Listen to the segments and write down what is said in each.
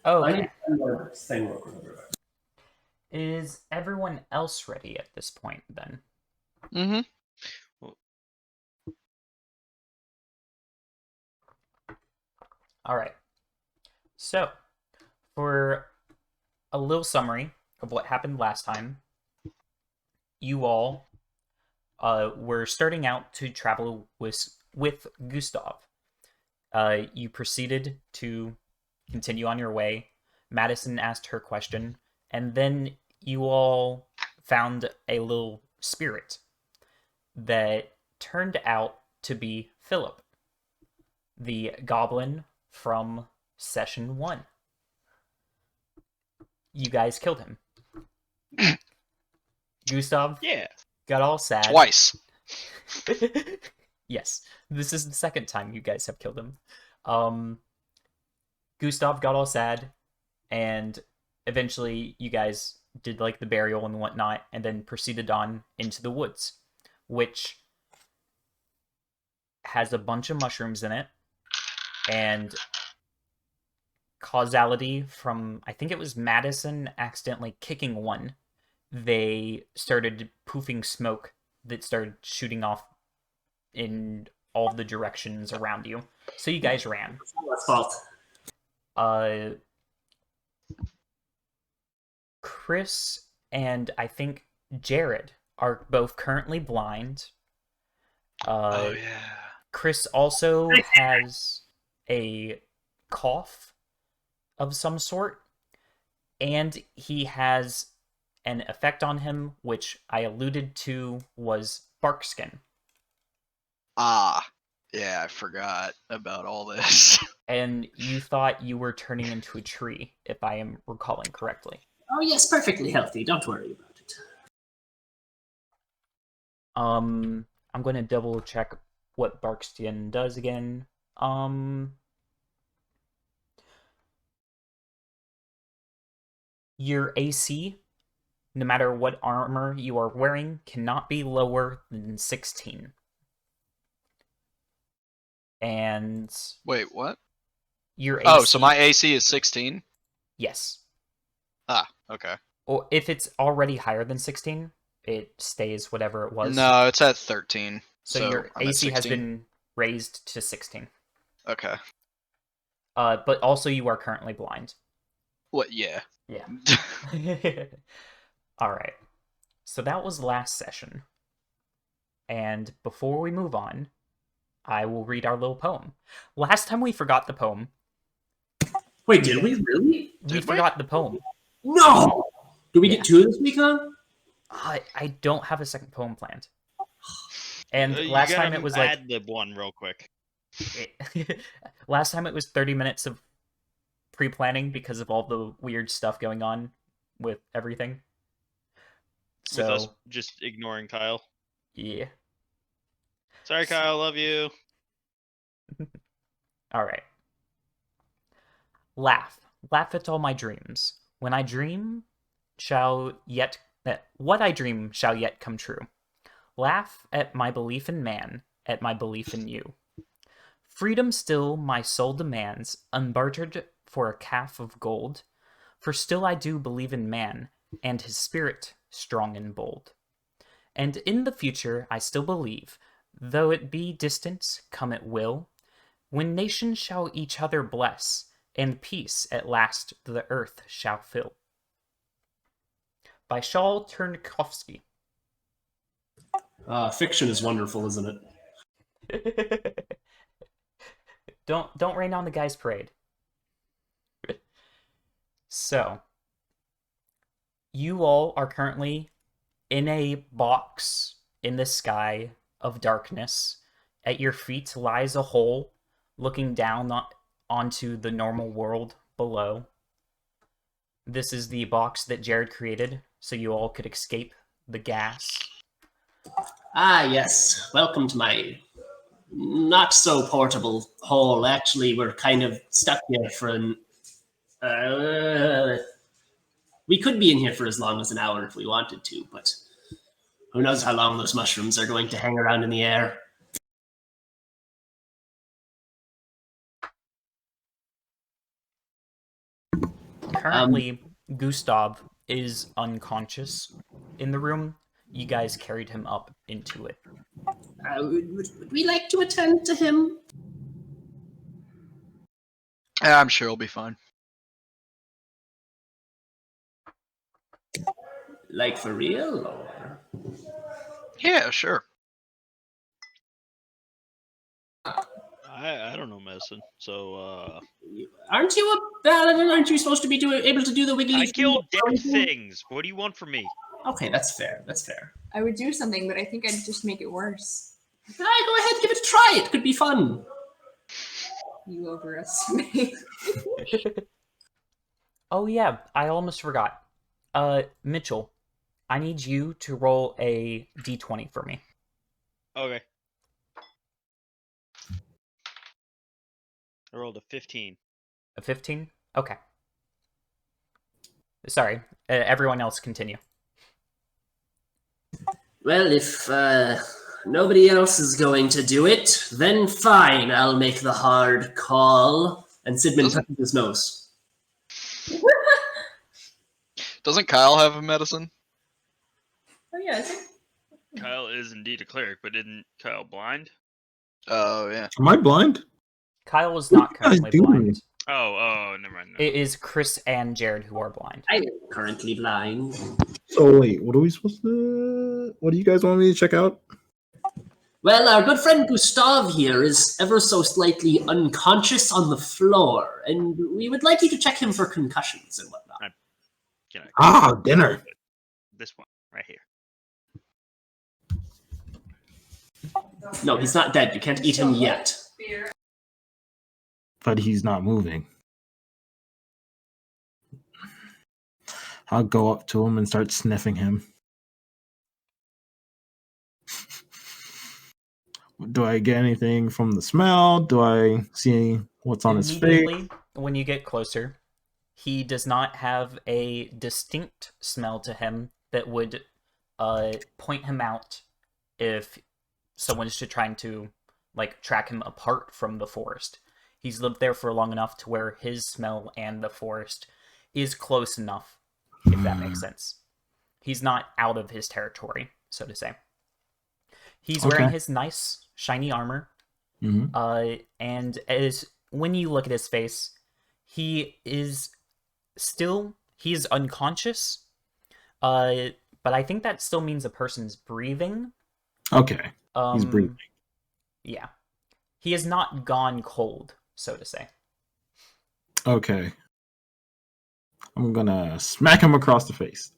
Oh, I need okay. one more thing real quick. Is everyone else ready at this point then? Mm-hmm. All right. So, for a little summary of what happened last time, you all were starting out to travel with Gustav. You proceeded to continue on your way. Madison asked her question, and then you all found a little spirit that turned out to be Philip, the goblin from session one. You guys killed him. Gustav Yeah. got all sad. Twice. Yes, this is the second time you guys have killed him. Gustav got all sad, and eventually you guys did like the burial and whatnot, and then proceeded on into the woods, which has a bunch of mushrooms in it, and causality from I think it was Madison accidentally kicking one. They started poofing smoke that started shooting off in all the directions around you. So you guys ran. It's not my fault. Uh, Chris and I think Jared are both currently blind. Oh Uh, yeah. Chris also has a cough of some sort, and he has an effect on him, which I alluded to was bark skin. Ah. Yeah, I forgot about all this. And you thought you were turning into a tree, if I am recalling correctly. Oh yes, perfectly healthy. Don't worry about it. I'm going to double check what Barkskin does again. Your AC, no matter what armor you are wearing, cannot be lower than 16. And Wait, what? your AC. Oh, so my AC is 16? Yes. Ah, okay. Or if it's already higher than 16, it stays whatever it was. No, it's at 13. So So your I'm at AC has 16. been raised to 16. Okay. But also you are currently blind. What? Yeah. Yeah. All right. So that was last session. And before we move on, I will read our little poem. Last time we forgot the poem. Wait, did we really? We forgot the poem. No. Do we Yeah. get two this week, huh? I don't have a second poem planned. And You last gotta time it was like ad lib one real quick. last time it was 30 minutes of pre-planning because of all the weird stuff going on with everything. With us So just ignoring Kyle. yeah. Sorry, Kyle. Love you. All right. Laugh, laugh at all my dreams. When I dream, what I dream shall yet come true. Laugh at my belief in man, at my belief in you. Freedom still my soul demands, unbartered for a calf of gold. For still I do believe in man, and his spirit strong and bold. And in the future I still believe, though it be distant, come it will, when nations shall each other bless, and peace at last the earth shall fill. By Shaul Turnkovsky. Fiction is wonderful, isn't it? Don't rain on the guy's parade. So, you all are currently in a box in the sky of darkness. At your feet lies a hole looking down onto the normal world below. This is the box that Jared created so you all could escape the gas. Ah, yes. Welcome to my not so portable hole. Actually, we're kind of stuck here for an. We could be in here for as long as an hour if we wanted to, but who knows how long those mushrooms are going to hang around in the air. Currently, Gustav is unconscious in the room. You guys carried him up into it. Would we like to attend to him? I'm sure he'll be fine. Like for real, or? Yeah, sure. I don't know medicine, so Aren't you a paladin? Aren't you supposed to be able to do the wiggly I thing? kill dead things. What do you want from me? Okay, that's fair. That's fair. I would do something, but I think I'd just make it worse. Go ahead, give it a try. It could be fun. You overestimate. Oh yeah, I almost forgot. Mitchell, I need you to roll a d20 for me. Okay. I rolled a 15. A 15? Okay. Sorry, everyone else continue. Well, if nobody else is going to do it, then fine. I'll make the hard call. And Sidman touches his nose. Doesn't Kyle have a medicine? Oh yeah, I think Kyle is indeed a cleric, but isn't Kyle blind? Oh, yeah. Am I blind? Kyle is not What are you currently guys doing? blind. Oh, never mind. No. It is Chris and Jared who are blind. I'm currently blind. So wait, what are we supposed to? What do you guys want me to check out? Well, our good friend Gustav here is ever so slightly unconscious on the floor, and we would like you to check him for concussions and whatnot. Can I- Ah, dinner. This one right here. No, he's not dead. You can't eat him yet. But he's not moving. I'll go up to him and start sniffing him. Do I get anything from the smell? Do I see what's on his face? Immediately, when you get closer, he does not have a distinct smell to him that would point him out if someone is trying to track him apart from the forest. He's lived there for long enough to where his smell and the forest is close enough, if that makes sense. He's not out of his territory, so to say. He's wearing Okay. his nice, shiny armor, Mhm. and when you look at his face, he is unconscious, but I think that still means a person's breathing. Okay. He's breathing. Yeah. He has not gone cold, so to say. Okay. I'm gonna smack him across the face.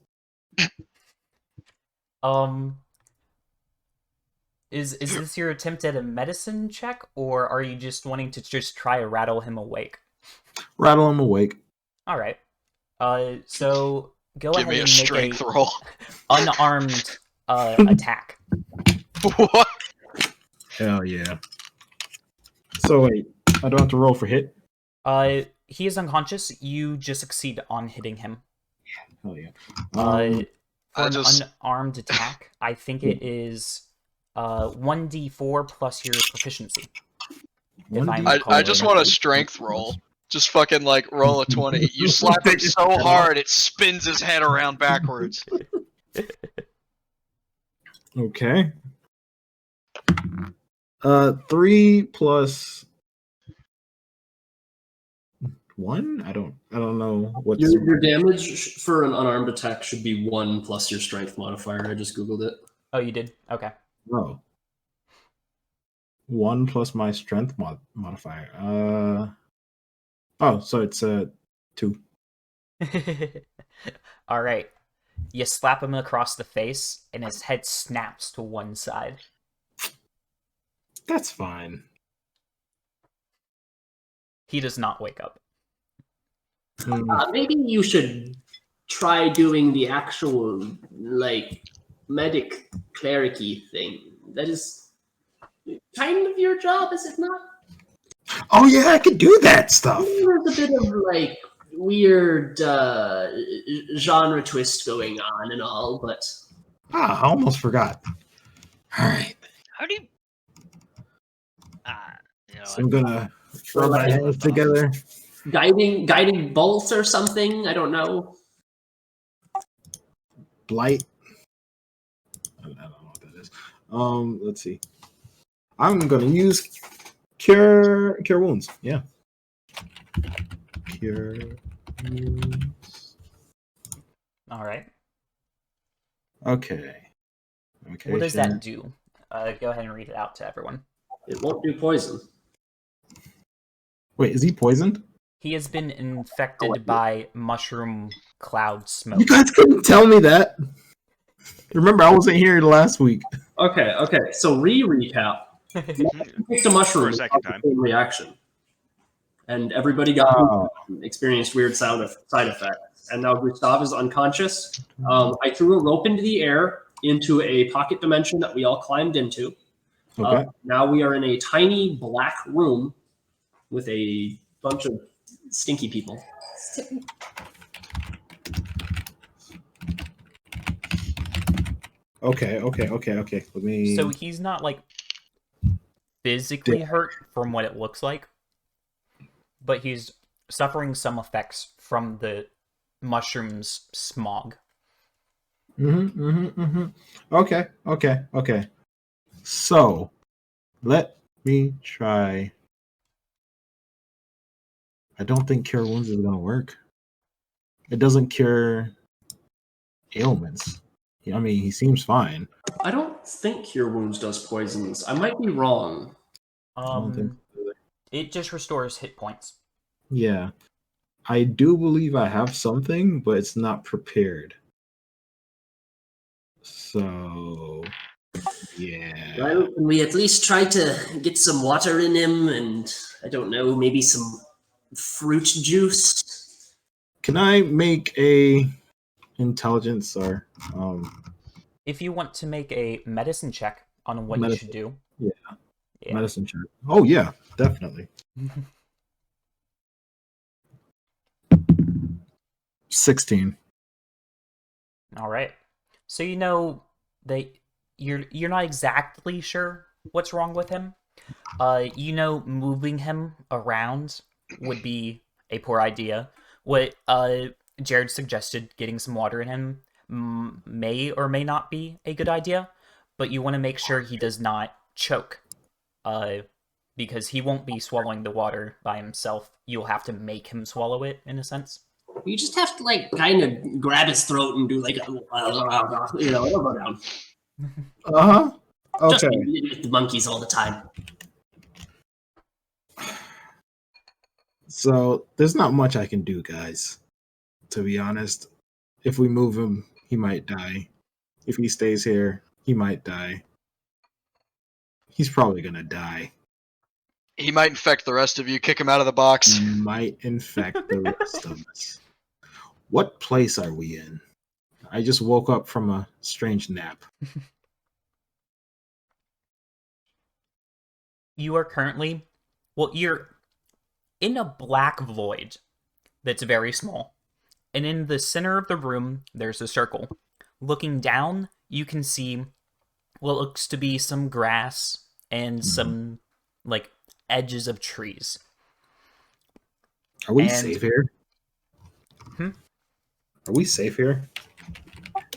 Is this your attempt at a medicine check, or are you just wanting to just try to rattle him awake? Rattle him awake. All right. So go Give ahead me a and strength make roll. unarmed attack. What? Hell yeah. So wait, I don't have to roll for hit? He is unconscious. You just succeed on hitting him. Hell yeah. For I an just- unarmed attack, I think it is 1d4 plus your proficiency. If I'm I just want a strength roll. Just fucking roll a 20. You slap him so hard it spins his head around backwards. Okay. 3 plus 1? I don't know what's Your damage for an unarmed attack should be 1 plus your strength modifier. I just googled it. Oh, you did? Okay. Oh. 1 plus my strength modifier. Oh, so it's 2. All right. You slap him across the face, and his head snaps to one side. That's fine. He does not wake up. Maybe you should try doing the actual medic cleric-y thing. That is kind of your job, is it not? Oh yeah, I could do that stuff. There's a bit of weird genre twist going on and all, but I almost forgot. All right, How do you? so I'm gonna rub my hands together. guiding bolt or something. I don't know. Blight. I don't know what that is. Let's see. I'm gonna use cure wounds. Yeah. Cure wounds. All right. Okay. What does that Chan. do? Go ahead and read it out to everyone. It won't do poison. Wait, is he poisoned? He has been infected by mushroom cloud smoke. You guys couldn't tell me that. Remember, I wasn't here last week. Okay. So recap. You picked a mushroom. For a second time. Same reaction, and everybody got experienced weird side effects. And now Gustav is unconscious. I threw a rope into the air into a pocket dimension that we all climbed into. Okay. Now we are in a tiny black room with a bunch of stinky people. Okay. Let me. So he's not like physically hurt from what it looks like, but he's suffering some effects from the mushroom's smog. Okay. So, let me try. I don't think cure wounds is gonna work. It doesn't cure ailments. I mean, he seems fine. I don't think Cure Wounds does poisons. I might be wrong. I don't think. It just restores hit points. Yeah, I do believe I have something, but it's not prepared. So, yeah. Well, can we at least try to get some water in him and, I don't know, maybe some fruit juice? Can I make a intelligence or If you want to make a medicine check on what you should do. Yeah. medicine check? Oh yeah, definitely. 16. All right. So you know that you're not exactly sure what's wrong with him. You know, moving him around would be a poor idea. What Jared suggested, getting some water in him, may or may not be a good idea, but you want to make sure he does not choke. Because he won't be swallowing the water by himself. You'll have to make him swallow it, in a sense. You just have to, like, kind of grab his throat and do, like, it'll go down. Uh-huh. Just Okay. with the monkeys all the time. So there's not much I can do, guys. To be honest, if we move him, he might die. If he stays here, he might die. He's probably gonna die. He might infect the rest of you. Kick him out of the box. He might infect the rest of us. What place are we in? I just woke up from a strange nap. You are currently, well, you're in a black void that's very small. And in the center of the room, there's a circle. Looking down, you can see what looks to be some grass and some, like, edges of trees. Are we And- safe here? Are we safe here?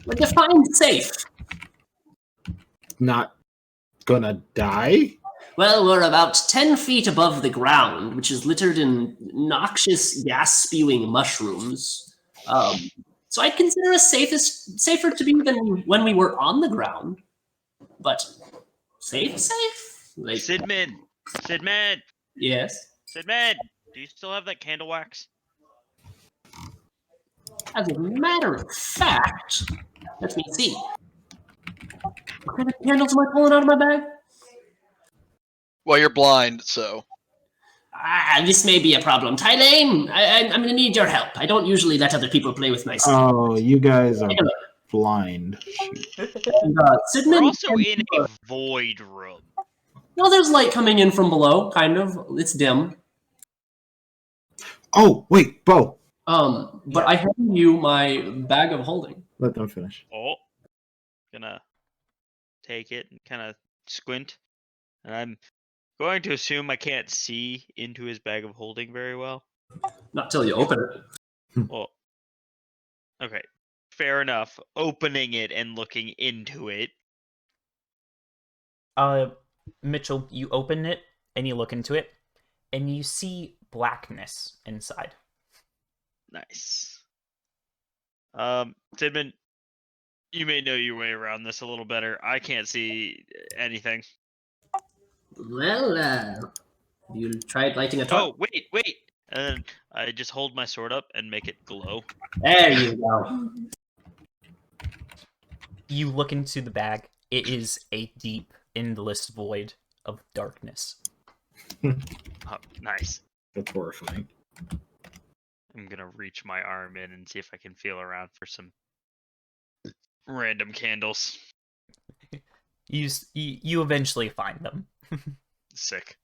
But define safe. Not gonna die? Well, we're about 10 feet above the ground, which is littered in noxious gas-spewing mushrooms. So I'd consider us safer to be than when we were on the ground. But safe? Like, Sidman! Sidman! yes. Sidman! Do you still have that candle wax? As a matter of fact, let me see. What kind of candles am I pulling out of my bag? Well, you're blind, so. This may be a problem. Tylane, I'm going to need your help. I don't usually let other people play with my stuff. Oh, you guys are blind. Shoot. We're Sidman, also in a void room. no, there's light coming in from below, kind of. It's dim. Oh, wait, Bo. But I hand you my bag of holding. Let them finish. Oh. Gonna take it and kind of squint. And I'm going to assume I can't see into his bag of holding very well. Not till you open it. Well, okay, fair enough. Opening it and looking into it. Mitchell, you open it and you look into it, and you see blackness inside. Nice. Tidman, you may know your way around this a little better. I can't see anything. Well, you tried lighting a torch? Oh, wait. And then I just hold my sword up and make it glow. There you go. You look into the bag. It is a deep, endless void of darkness. Oh, nice. That's horrifying. I'm gonna reach my arm in and see if I can feel around for some random candles. You eventually find them. Sick.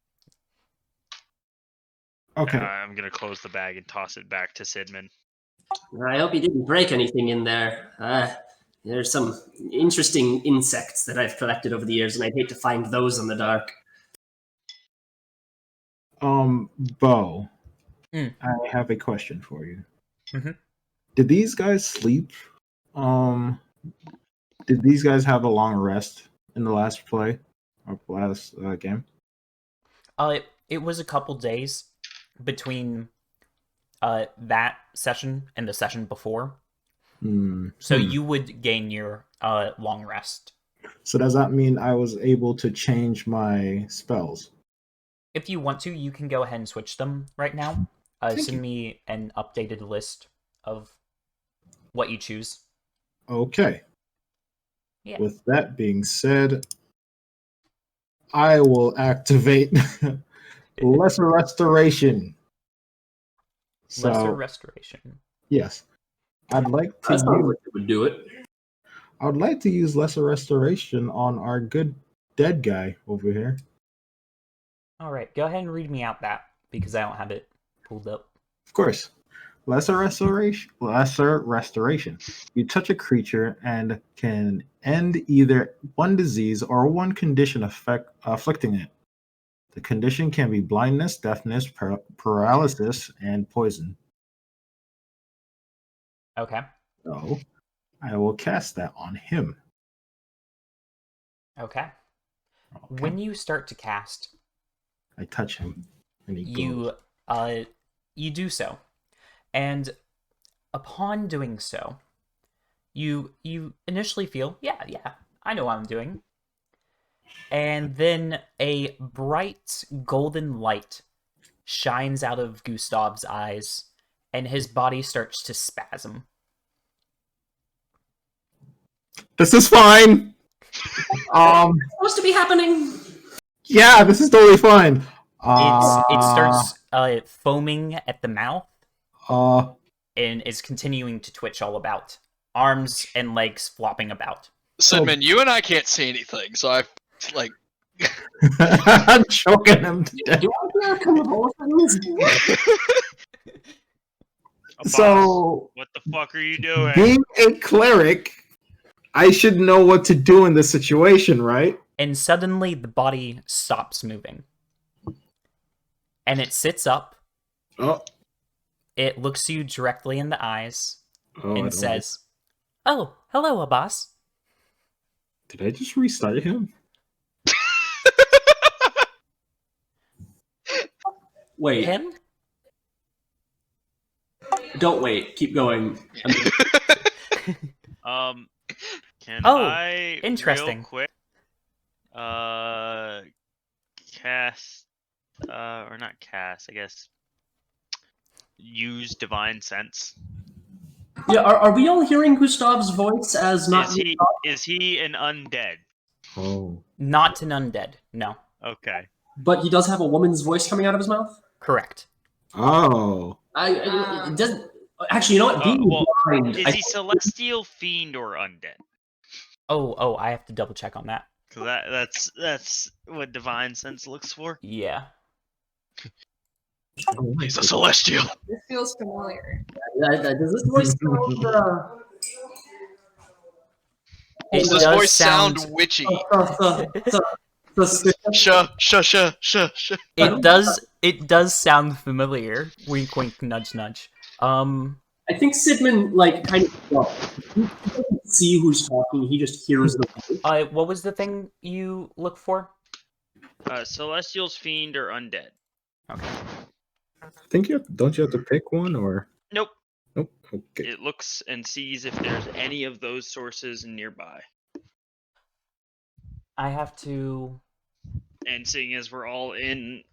Okay. I'm gonna close the bag and toss it back to Sidman. I hope you didn't break anything in there. There's some interesting insects that I've collected over the years, and I'd hate to find those in the dark. Bo, Mm. I have a question for you. Mhm. Did these guys sleep? Did these guys have a long rest in the last play or last game? It was a couple days between that session and the session before. So you would gain your long rest. So does that mean I was able to change my spells? If you want to, you can go ahead and switch them right now. Thank Send you. me an updated list of what you choose. Okay. Yeah. With that being said, I will activate Lesser Restoration. Lesser Restoration. Yes, I'd like to. That sounds like it would do it. I would like to use Lesser Restoration on our good dead guy over here. All right, go ahead and read me out that because I don't have it pulled up. Of course. Lesser Restoration. You touch a creature and can end either one disease or one condition afflicting it. The condition can be blindness, deafness, paralysis, and poison. Okay. So I will cast that on him. Okay. Okay. When you start to cast, I touch him, and he glows. you do so, and upon doing so, you initially feel, yeah, I know what I'm doing, and then a bright golden light shines out of Gustav's eyes, and his body starts to spasm. This is fine. Supposed to be happening. Yeah, this is totally fine. It starts foaming at the mouth Uh, and is continuing to twitch all about, arms and legs flopping about. Sidman, you and I can't see anything, so I like. I'm choking him to death. Do I hear convulsions? Boss, So, what the fuck are you doing? being a cleric, I should know what to do in this situation, right? And suddenly the body stops moving. And it sits up, Oh, it looks you directly in the eyes, I don't and says, "Oh, hello, Abbas." Did I just restart him? Wait, Him? don't wait. Keep going. Can Oh, I interesting. real quick cast or not cast, I guess use divine sense? Yeah, are we all hearing Gustav's voice as not? Is he an undead? Oh. Not an undead, no. Okay. But he does have a woman's voice coming out of his mouth. Correct. Oh. It doesn't. Actually, you know what? Being well, blind, Is he celestial, fiend, or undead? Oh, I have to double check on that. Because that's what divine sense looks for. Yeah. He's a celestial. This feels familiar. does this voice sound? It Does this does voice sound sound- witchy? Suspicious? Shuh. It does It does sound familiar. Wink, wink, nudge, nudge. I think Sidman kind of he doesn't see who's talking. He just hears the voice. What was the thing you look for? Celestials, fiend, or undead. Okay. I think don't you have to pick one or Nope. nope? Okay. It looks and sees if there's any of those sources nearby. I have to. And seeing as we're all in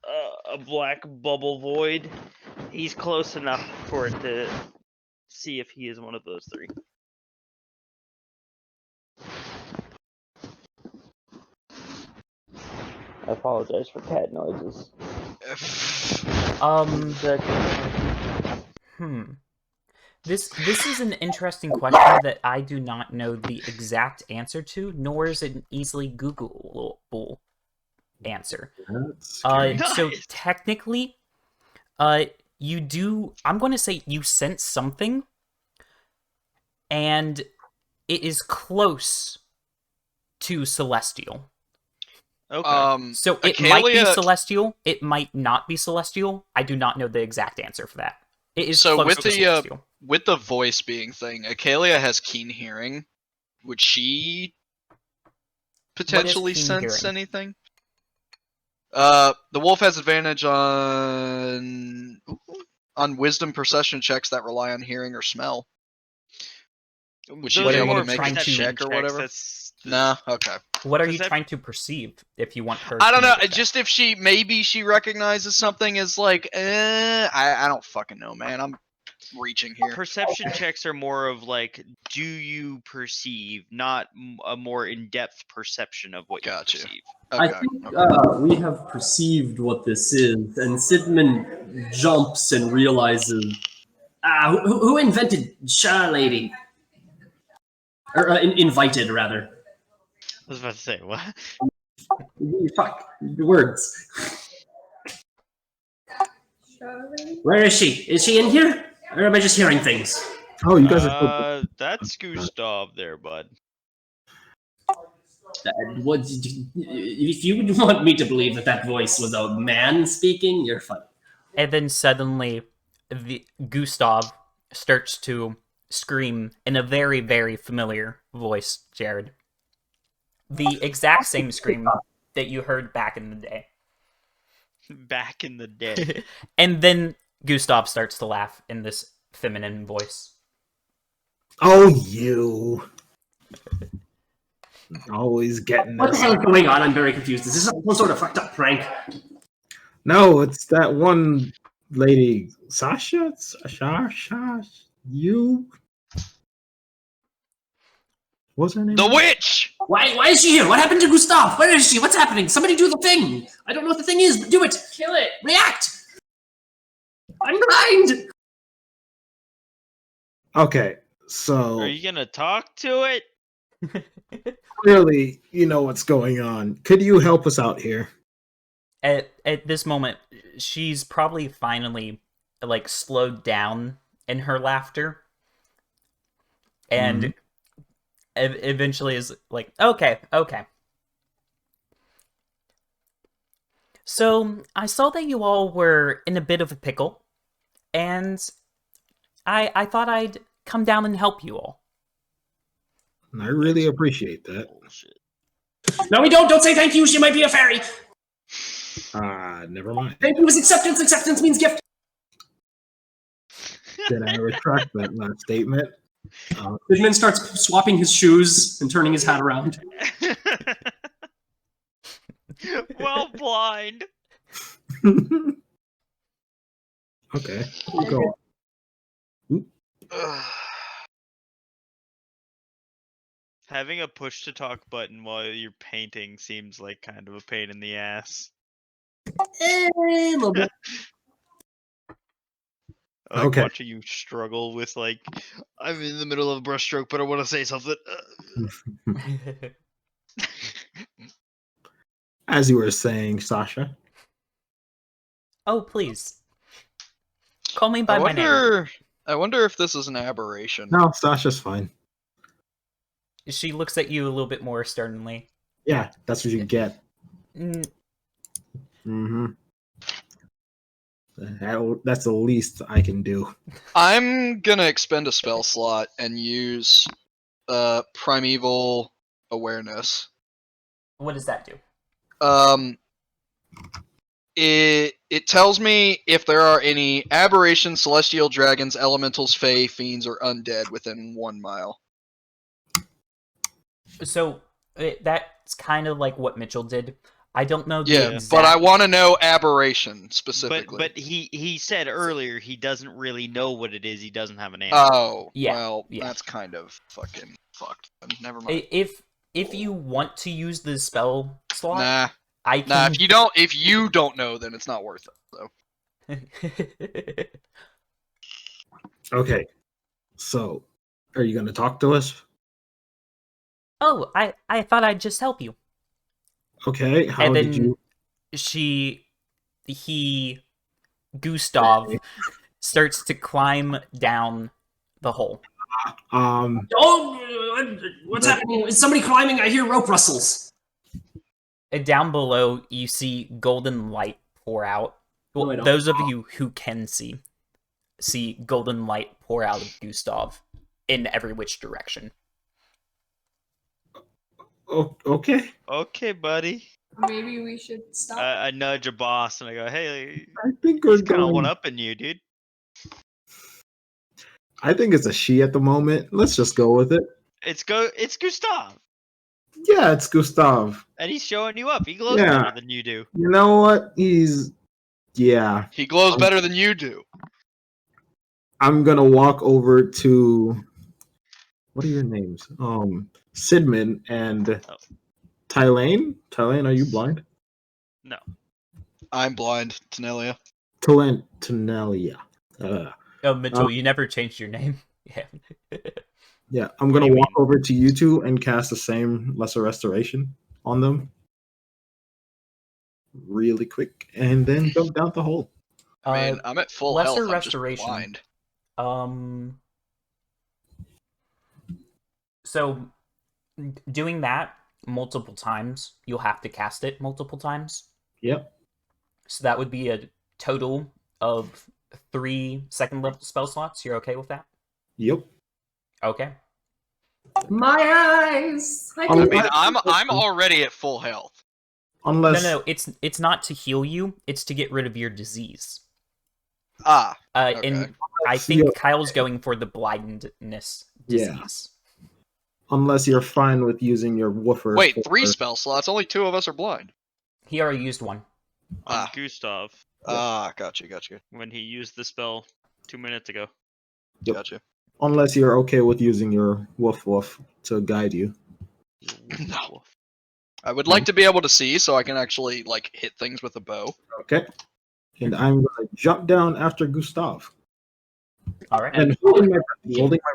a black bubble void, he's close enough for it to see if he is one of those three. I apologize for cat noises. This is an interesting question that I do not know the exact answer to, nor is it an easily Googleable answer. That's So Nice. technically, you do. I'm going to say you sense something, and it is close to celestial. Okay. So it might be Acalia- celestial. It might not be celestial. I do not know the exact answer for that. It is So close with to the, celestial. With the voice being thing, Acalia has keen hearing. Would she potentially keen sense hearing? anything? The wolf has advantage on wisdom perception checks that rely on hearing or smell. Would she What be are able you to make trying a to- check or checks, whatever? That's Nah, okay. What are you Percep- trying to perceive if you want her? I to don't know. make a check? Just if maybe she recognizes something as like, I don't fucking know, man. I'm reaching here. perception checks are more of like, do you perceive, not a more in-depth perception of what Gotcha. you perceive. Okay. I think we have perceived what this is, and Sidman jumps and realizes, who invented Char Lady? Or invited, rather. I was about to say, what? Fuck, the words. Charlie? Where is she? Is she in here? Or am I just hearing things? Oh, you guys are. That's Gustav there, bud. If you want me to believe that voice was a man speaking, you're funny. And then suddenly, Gustav starts to scream in a very, very familiar voice, Jared. The exact same scream that you heard back in the day. Back in the day. And then Gustav starts to laugh in this feminine voice. Oh, you. Always getting What the this. hell is going on? I'm very confused. Is this some sort of fucked up prank? No, it's that one lady, Sasha. Sasha, you. What's her name? The witch. Why is she here? What happened to Gustav? Where is she? What's happening? Somebody do the thing. I don't know what the thing is, but do it. Kill it. React. I'm blind. Okay, so Are you gonna talk to it? clearly you know what's going on. Could you help us out here? At this moment, she's probably finally slowed down in her laughter, and eventually is like, okay. So I saw that you all were in a bit of a pickle, and I thought I'd come down and help you all. I really appreciate that. Bullshit. No, we don't. Don't say thank you. She might be a fairy. Never mind. Thank you is acceptance. Acceptance means gift. Then I retract that last statement. Goodman starts swapping his shoes and turning his hat around. Well, blind. Okay, go. Having a push to talk button while you're painting seems like kind of a pain in the ass. A little bit. Like Okay. watching you struggle with like, I'm in the middle of a brushstroke, but I want to say something. As you were saying, Sasha. Oh, please. Call me by my name. I wonder if this is an aberration. No, Sasha's fine. She looks at you a little bit more sternly. Yeah, that's what you get. Mm, Mm-hmm. That's the least I can do. I'm gonna expend a spell slot and use Primeval Awareness. What does that do? It tells me if there are any aberrations, celestial dragons, elementals, fae, fiends, or undead within 1 mile. So that's kind of like what Mitchell did. I don't know the Yeah, exact. but I want to know aberration specifically. But he said earlier he doesn't really know what it is. He doesn't have an answer. Oh, Yeah, well, yeah. that's kind of fucking fucked. Never mind. If you want to use the spell slot, Nah, I can. nah. If you don't know, then it's not worth it. So Okay. So, are you going to talk to us? Oh, I thought I'd just help you. Okay. How And did then you? Gustav starts to climb down the hole. Oh, what's happening? Is somebody climbing? I hear rope rustles. And down below, you see golden light pour out. Well, No, I don't. those of you who can see golden light pour out of Gustav in every which direction. Oh, okay. Okay, buddy. Maybe we should stop. I nudge a boss and I go, "Hey, I think we're he's kind of going. one upping you, dude." I think it's a she at the moment. Let's just go with it. It's Gustav, Yeah, it's Gustav. and he's showing you up. He glows Yeah. better than you do. You know what? Yeah. he glows better than you do. I'm gonna walk over to. What are your names? Sidman and Oh. Tylane. Tylane, are you blind? No. I'm blind, Tanelia. Tanelia. Oh, Mitchell, you never changed your name. Yeah. Yeah, I'm What do gonna you walk mean? over to you two and cast the same lesser restoration on them, really quick, and then jump down the hole. I mean, I'm at full lesser health. restoration. I'm just blind. So doing that multiple times, you'll have to cast it multiple times. Yep. So that would be a total of 3 second level spell slots. You're okay with that? Yep. Okay. My eyes. I I mean, Unless- I'm already at full health. Unless No, it's not to heal you. It's to get rid of your disease. Ah, okay. And I think Kyle's going for the blindness disease. unless you're fine with using your woofer. Wait, for- 3 spell slots. Only 2 of us are blind. He already used one. On Ah. Gustav Gotcha. when he used the spell 2 minutes ago. Yep. Gotcha. Unless you're okay with using your woof to guide you. No. I would like to be able to see so I can actually like hit things with a bow. Okay. And I'm gonna jump down after Gustav. All right. And holding my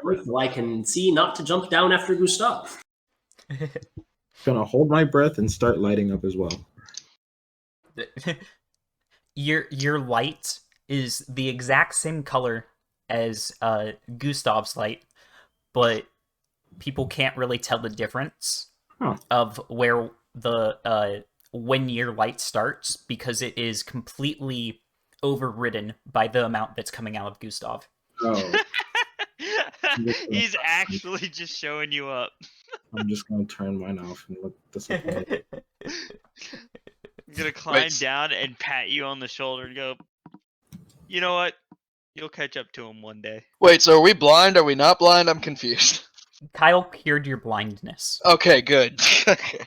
breath. Well, I can see not to jump down after Gustav. Gonna hold my breath and start lighting up as well. Your light is the exact same color as Gustav's light, but people can't really tell the difference of where the when your light starts because it is completely overridden by the amount that's coming out of Gustav. Oh, He's actually just showing you up. I'm just gonna turn mine off and look disappointed. I'm gonna climb down and pat you on the shoulder and go, "You know what? You'll catch up to him one day." Wait, so are we blind? Are we not blind? I'm confused. Kyle cured your blindness. Okay, good. Okay.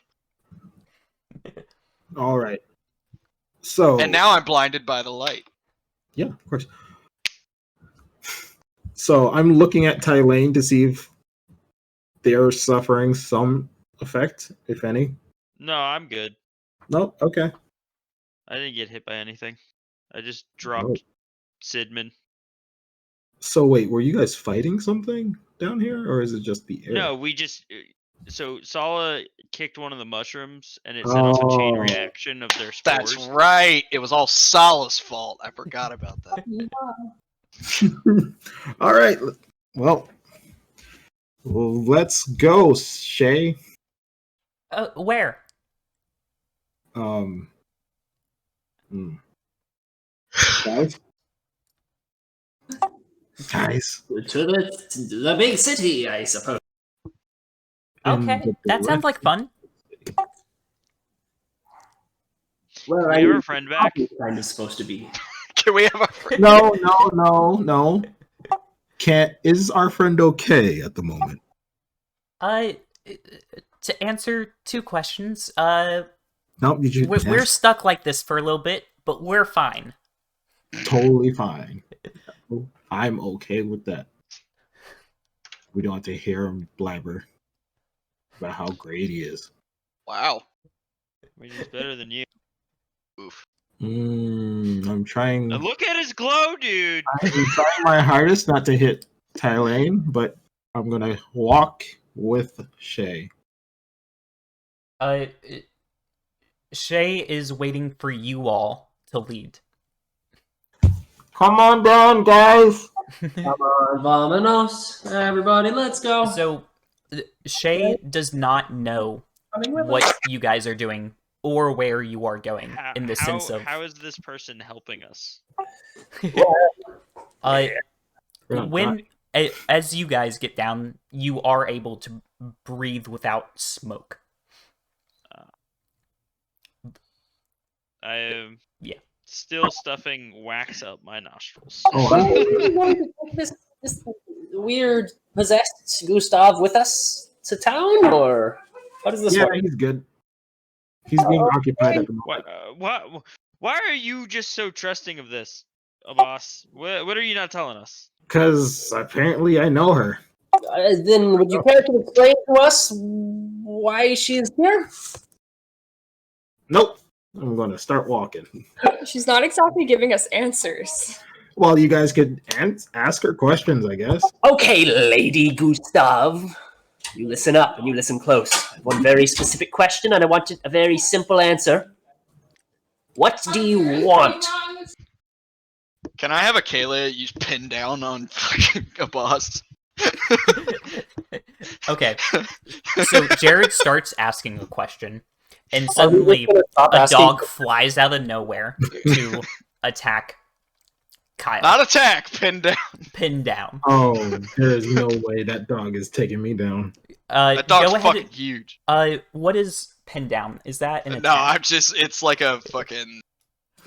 All right. So And now I'm blinded by the light. yeah, of course. So I'm looking at Tylane to see if they're suffering some effect, if any. No, I'm good. No, okay. I didn't get hit by anything. I just dropped Oh. Sidman. So wait, were you guys fighting something down here, or is it just the air? No, we just so Sala kicked one of the mushrooms and it set off a chain Oh. reaction of their spores. That's right. It was all Sala's fault. I forgot about that. All right. Well, let's go, Shay. Where? Guys, Guys. To the big city, I suppose. Okay, in the that sounds like fun. Well, Do I we have mean, our friend back? kind of supposed to be. Can we have a friend? No. Is our friend okay at the moment? Uh, to answer 2 questions, No, you should we're stuck like this for a little bit, but we're fine. totally fine. I'm okay with that. We don't have to hear him blabber about how great he is. Wow. We're just better than you. Oof. I'm trying. Look at his glow, dude. I'm trying my hardest not to hit Tylane, but I'm gonna walk with Shay. Uh, Shay is waiting for you all to lead. Come on down, guys. Come on, vamonos. Everybody, let's go. So, Shay does not know Coming with what us. you guys are doing or where you are going in the sense of. How is this person helping us? Uh, We're not when as you guys get down, you are able to breathe without smoke. I am Yeah. still stuffing wax up my nostrils. Oh, Are we going to take this weird possessed Gustav with us to town, or how does this yeah, work? he's good. He's being occupied at the moment. Why are you just so trusting of this, boss? What are you not telling us? Because apparently I know her. Then would you care to explain to us why she is here? Nope. I'm going to start walking. She's not exactly giving us answers. Well, you guys could ask her questions, I guess. Okay, Lady Gustav. You listen up and you listen close. I have one very specific question and I want a very simple answer. What do you want? Can I have a Kayla use pin down on fucking a boss? Okay, so Jared starts asking a question, and Are we suddenly just gonna stop a asking- dog flies out of nowhere to attack Kyle. Not attack, pin down. Pinned down. Oh, there is no way that dog is taking me down. That dog's go ahead. fucking huge. What is pinned down? Is that an No, attack? it's like a fucking,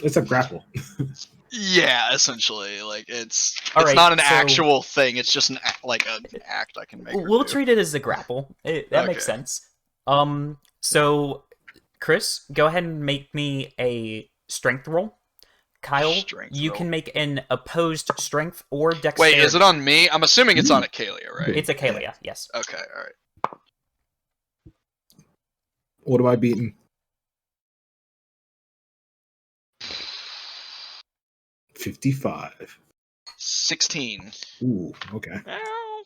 It's a grapple. yeah, essentially. Like, it's Alright, not an so- actual thing, it's just an act I can make her We'll do. treat it as a grapple. That makes Okay. sense. So Chris, go ahead and make me a strength roll. Kyle, Strength you roll. can make an opposed strength or dexterity. Wait, is it on me? I'm assuming it's on Acalia, right? It's a Kalia, yes. Okay, alright. What am I beating? 55. 16. Ooh, okay. Ow.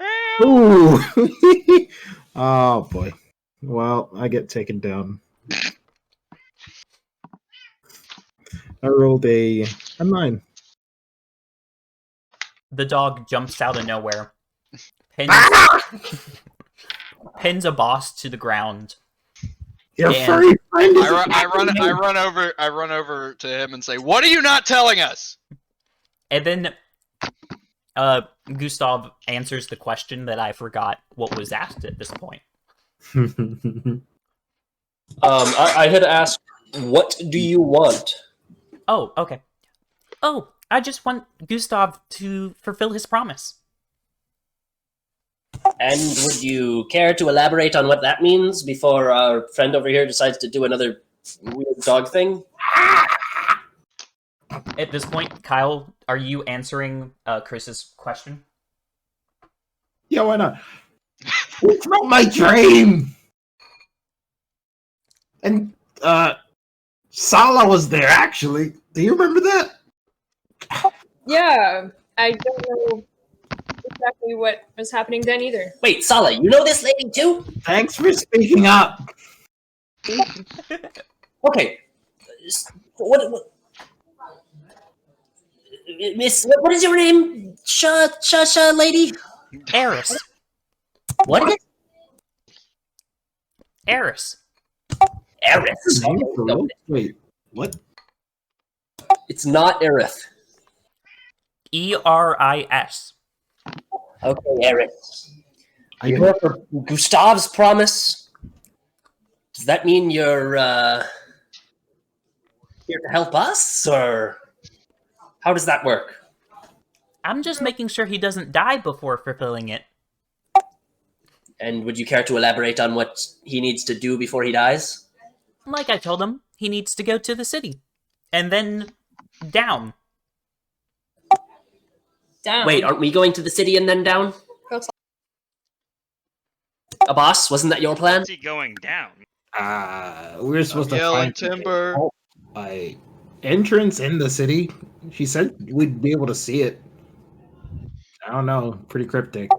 Ow. Ooh. Oh boy. Well, I get taken down. I rolled a 9. The dog jumps out of nowhere, pins a boss to the ground. Your And- furry friend is I run over to him and say, "What are you not telling us?" And then Gustav answers the question that I forgot what was asked at this point. I had asked, what do you want? Oh, okay. Oh, I just want Gustav to fulfill his promise. And would you care to elaborate on what that means before our friend over here decides to do another weird dog thing? At this point, Kyle, are you answering Chris's question? Yeah, why not? It's not my dream. And Sala was there actually. Do you remember that? Yeah, I don't know exactly what was happening then either. Wait, Sala, you know this lady too? Thanks for speaking up. Okay. What Miss, what is your name? Sha lady? Eris. What is it? Eris. Aerith. Name for real? Wait, what? It's not Aerith. Eris. Okay, Eris. I You do. heard for Gustav's promise? Does that mean you're here to help us, or how does that work? I'm just making sure he doesn't die before fulfilling it. And would you care to elaborate on what he needs to do before he dies? Like I told him, he needs to go to the city. And then down. Down. Wait, aren't we going to the city and then down? Go tell- A boss, wasn't that your plan? What's he going down? We're supposed to Yelling find timber. a entrance in the city. She said we'd be able to see it. I don't know. Pretty cryptic.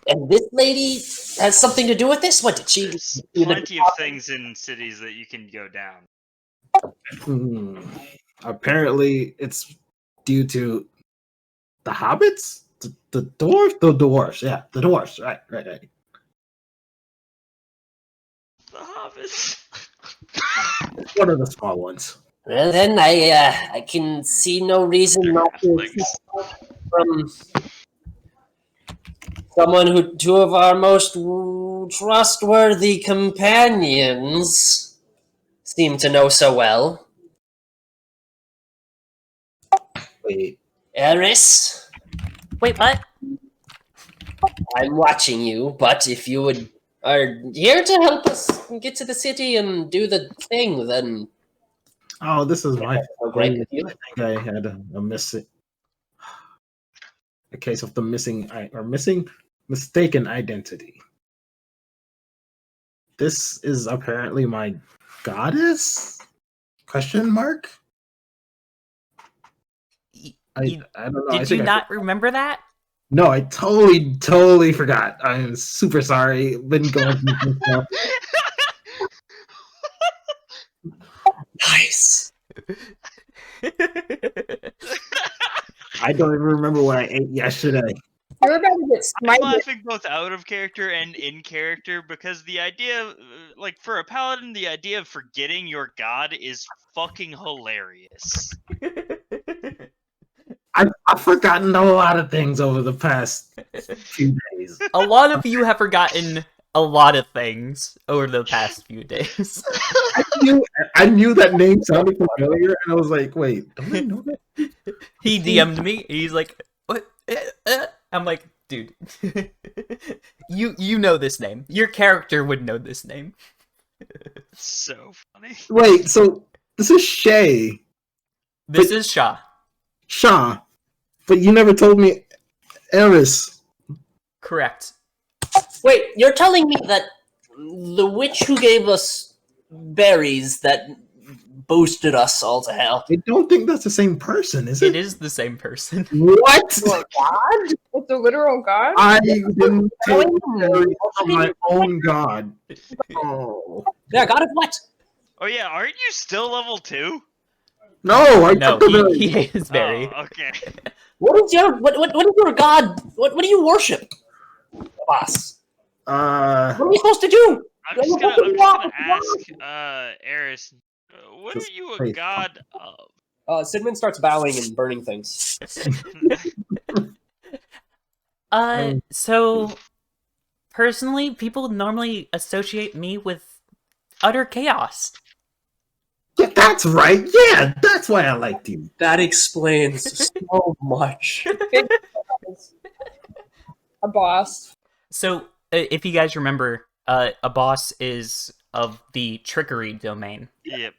And this lady has something to do with this? What did she There's do? plenty of things in cities that you can go down. Hmm. Apparently, it's due to the hobbits, the dwarves. Yeah, the dwarves. Right. The hobbits. One of the small ones. Well, then I can see no reason not to Halflings. from someone who two of our most trustworthy companions seem to know so well. Wait, Eris, Wait, what? I'm watching you, but if you are here to help us get to the city and do the thing, then oh, this is my. no gripe with you. I think I had a case of the mistaken identity. This is apparently my goddess? Question mark? I don't know. I Did think you not remember that? No, I totally forgot. I'm super sorry. Been going through some stuff. Nice. I don't even remember what I ate yesterday. You're about to get I'm smited. laughing both out of character and in character because the idea, like for a paladin, the idea of forgetting your god is fucking hilarious. I've forgotten a lot of things over the past few days. A lot of you have forgotten a lot of things over the past few days. I knew that name sounded familiar, and I was like, "Wait, don't I know that?" He DM'd me. He's like, "What?" I'm like, "Dude, you know this name. Your character would know this name." It's so funny. Wait, so this is Shay, This is Shaw. Shaw, but you never told me Eris. Correct. Wait, you're telling me that the witch who gave us berries that boosted us all to hell? I don't think that's the same person, is It it? is the same person. What? God? It's a literal god? I didn't take berries from my own god. Oh. Yeah, God of what? Oh yeah, aren't you still level 2? No, I No, took the berries. he ate his berry. Oh, okay. What is your what is your god? What do you worship? Boss. What are we supposed to do? I'm just gonna ask Eris, what are Just you a pray. god of? Sidman starts bowing and burning things. So personally, people normally associate me with utter chaos. Yeah, that's right. Yeah, that's why I liked you. That explains so much. A boss. So, if you guys remember, a boss is of the trickery domain. Yep.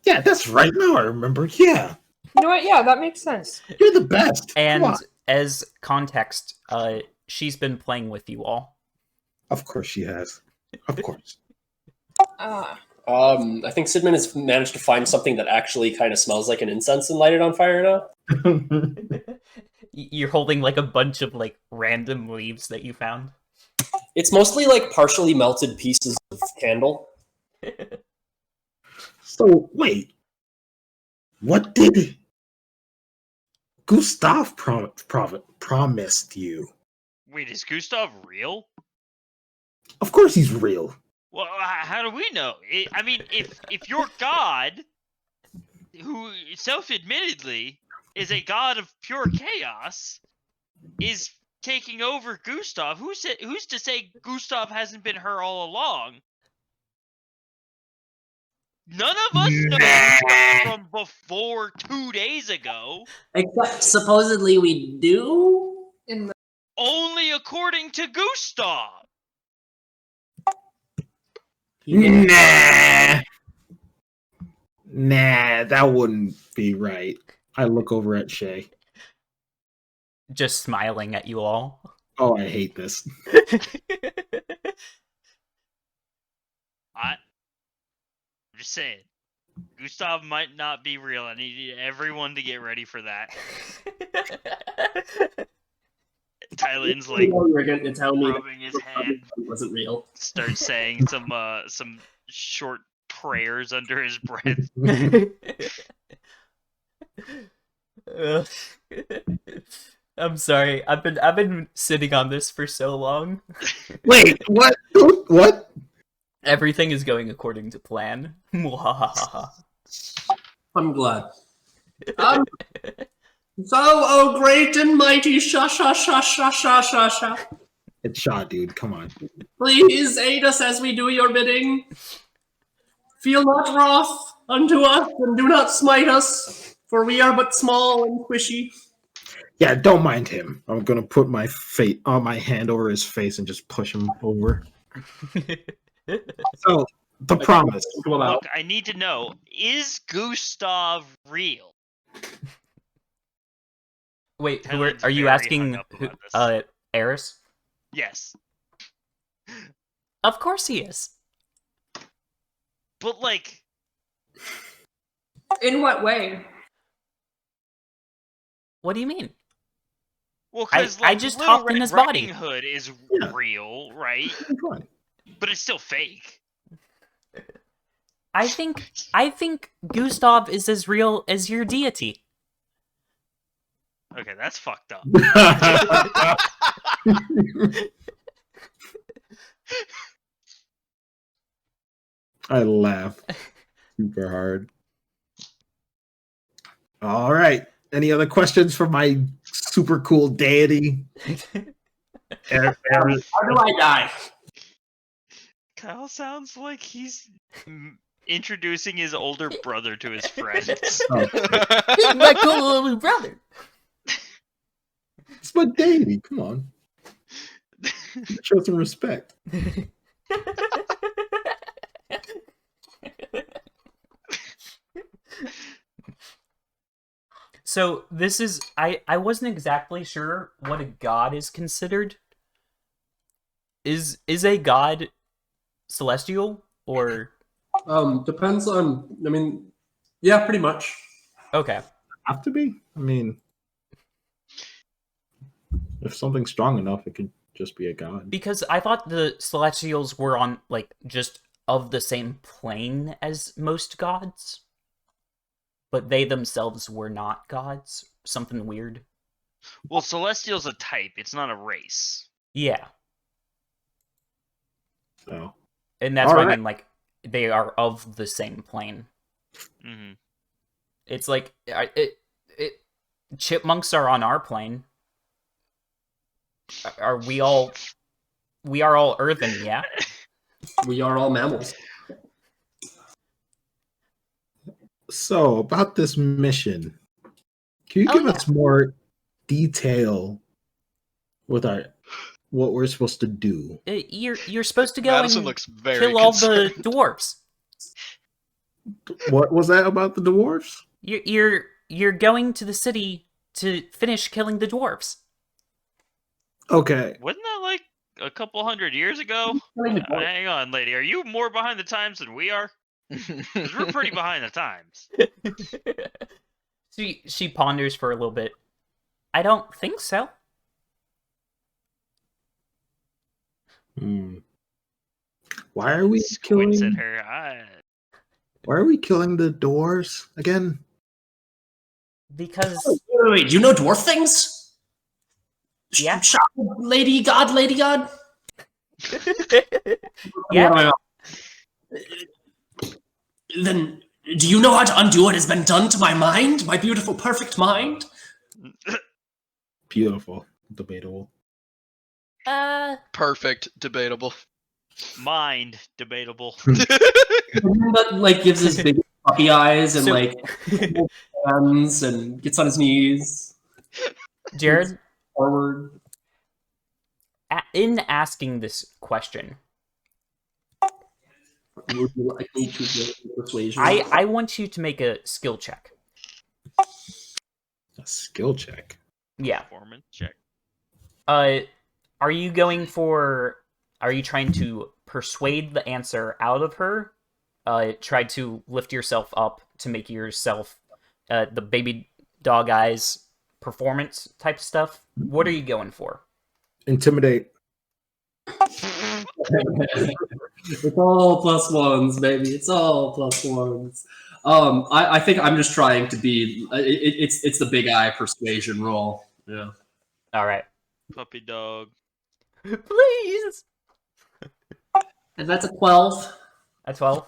Yeah, that's right. Now I remember. Yeah, You know what? Yeah, that makes sense. you're the best. Come And on. as context, she's been playing with you all. Of course she has. Of course. Ah. I think Sidman has managed to find something that actually kind of smells like an incense and light it on fire now. You're holding like a bunch of like random leaves that you found. It's mostly like partially melted pieces of candle. So wait, what did Gustav promised you? Wait, is Gustav real? Of course he's real. Well, how do we know? I mean, if you're God, who self-admittedly is a god of pure chaos, is taking over Gustav. Who's to say Gustav hasn't been her all along? None of us know from before 2 days ago. Except supposedly we do. In the Only according to Gustav. Nah. Nah, that wouldn't be right. I look over at Shay. Just smiling at you all. Oh, I hate this. I'm just saying. Gustav might not be real. I need everyone to get ready for that. Tylen's like You're going to tell me rubbing his head, it wasn't real. starts saying some short prayers under his breath. Ugh. I'm sorry. I've been sitting on this for so long. Wait, what? What? Everything is going according to plan. Mwahaha. I'm glad. So, oh great and mighty Sha Sha Sha Sha Sha Sha Sha, It's Shaw, dude. Come on. please aid us as we do your bidding. Feel not wrath unto us, and do not smite us, for we are but small and squishy. Yeah, don't mind him. I'm gonna put my my hand over his face and just push him over. So the promise. Look, I need to know, is Gustav real? Wait, Tylen's are you very asking hung up about this. Eris? Yes. Of course he is. But like, in what way? What do you mean? well, because I like, just Little hopped in Red his body. Riding Hood is Yeah. real, right? But it's still fake. I think Gustav is as real as your deity. Okay, that's fucked up. I laugh super hard. All right. Any other questions for my super cool deity? How do I die? Kyle sounds like he's introducing his older brother to his friends. Oh, My cool little brother. it's my deity. Come on. Show some respect. So this is I wasn't exactly sure what a god is considered. Is a god celestial or Depends on. I mean, yeah, pretty much. okay? Have to be? I mean, if something's strong enough, it could just be a god. Because I thought the celestials were on like just of the same plane as most gods, but they themselves were not gods. Something weird. Well, Celestial's a type, it's not a race. Yeah, So and that's All what I right. mean. Like they are of the same plane. Mm-hmm. It's like chipmunks are on our plane. Are we all? We are all earthen, yeah. We are all mammals. So about this mission, can you Oh, give yeah. us more detail with what we're supposed to do? You're supposed to go Madison and looks very kill all concerned. the dwarves. What was that about the dwarves? You're going to the city to finish killing the dwarves. Okay. Wasn't that like a couple hundred years ago? Hang on, lady. Are you more behind the times than we are? 'Cause we're pretty behind the times. She ponders for a little bit. I don't think so. Why are we Squints killing? at her. Why are we killing the dwarves again? Because Wait, do you know dwarf things? Yeah. Lady God, Lady God. yeah, Then Do you know how to undo what has been done to my mind? My beautiful, perfect mind? Beautiful. Debatable. Perfect. Debatable. Mind debatable. That, like, gives his big puppy eyes and, So- like, hands and gets on his knees. Jared, Forward. in asking this question, Would you like me to roll persuasion? I want you to make a skill check. A skill check. Yeah. Performance check. Are you going for? Are you trying to persuade the answer out of her? Try to lift yourself up to make yourself the baby dog eyes performance type stuff. What are you going for? Intimidate. It's all plus ones, baby. It's all plus ones. I think I'm just trying to be. It's the big eye persuasion roll. Yeah. All right, Puppy dog. please. And that's a 12. A 12.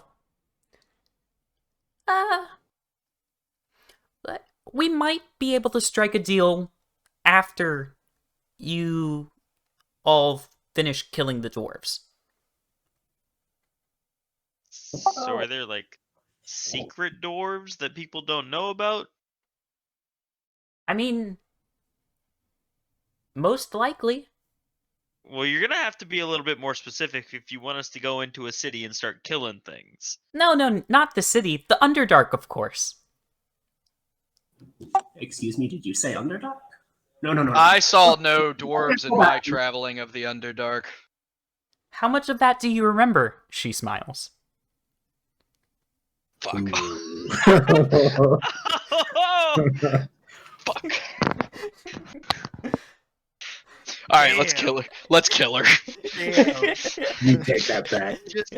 We might be able to strike a deal after you all finish killing the dwarves. So are there like secret dwarves that people don't know about? I mean, most likely. Well, you're gonna have to be a little bit more specific if you want us to go into a city and start killing things. No, not the city. The Underdark, of course. Excuse me, did you say Underdog? No. I saw no dwarves in my traveling of the Underdark. How much of that do you remember? She smiles. Fuck. Fuck. All right, let's kill her. Let's kill her. You take that back. Just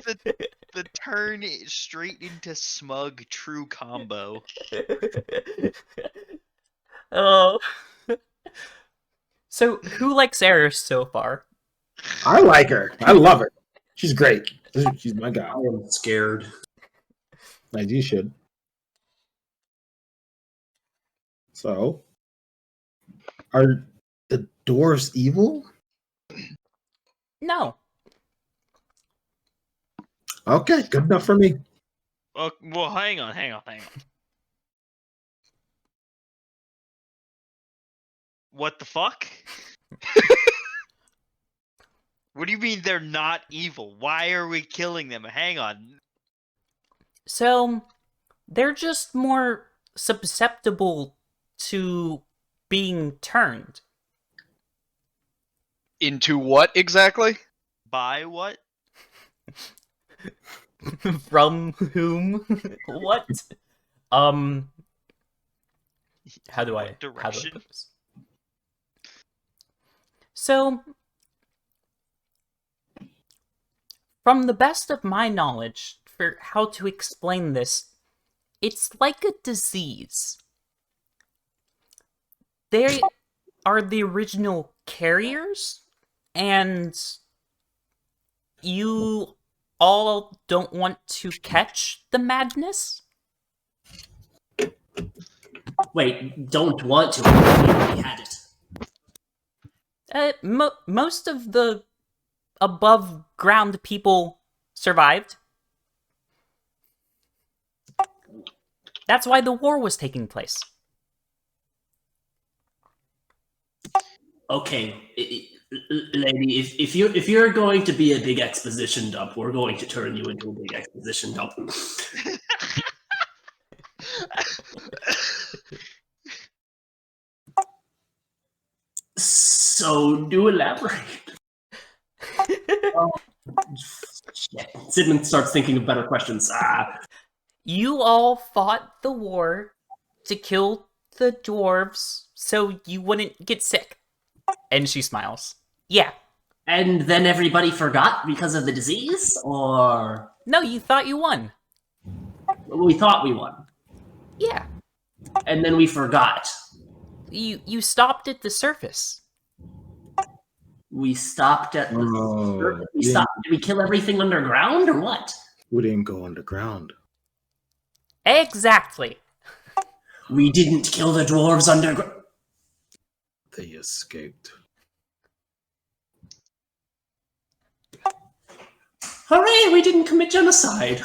the turn straight into smug true combo. Oh. So, who likes Eris so far? I like her. I love her. She's great. She's my I guy. am scared. As you should. So, are the dwarves evil? No. Okay, good enough for me. Well, hang on. What the fuck? What do you mean they're not evil? Why are we killing them? Hang on. So, they're just more susceptible to being turned. Into what exactly? By what? From whom? What? How do I direction? put this? So, from the best of my knowledge for how to explain this, it's like a disease. They are the original carriers, and you all don't want to catch the madness? Wait, don't want to. We had it. Most of the above ground people survived. That's why the war was taking place. Okay, lady, if you're going to be a big exposition dump, we're going to turn you into a big exposition dump. So, do elaborate. Shit. Sidman starts thinking of better questions. You all fought the war to kill the dwarves so you wouldn't get sick. And she smiles. Yeah. And then everybody forgot because of the disease? Or No, you thought you won. we thought we won. Yeah. And then we forgot. You stopped at the surface. We stopped at the Oh, we stopped. Did we kill everything underground or what? we didn't go underground. Exactly. We didn't kill the dwarves underground. They escaped. Hooray, we didn't commit genocide.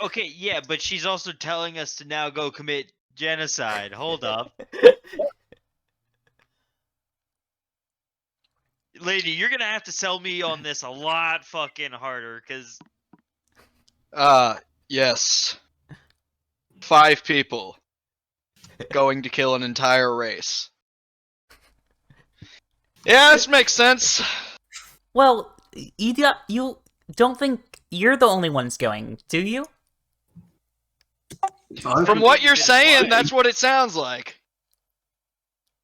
Okay, yeah, but she's also telling us to now go commit genocide. Hold up. Lady, you're gonna have to sell me on this a lot fucking harder, because Yes. 5 people going to kill an entire race. Yeah, this makes sense. Well, you don't think you're the only ones going, do you? From what you're saying, that's what it sounds like.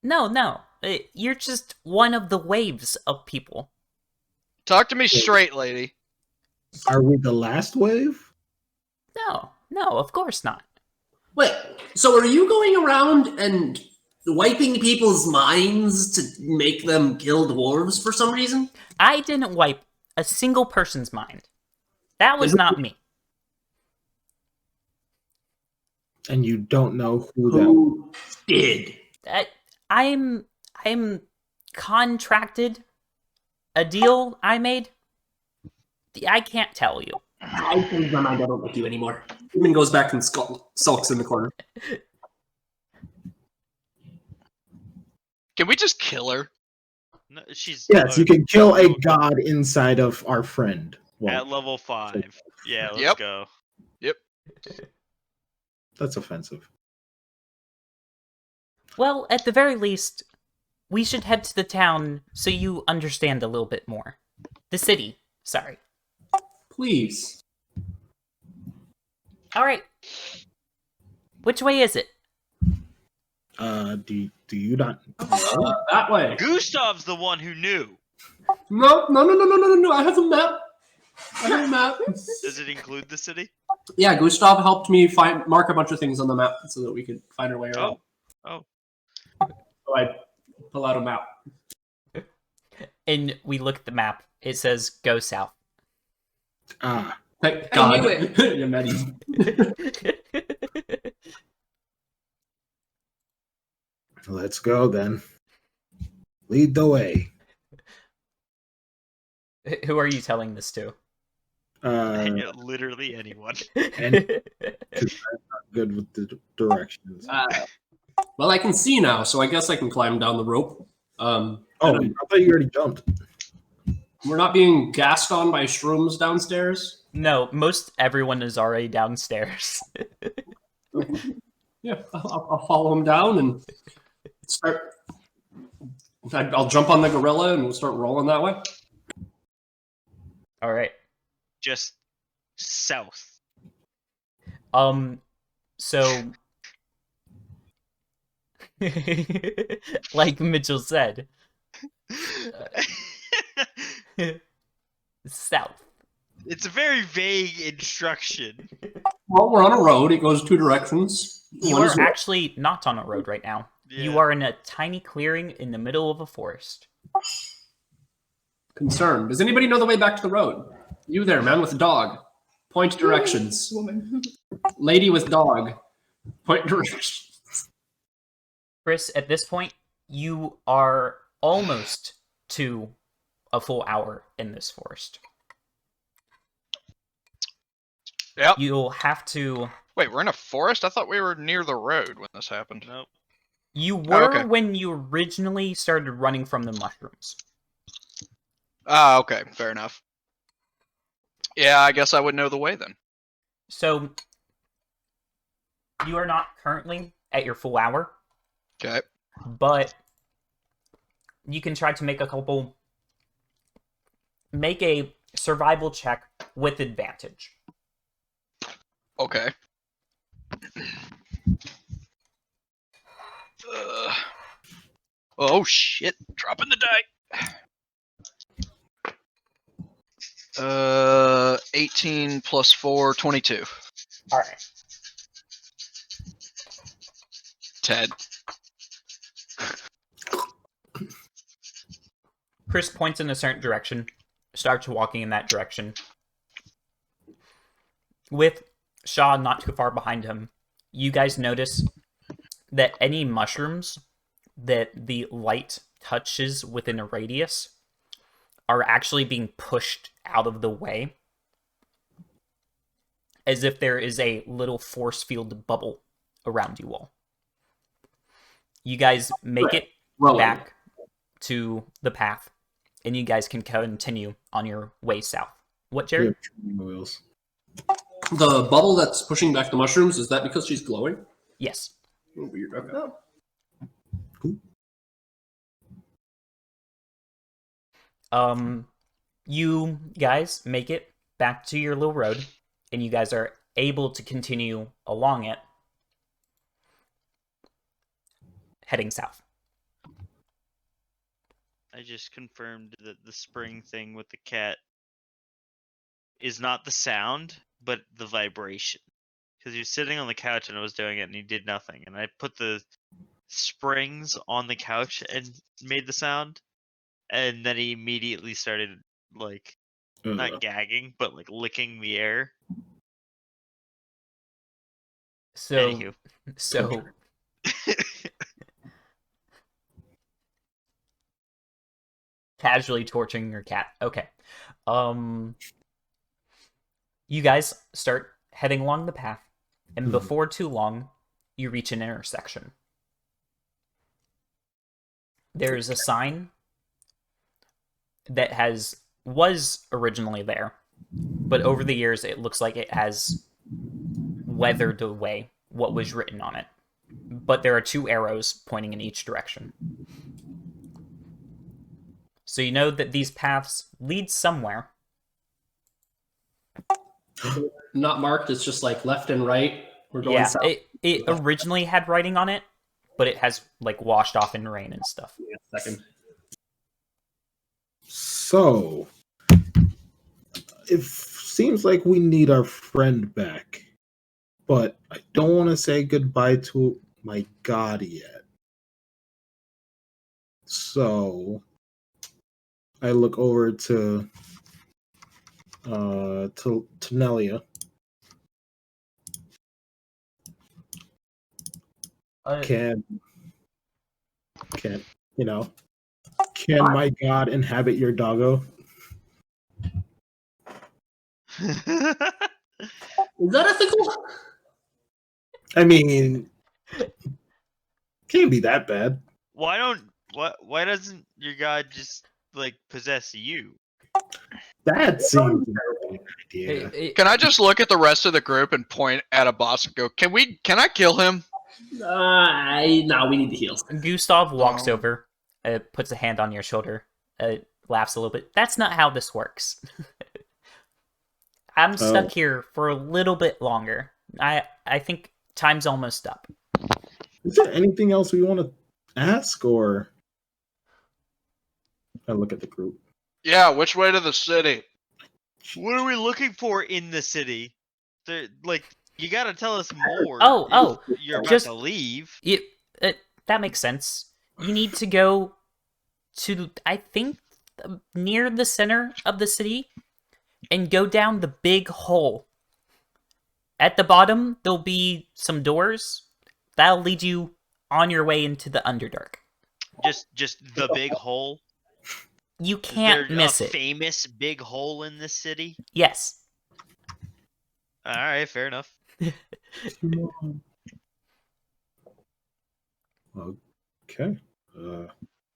No. You're just one of the waves of people. Talk to me straight, lady. Are we the last wave? No, of course not. Wait, so are you going around and wiping people's minds to make them kill dwarves for some reason? I didn't wipe a single person's mind. That was not me. And you don't know who that Who did? I'm contracted. A deal I made. I can't tell you. I think then I don't like you anymore. Human goes back and sulks in the corner. Can we just kill her? no, she's Yes, you can kill a god inside of our friend. Well, at level 5. Yeah, let's Yep. go. that's offensive. Well, at the very least, we should head to the town so you understand a little bit more. The city, sorry. Please. Alright. Which way is it? Do you not? That way. Gustav's the one who knew. No. I have a map. Does it include the city? Yeah, Gustav helped me mark a bunch of things on the map so that we could find our way around. Oh. So I pull out a map. And we look at the map. It says go south. Ah, Thank I God. knew it. You're Medi. let's go then. Lead the way. Who are you telling this to? Literally anyone. And good with the directions. Well, I can see now, so I guess I can climb down the rope. Oh, I thought you already jumped. We're not being gassed on by shrooms downstairs. No, most everyone is already downstairs. Yeah, I'll follow him down and start. I'll jump on the gorilla and we'll start rolling that way. Alright. Just south. So like Mitchell said, south. It's a very vague instruction. Well, we're on a road. It goes 2 directions. You One are is actually not on a road right now. You Yeah. are in a tiny clearing in the middle of a forest. concerned. Does anybody know the way back to the road? You there, man with dog. Point directions. Woman. Lady with dog. Point directions. Chris, at this point, you are almost to a full hour in this forest. Yep. You'll have to... Wait, we're in a forest? I thought we were near the road when this happened. Nope. You were okay. when you originally started running from the mushrooms. Ah, okay, fair enough. Yeah, I guess I would know the way then. So, you are not currently at your full hour, Okay. but you can try to make a survival check with advantage. Okay. Oh shit! Dropping the die. 18 plus 4, 22. All right. 10. Chris points in a certain direction, starts walking in that direction. with Shaw not too far behind him, you guys notice that any mushrooms that the light touches within a radius are actually being pushed out of the way, as if there is a little force field bubble around you all. You guys make it Rolling. back to the path, and you guys can continue on your way south. What, We Jared? have training wheels. The bubble that's pushing back the mushrooms, is that because she's glowing? Yes. Oh, weird. Okay. You guys make it back to your little road, and you guys are able to continue along it, heading south. I just confirmed that the spring thing with the cat is not the sound, but the vibration. Because he was sitting on the couch and I was doing it and he did nothing. And I put the springs on the couch and made the sound. And then he immediately started, like, not gagging, but, like, licking the air. So, Anywho. so casually torching your cat. Okay. You guys start heading along the path, and before too long, you reach an intersection. There's a sign that was originally there, but over the years it looks like it has weathered away what was written on it. But there are 2 arrows pointing in each direction. So you know that these paths lead somewhere. Not marked, it's just like left and right. We're going Yeah, south. it originally had writing on it, but it has like washed off in rain and stuff. Second. So, it seems like we need our friend back, but I don't want to say goodbye to my god yet. So, I look over to Nelia. Can my god inhabit your doggo? Is that ethical? I mean, can't be that bad. Why doesn't your god just, like, possess you? That seems like an idea. Can I just look at the rest of the group and point at a boss and go, Can I kill him? No, we need to heal. Gustav walks Oh. over, puts a hand on your shoulder, laughs a little bit. That's not how this works. I'm stuck here for a little bit longer. I think time's almost up. Is there anything else we want to ask, or I look at the group? Yeah, which way to the city? What are we looking for in the city? Like, you gotta tell us more. Oh, if you're about just- to leave. That makes sense. You need to go to, I think, near the center of the city and go down the big hole. At the bottom, there'll be some doors. That'll lead you on your way into the Underdark. Just the big hole. You Is can't there miss a it. famous big hole in this city? Yes. All right, fair enough. Okay.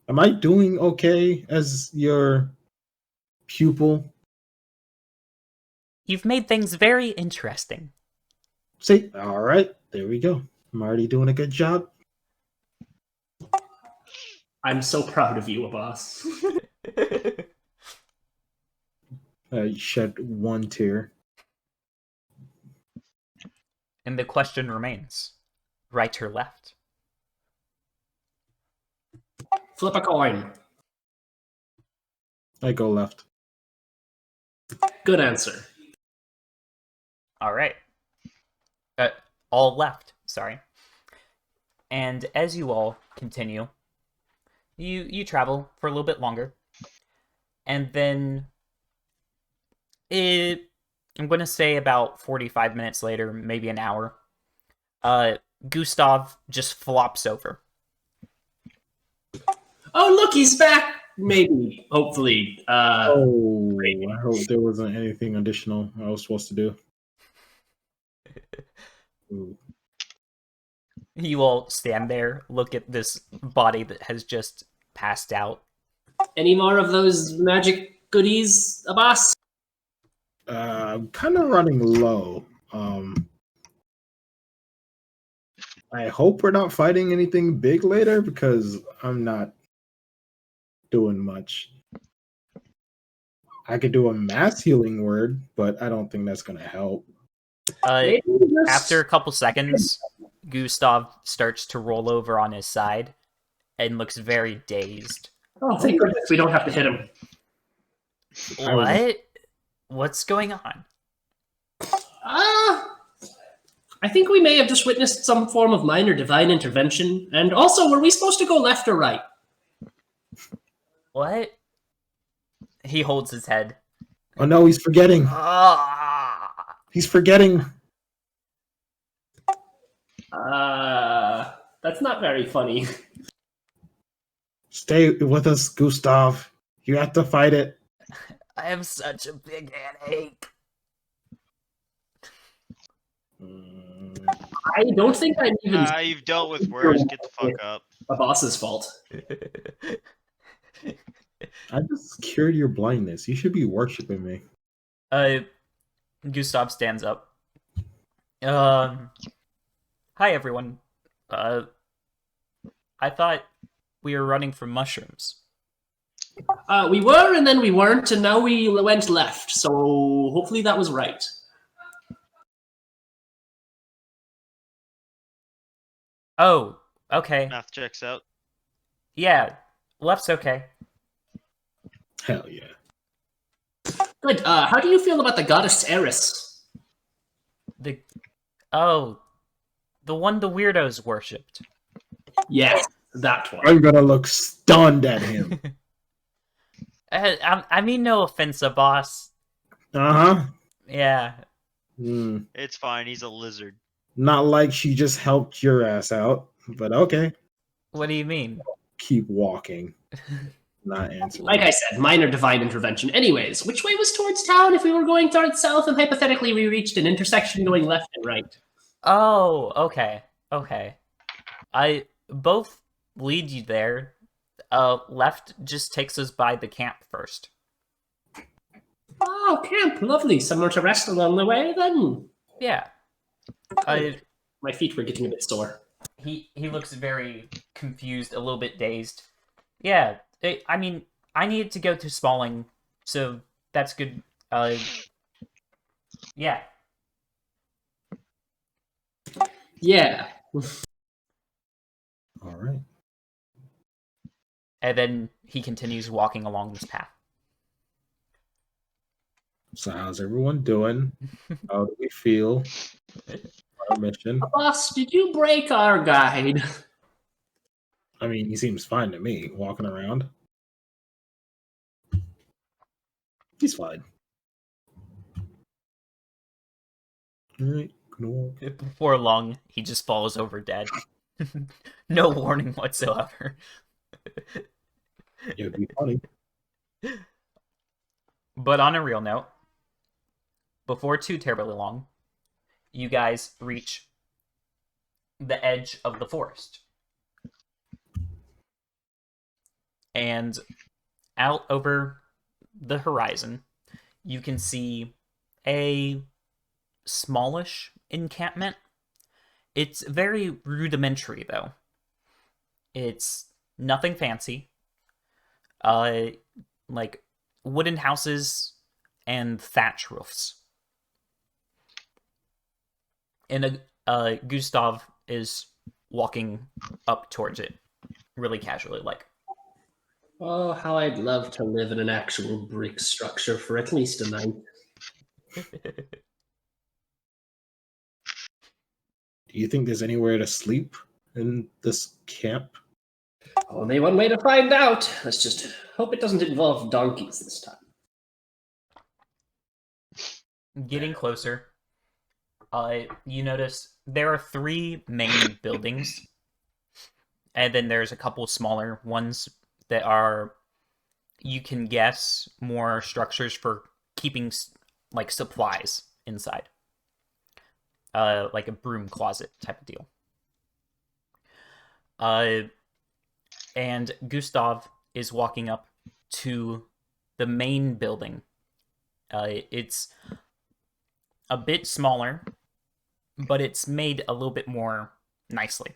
Am I doing okay as your pupil? You've made things very interesting. See, all right, there we go. I'm already doing a good job. I'm so proud of you, boss. I shed one tear. And the question remains, right or left? Flip a coin. I go left. Good answer. All right. All left, sorry. And as you all continue, you travel for a little bit longer. And then I'm going to say about 45 minutes later, maybe an hour, Gustav just flops over. Oh, look, he's back. Maybe, hopefully. Oh, I hope there wasn't anything additional I was supposed to do. Ooh. You all stand there, look at this body that has just passed out. Any more of those magic goodies, Abbas? I'm kind of running low. I hope we're not fighting anything big later because I'm not doing much. I could do a mass healing word, but I don't think that's gonna help. Maybe just- After a couple seconds, Gustav starts to roll over on his side and looks very dazed. Oh, thank goodness we don't have to hit him. I was- What? What's going on? I think we may have just witnessed some form of minor divine intervention. And also, were we supposed to go left or right? What? He holds his head. Oh no, he's forgetting. Ah! He's forgetting. That's not very funny. Stay with us, Gustav. You have to fight it. I have such a big headache. I don't think I'm even You've dealt with worse. Get the fuck up. a boss's fault. I just cured your blindness. You should be worshiping me. Gustav stands up. Hi everyone. I thought we were running from mushrooms. We were, and then we weren't, and now we went left. So hopefully that was right. Oh, okay. Math checks out. Yeah, left's okay. Hell yeah. Good. How do you feel about the goddess Eris? The one the weirdos worshipped. Yes, that one. I'm gonna look stunned at him. I mean, no offense, boss. Uh-huh. Yeah. It's fine. He's a lizard. Not like she just helped your ass out, but okay. What do you mean? Keep walking. Not answering. Like I said, minor divine intervention. Anyways, which way was towards town if we were going towards south and hypothetically we reached an intersection going left and right? Oh, okay. Okay. I both lead you there. Left just takes us by the camp first. Oh, camp. Lovely. Somewhere to rest along the way, then. Yeah. My feet were getting a bit sore. He looks very confused, a little bit dazed. Yeah, I mean, I needed to go to Smalling, so that's good. Yeah. Yeah. All right. And then he continues walking along this path. So how's everyone doing? How do we feel? Our mission. Boss, did you break our guide? I mean, he seems fine to me, walking around. He's fine. Alright, gonna walk. Before long, he just falls over dead. No warning whatsoever. It would be funny. But on a real note, before too terribly long, you guys reach the edge of the forest. And out over the horizon, you can see a smallish encampment. It's very rudimentary, though. It's nothing fancy. Like wooden houses and thatch roofs. And Gustav is walking up towards it, really casually, like. Oh, how I'd love to live in an actual brick structure for at least a night. Do you think there's anywhere to sleep in this camp? Only one way to find out. Let's just hope it doesn't involve donkeys this time. getting closer, you notice there are 3 main buildings, and then there's a couple smaller ones that are, you can guess, more structures for keeping like supplies inside, like a broom closet type of deal. And Gustav is walking up to the main building. It's a bit smaller, but it's made a little bit more nicely.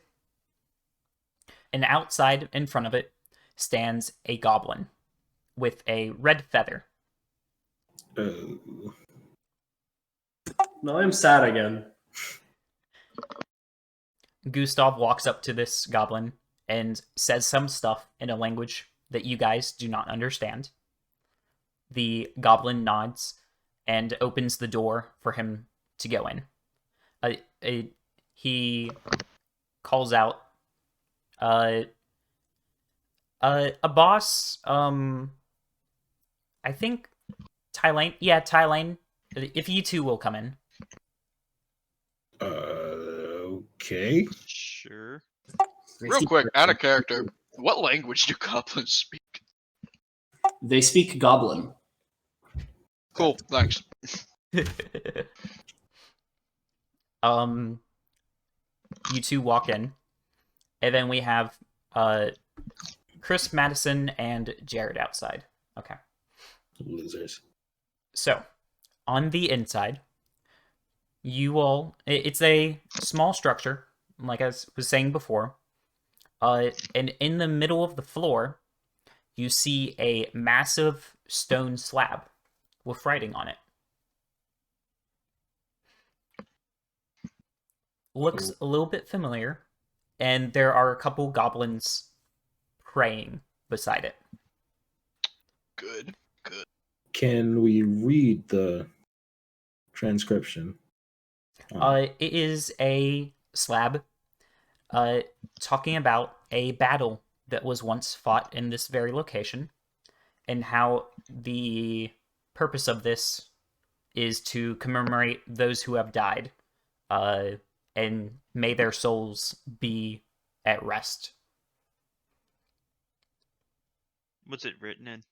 And outside in front of it stands a goblin with a red feather. Oh. No, I'm sad again. Gustav walks up to this goblin and says some stuff in a language that you guys do not understand. The goblin nods and opens the door for him to go in. He calls out, a boss, I think Tylane. Yeah, Tylane. If you two will come in. Okay. Sure. Real quick, out of character, what language do goblins speak? They speak Goblin. Cool, thanks. You two walk in, and then we have Chris, Madison, and Jared outside. Okay. Losers. So, on the inside, you all, it's a small structure, like I was saying before. And in the middle of the floor, you see a massive stone slab with writing on it. Looks a little bit familiar, and there are a couple goblins praying beside it. Good. Can we read the transcription? It is a slab talking about a battle that was once fought in this very location, and how the purpose of this is to commemorate those who have died, and may their souls be at rest. What's it written in?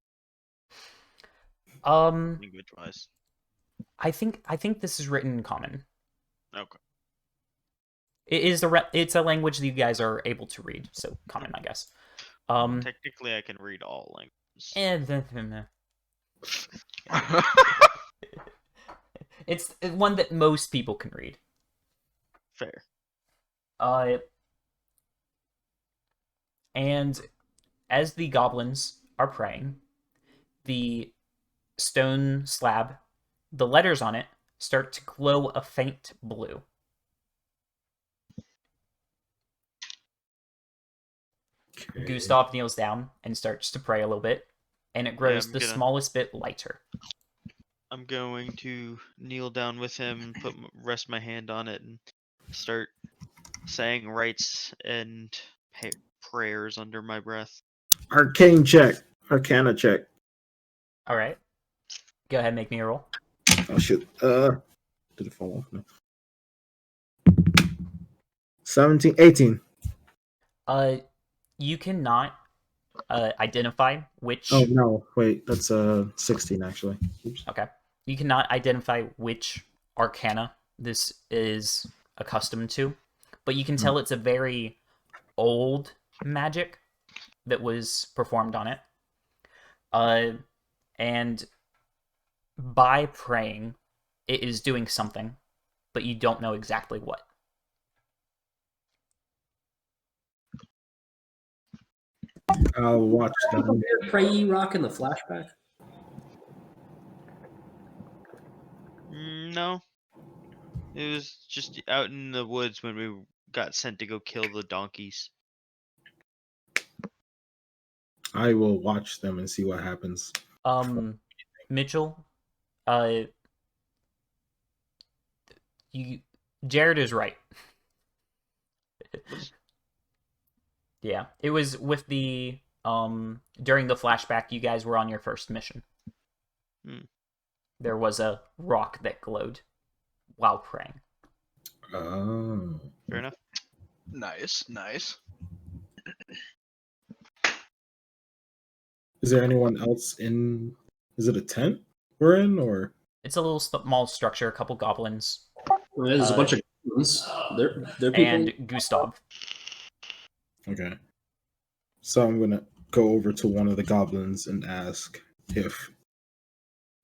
Language wise. I think this is written in common. Okay. It's a language that you guys are able to read, so common, I guess. Technically, I can read all languages. It's one that most people can read. Fair. And as the goblins are praying, the stone slab, the letters on it start to glow a faint blue. Okay. Gustav kneels down and starts to pray a little bit, and it grows I'm the gonna- smallest bit lighter. I'm going to kneel down with him, rest my hand on it, and start saying rites and prayers under my breath. Arcana check. All right. Go ahead and make me a roll. Oh shit. Did it fall off? No. 17, 18. You cannot identify which. Oh no, wait, that's 16 actually. Oops. Okay. You cannot identify which arcana this is accustomed to, but you can tell it's a very old magic that was performed on it. And by praying, it is doing something, but you don't know exactly what. I'll watch them. Pray ye rock in the flashback. No. It was just out in the woods when we got sent to go kill the donkeys. I will watch them and see what happens. Mitchell, Jared is right. Yeah, it was with the during the flashback. You guys were on your first mission. there was a rock that glowed while praying. Oh. Fair enough. Nice, nice. Is there anyone else in? Is it a tent we're in, or? It's a little small structure, a couple goblins, There's a bunch of goblins. They're people. and Gustav. Okay. So I'm gonna go over to one of the goblins and ask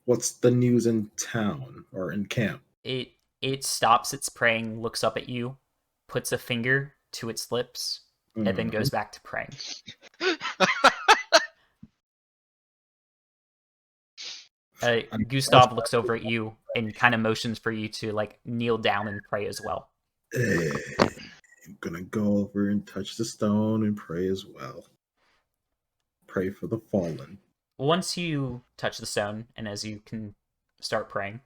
what's the news in town or in camp? It stops its praying, looks up at you, puts a finger to its lips, and then goes back to praying. Gustav looks over at you and kind of motions for you to like kneel down and pray as well. I'm gonna go over and touch the stone and pray as well. Pray for the fallen. Once you touch the stone, and as you can start praying,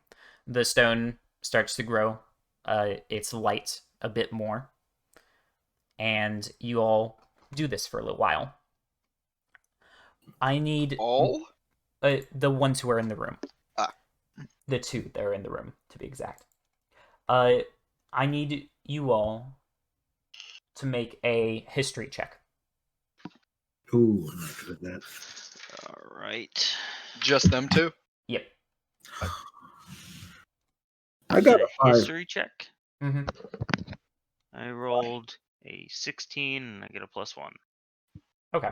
the stone starts to grow. It's light a bit more, and you all do this for a little while. I need All? the ones who are in the room. Ah. The two that are in the room, to be exact. I need you all to make a history check. Ooh, I'm not good at that. All right. Just them two? Yep. I got a 5. history check. Mm-hmm. I rolled a 16 and I get a +1. Okay.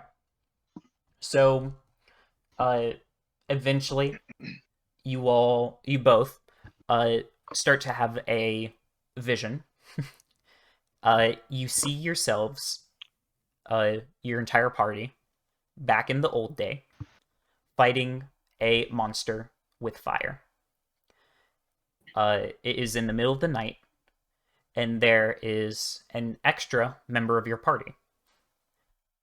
So, eventually, you both, start to have a vision. You see yourselves, your entire party, back in the old day, fighting a monster with fire. It is in the middle of the night, and there is an extra member of your party.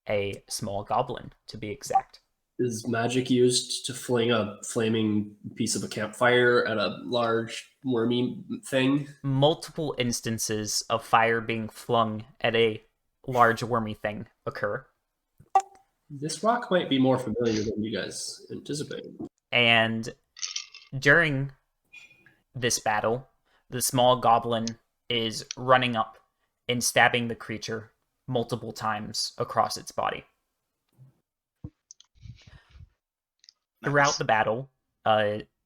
A small goblin, to be exact. Is magic used to fling a flaming piece of a campfire at a large wormy thing? Multiple instances of fire being flung at a large wormy thing occur. This rock might be more familiar than you guys anticipated. And during this battle, the small goblin is running up and stabbing the creature multiple times across its body. Throughout Nice. the battle,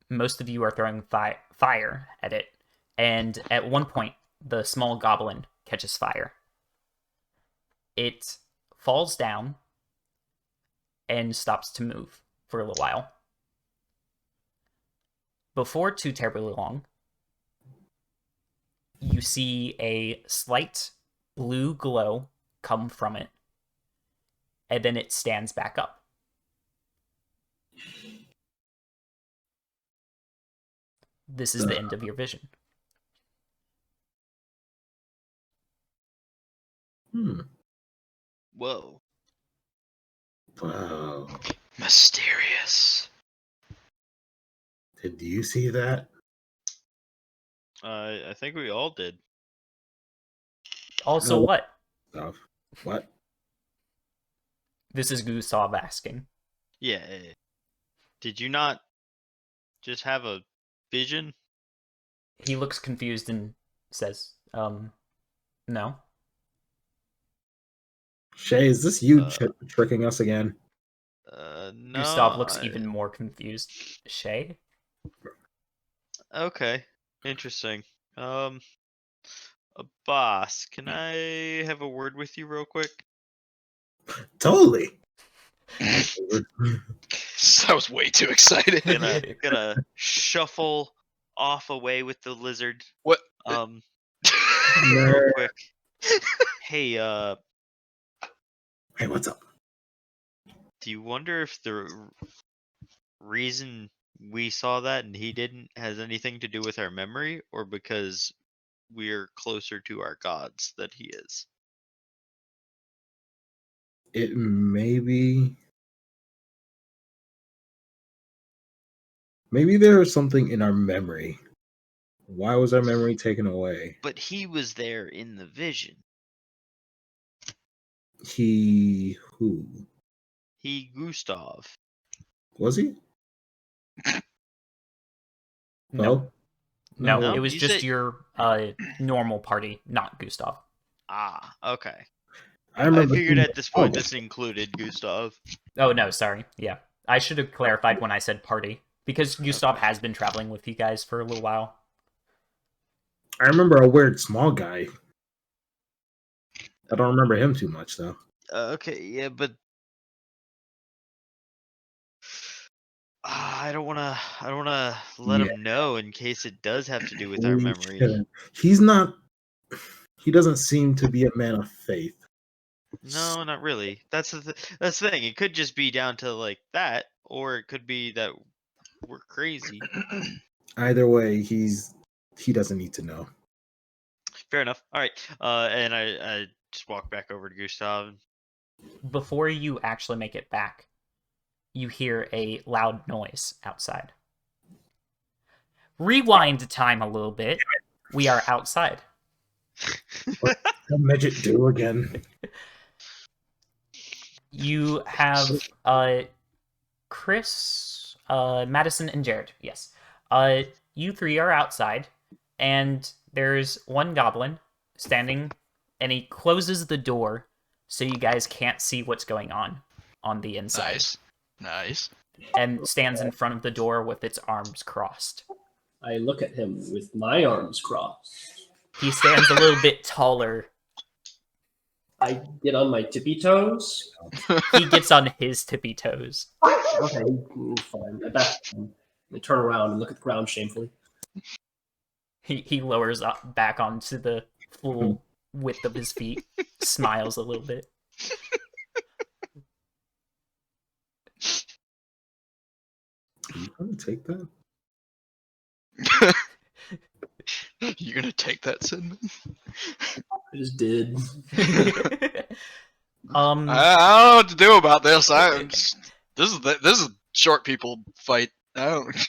most of you are throwing fire at it, and at one point, the small goblin catches fire. It falls down and stops to move for a little while. Before too terribly long, you see a slight blue glow come from it, and then it stands back up. This is the end of your vision. Whoa. Wow. Mysterious. Did you see that? I think we all did. Also, Oh. what? Stuff. What? This is Gustav asking. Yeah. Did you not just have a vision? He looks confused and says, no. Shay, is this you Uh, tricking us again? No. Gustav looks even more confused. Shay? Okay. Interesting. Boss, can I have a word with you real quick? Totally. I was way too excited. Gonna shuffle off away with the lizard. What? Real quick. Hey, Hey, what's up? do you wonder if the reason we saw that and he didn't has anything to do with our memory, or because we're closer to our gods than he is? It may be. Maybe there is something in our memory. Why was our memory taken away? But he was there in the vision. Who? He, Gustav. Was he? No. No, No? it was You just said- your normal party, not Gustav. Ah, okay. I I remember. figured seeing at this the point dog. this included Gustav. Oh no, sorry. Yeah, I should have clarified when I said party because Gustav Okay. has been traveling with you guys for a little while. I remember a weird small guy. I don't remember him too much though. Okay, yeah, but I don't wanna. I don't wanna let Yeah. him know in case it does have to do with our We memory. shouldn't. He's not. He doesn't seem to be a man of faith. No, not really. That's the thing. It could just be down to like that, or it could be that we're crazy. Either way, he doesn't need to know. Fair enough. All right. And I just walk back over to Gustav. Before you actually make it back, you hear a loud noise outside. Rewind time a little bit. We are outside. What the midget do again? You have Chris, Madison, and Jared. Yes. You three are outside, and there's one goblin standing, and he closes the door so you guys can't see what's going on the inside. Nice. And stands in front of the door with its arms crossed. I look at him with my arms crossed. He stands a little bit taller. I get on my tippy toes. He gets on his tippy toes. Okay, fine. I back down. I turn around and look at the ground shamefully. He lowers up back onto the full width of his feet, smiles a little bit. Are you gonna take that? You gonna take that, Cinnamon? I just did. I don't know what to do about this. This is a short people fight. I don't.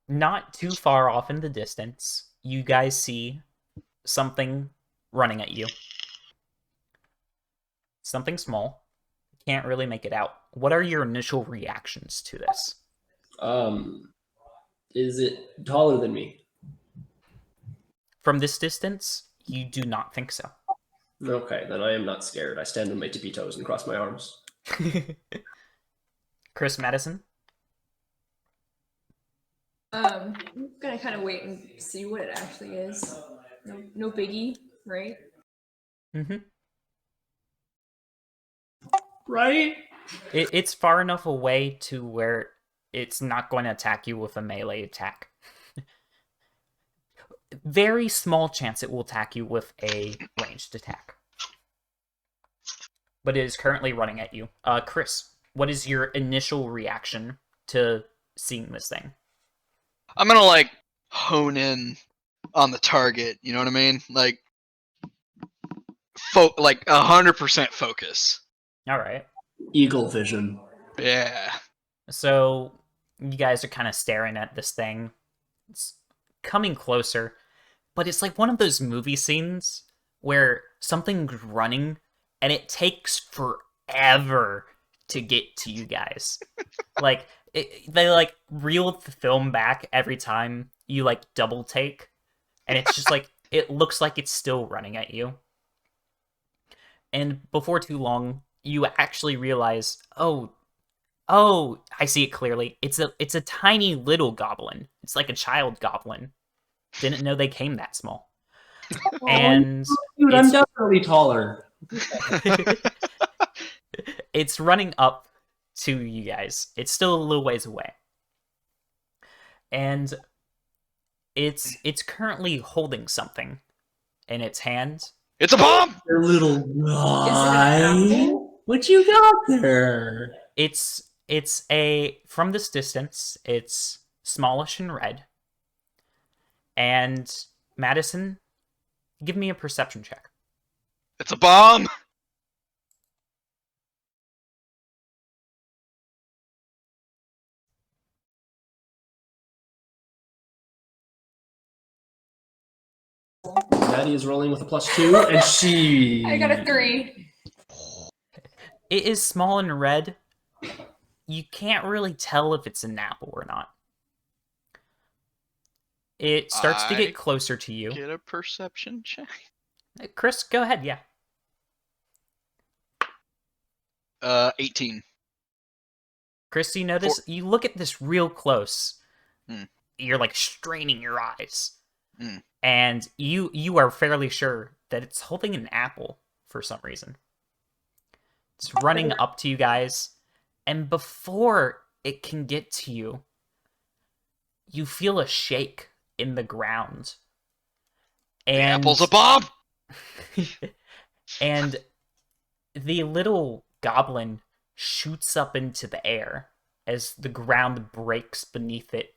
Not too far off in the distance, you guys see something running at you. Something small. Can't really make it out. What are your initial reactions to this? Is it taller than me? From this distance, you do not think so. Okay, then I am not scared. I stand on my tippy toes and cross my arms. Chris Madison? I'm gonna kind of wait and see what it actually is. No biggie, right? Mm-hmm. Right? It's far enough away to where it's not going to attack you with a melee attack. Very small chance it will attack you with a ranged attack. But it is currently running at you. Chris, what is your initial reaction to seeing this thing? I'm gonna like hone in on the target. You know what I mean? Like, like 100% focus. All right. Eagle vision. Yeah. So you guys are kind of staring at this thing. It's coming closer, but it's like one of those movie scenes where something's running and it takes forever to get to you guys. Like they like reel the film back every time you like double take, and it's just like it looks like it's still running at you. And before too long, you actually realize, oh, I see it clearly. It's a tiny little goblin. It's like a child goblin. Didn't know they came that small. And Dude, I'm it's- definitely taller. it's running up to you guys. It's still a little ways away. And it's currently holding something in its hand. It's a bomb. Your little guy. apple? What you got there? It's a from this distance, it's smallish and red. And Madison, give me a perception check. It's a bomb. Maddie is rolling with a +2, and she. I got a 3. It is small and red, you can't really tell if it's an apple or not. It starts to I get closer to you. Get a perception check. Chris, go ahead. Yeah. 18. Chris, you notice you look at this real close. Hmm. You're like straining your eyes, Hmm. and you are fairly sure that it's holding an apple for some reason. It's running up to you guys, and before it can get to you, you feel a shake in the ground. The And apple's a bomb! and the little goblin shoots up into the air as the ground breaks beneath it,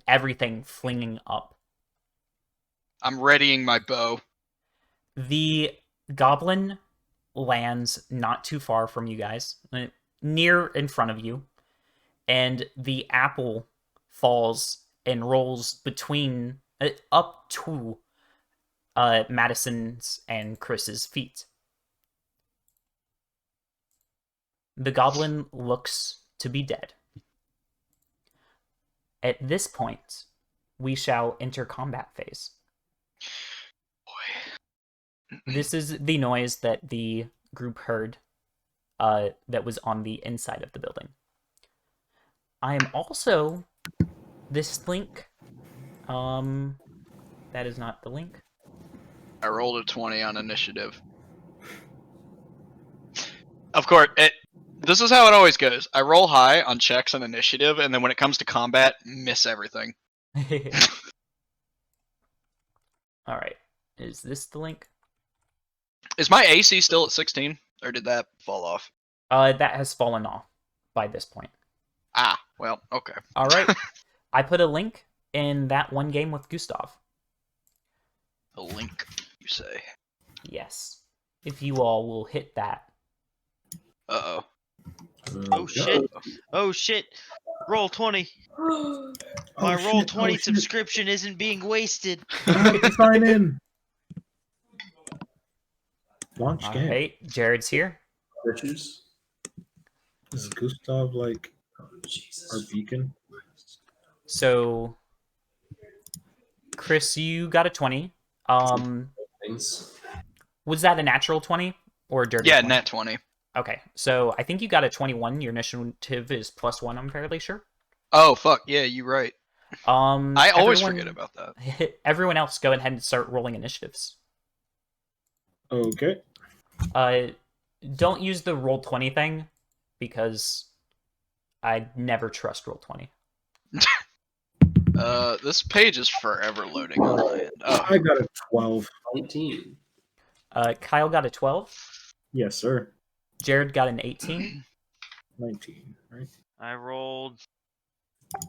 everything flinging up. I'm readying my bow. The goblin lands not too far from you guys, near in front of you, and the apple falls and rolls between up to Madison's and Chris's feet. The goblin looks to be dead. At this point, we shall enter combat phase. Boy. This is the noise that the group heard that was on the inside of the building. I am also... This link... that is not the link. I rolled a 20 on initiative. Of course, this is how it always goes. I roll high on checks and initiative, and then when it comes to combat, miss everything. Alright. Is this the link? Is my AC still at 16? Or did that fall off? That has fallen off by this point. Ah, well, okay. Alright. I put a link in that one game with Gustav. A link, you say? Yes. If you all will hit that. Uh-oh. Oh shit! Oh shit! Roll 20. My roll 20 subscription isn't being wasted. Sign in. Launch game. Alright, Jared's here. Virtues. Is Gustav like Oh, Jesus. our beacon? So, Chris, you got a 20. Things. Was that a natural 20 or a dirty Yeah, 20? nat 20. Okay, so I think you got a 21. Your initiative is +1, I'm fairly sure. Oh, fuck, yeah, you're right. I always everyone- forget about that. Everyone else, go ahead and start rolling initiatives. Okay. Don't use the roll 20 thing, because I never trust roll 20. This page is forever loading on my end. Oh, I got a 12. 19. Kyle got a 12. Yes, sir. Jared got an 18. 19, right? I rolled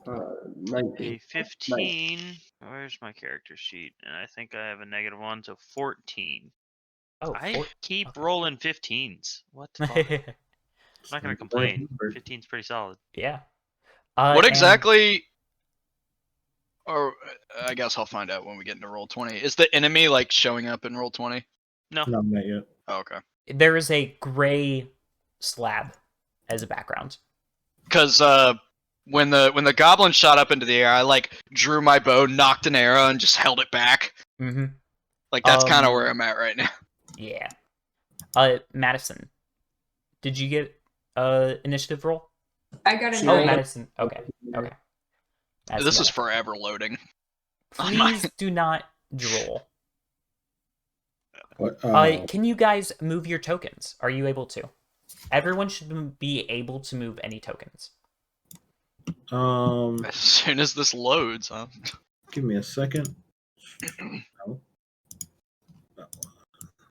19. a 15. Where's my character sheet? And I think I have a -1, so 14. Oh, I keep rolling 15s. What the fuck? I'm not gonna complain. 15's pretty solid. yeah. what and- exactly... Or, I guess I'll find out when we get into roll 20. Is the enemy, like, showing up in roll 20? No. Not that yet. Oh, okay. There is a gray slab as a background. Because, when the goblin shot up into the air, I, like, drew my bow, knocked an arrow, and just held it back. Mm-hmm. Like, that's kind of Um, where I'm at right now. Yeah. Madison, did you get initiative roll? I got a Sure. Oh, nine. Madison. Okay. Okay. That's This is Madison. forever loading. on my- Please do not droll. What? Can you guys move your tokens? Are you able to? Everyone should be able to move any tokens. As soon as this loads, huh? Give me a second. No.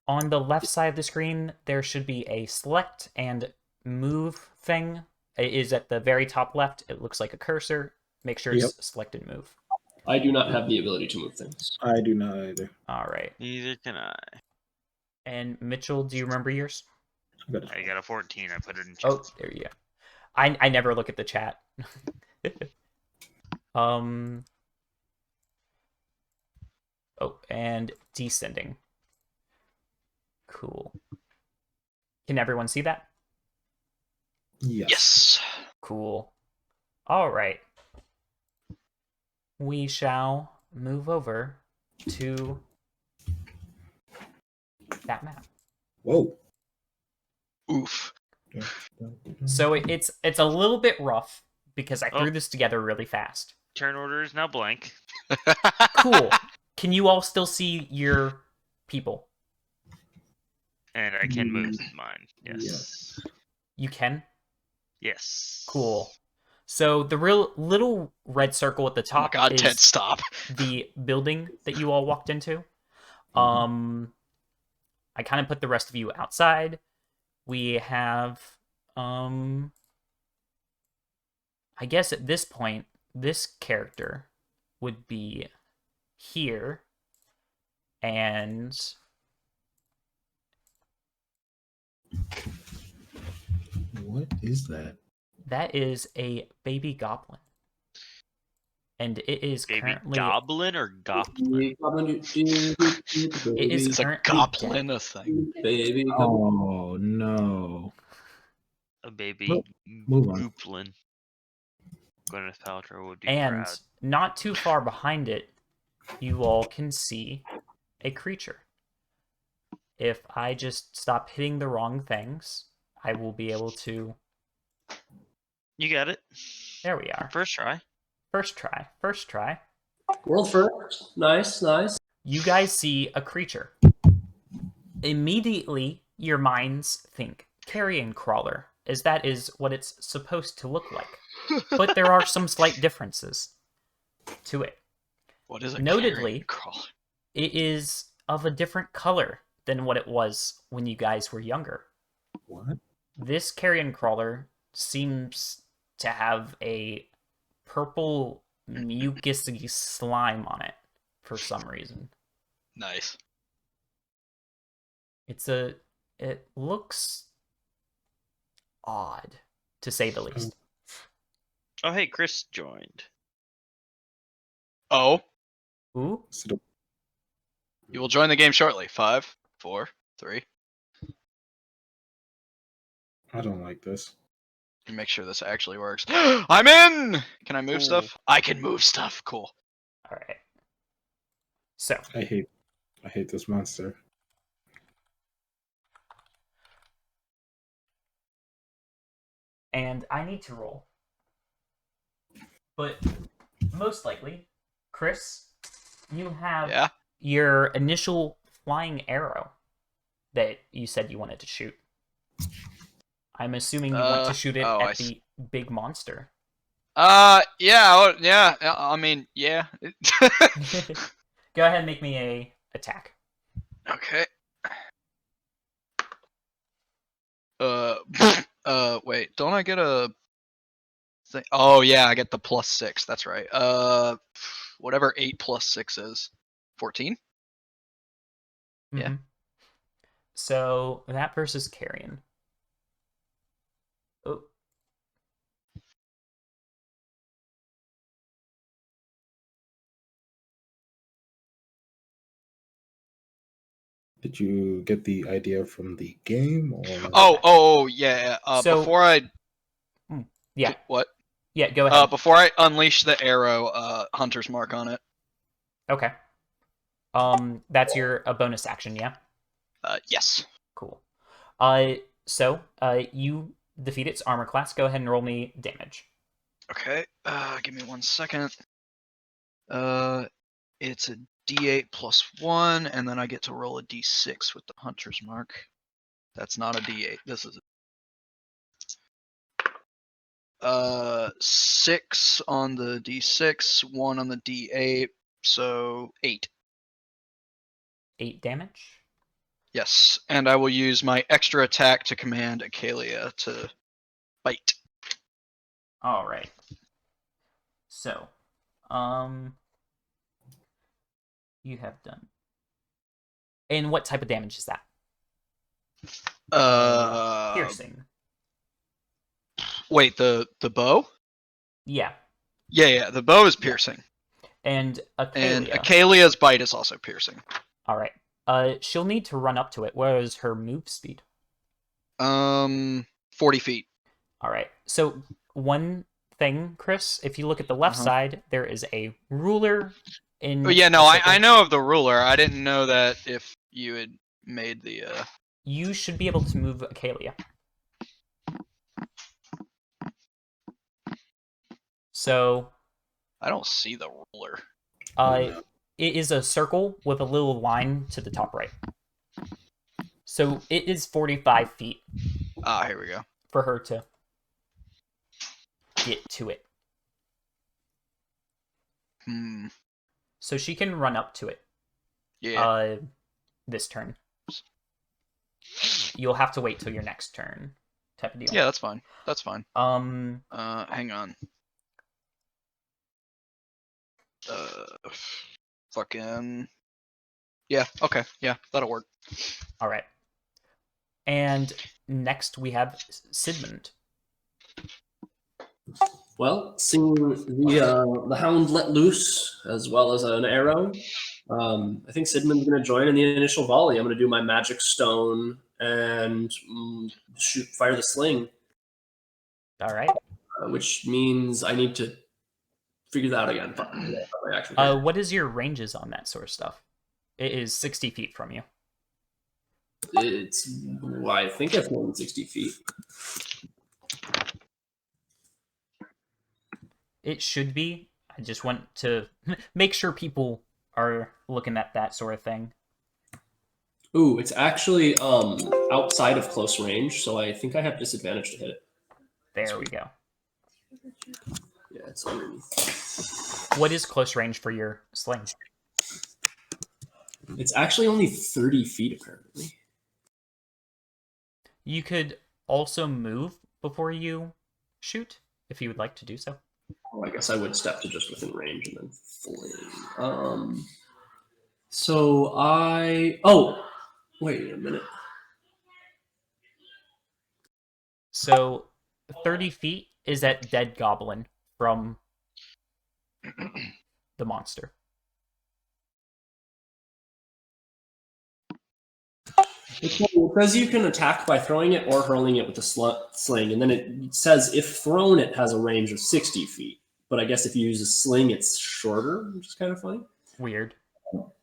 On the left side of the screen, there should be a select and move thing. It is at the very top left. It looks like a cursor. Make sure it's Yep. select and move. I do not have the ability to move things. I do not either. All right. Neither can I. And Mitchell, do you remember yours? I got a I got a 14. I put it in chat. Oh, there you go. I never look at the chat. Oh, and descending. Cool. Can everyone see that? Yes. Yes. Cool. All right. We shall move over to that map. Whoa. Oof. So it's a little bit rough because I Oh. threw this together really fast. Turn order is now blank. Cool. Can you all still see your people? And I can move mine. Yes. Yes. You can? Yes. Cool. So the real little red circle at the Oh my top god, is Ted, stop. the building that you all walked into. I kind of put the rest of you outside. We have I guess at this point this character would be here and What is that? that is a baby goblin. And it is Baby currently goblin or goblin? it is Is a currently goblin dead. a thing? Baby, Oh no. A baby Nope. Move on. gooplin. Gwyneth Paltrow would be And proud. not too far behind it, you all can see a creature. If I just stop hitting the wrong things, I will be able to. You got it. There we are. First try. First try. First try. world first. Nice, nice. You guys see a creature. Immediately, your minds think carrion crawler, as that is what it's supposed to look like. But there are some slight differences to it. What is a Notably, carrion crawler? It is of a different color than what it was when you guys were younger. What? This carrion crawler seems to have a purple mucusy slime on it for some reason. Nice. It looks odd, to say the least. Oh, hey, Chris joined. Oh, Ooh, So you will join the game shortly. 5, 4, 3. I don't like this. Make sure this actually works. I'm in! Can I move Ooh. stuff? I can move stuff. Cool. all right. So, I hate this monster. and I need to roll. But most likely, Chris, you have Yeah? your initial flying arrow that you said you wanted to shoot. I'm assuming you want to shoot it oh, I at the big monster. Yeah, yeah. I mean, yeah. Go ahead and make me a attack. Okay. Wait, don't I get a thing? Oh, yeah, I get the +6. That's right. Whatever 8 plus 6 is. 14? Yeah. Mhm. So that versus carrion. Oh. Did you get the idea from the game or? Oh, yeah. So- Before I. Yeah. What? Yeah, go ahead. Before I unleash the arrow, Hunter's Mark on it. Okay. That's a bonus action, yeah? Yes. Cool. So you defeat its armor class. Go ahead and roll me damage. Okay. Give me 1 second. It's a D8 plus 1, and then I get to roll a D6 with the Hunter's Mark. That's not a D8. This is 6 on the D6, 1 on the D8, so 8. 8 damage. Yes, and I will use my extra attack to command Acalia to bite. All right. So, you have done. And what type of damage is that? Piercing. Wait, the bow? Yeah. Yeah, the bow is piercing. And And Acalia. Acalia's bite is also piercing. All right. She'll need to run up to it. What is her move speed? 40 feet. All right. So one thing, Chris, if you look at the left side, there is a ruler in. Oh, yeah, no, a circle. I know of the ruler. I didn't know that if you had made the. You should be able to move Acalia. So, I don't see the ruler. it is a circle with a little line to the top right. So it is 45 feet Ah, here we go. for her to get to it. So she can run up to it. Yeah. This turn. You'll have to wait till your next turn, type of deal. Yeah, that's fine. That's fine. Um. Hang on. Fucking. Yeah. Okay. Yeah, that'll work. All right. And next we have Sigmund. Well, seeing the hound let loose as well as an arrow, I think Sidmund's going to join in the initial volley. I'm going to do my magic stone and fire the sling. All right. Which means I need to figure that out again. What is your ranges on that sort of stuff? It is 60 feet from you. I think it's more than 60 feet. It should be. I just want to make sure people are looking at that sort of thing. Ooh, it's actually outside of close range, so I think I have disadvantage to hit it. There we go. Yeah, it's underneath. What is close range for your sling? It's actually only 30 feet, apparently. You could also move before you shoot, if you would like to do so. Oh, I guess I would step to just within range and then fling. So I... Oh! Wait a minute. So 30 feet is at dead goblin from the monster. It says you can attack by throwing it or hurling it with a sling, and then it says if thrown, it has a range of 60 feet. But I guess if you use a sling, it's shorter, which is kind of funny. Weird.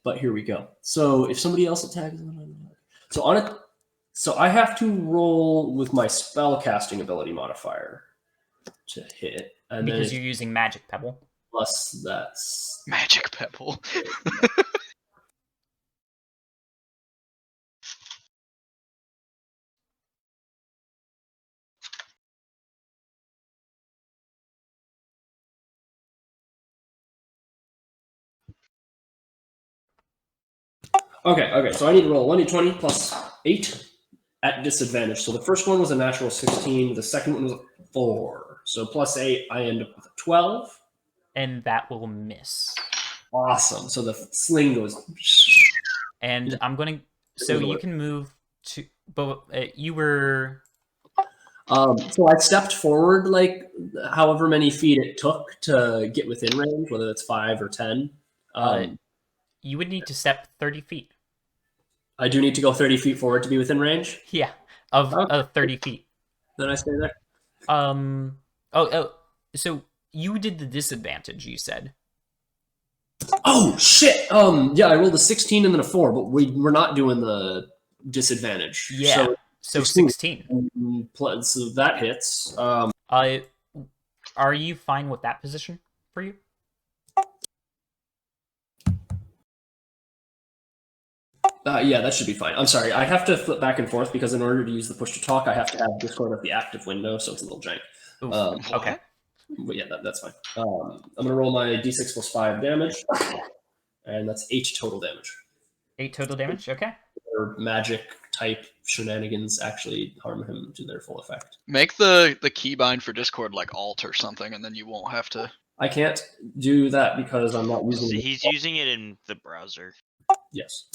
But here we go. So if somebody else attacks, so on it, so I have to roll with my spell casting ability modifier to hit, and Because then you're using magic pebble. plus that's Magic pebble. okay. So I need to roll 1d20 plus 8 at disadvantage. So the first one was a natural 16. The second one was a 4. So plus 8, I end up with a 12. And that will miss. Awesome. So the sling goes. And I'm going to... So you can move to... But you were... So I stepped forward like however many feet it took to get within range, whether it's 5 or 10. You would need to step 30 feet. I do need to go 30 feet forward to be within range? Yeah, of 30 feet. Then I stay there? So you did the disadvantage, you said. Oh, shit! Yeah, I rolled a 16 and then a 4, but we're not doing the disadvantage. Yeah, so 16. So that hits. Are you fine with that position for you? Yeah, that should be fine. I'm sorry. I have to flip back and forth because in order to use the push to talk, I have to have Discord at the active window, so it's a little jank. Oof, okay. But yeah, that's fine. I'm going to roll my d6 plus 5 damage, and that's 8 total damage. 8 total damage, okay. Or magic type shenanigans actually harm him to their full effect. Make the keybind for Discord like Alt or something, and then you won't have to. I can't do that because I'm not using it. He's using it in the browser. Yes.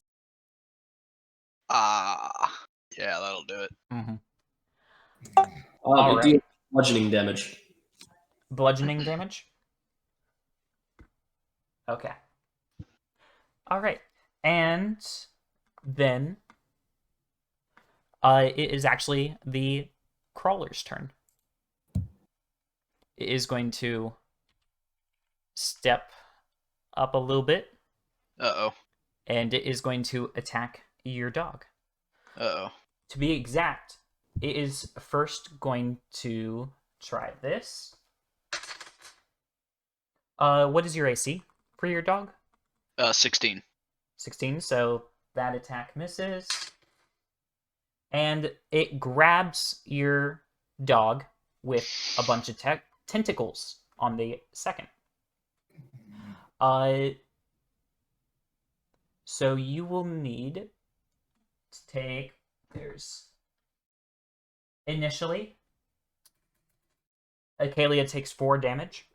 Yeah, that'll do it. Mm-hmm. It deals bludgeoning damage. Bludgeoning damage? Okay. All right. And then it is actually the crawler's turn. it is going to step up a little bit, Uh-oh. and it is going to attack your dog. Uh-oh. To be exact, it is first going to try this. What is your AC for your dog? 16. 16, so that attack misses. And it grabs your dog with a bunch of tentacles on the second. So you will need to take... Initially, Acalia takes 4 damage.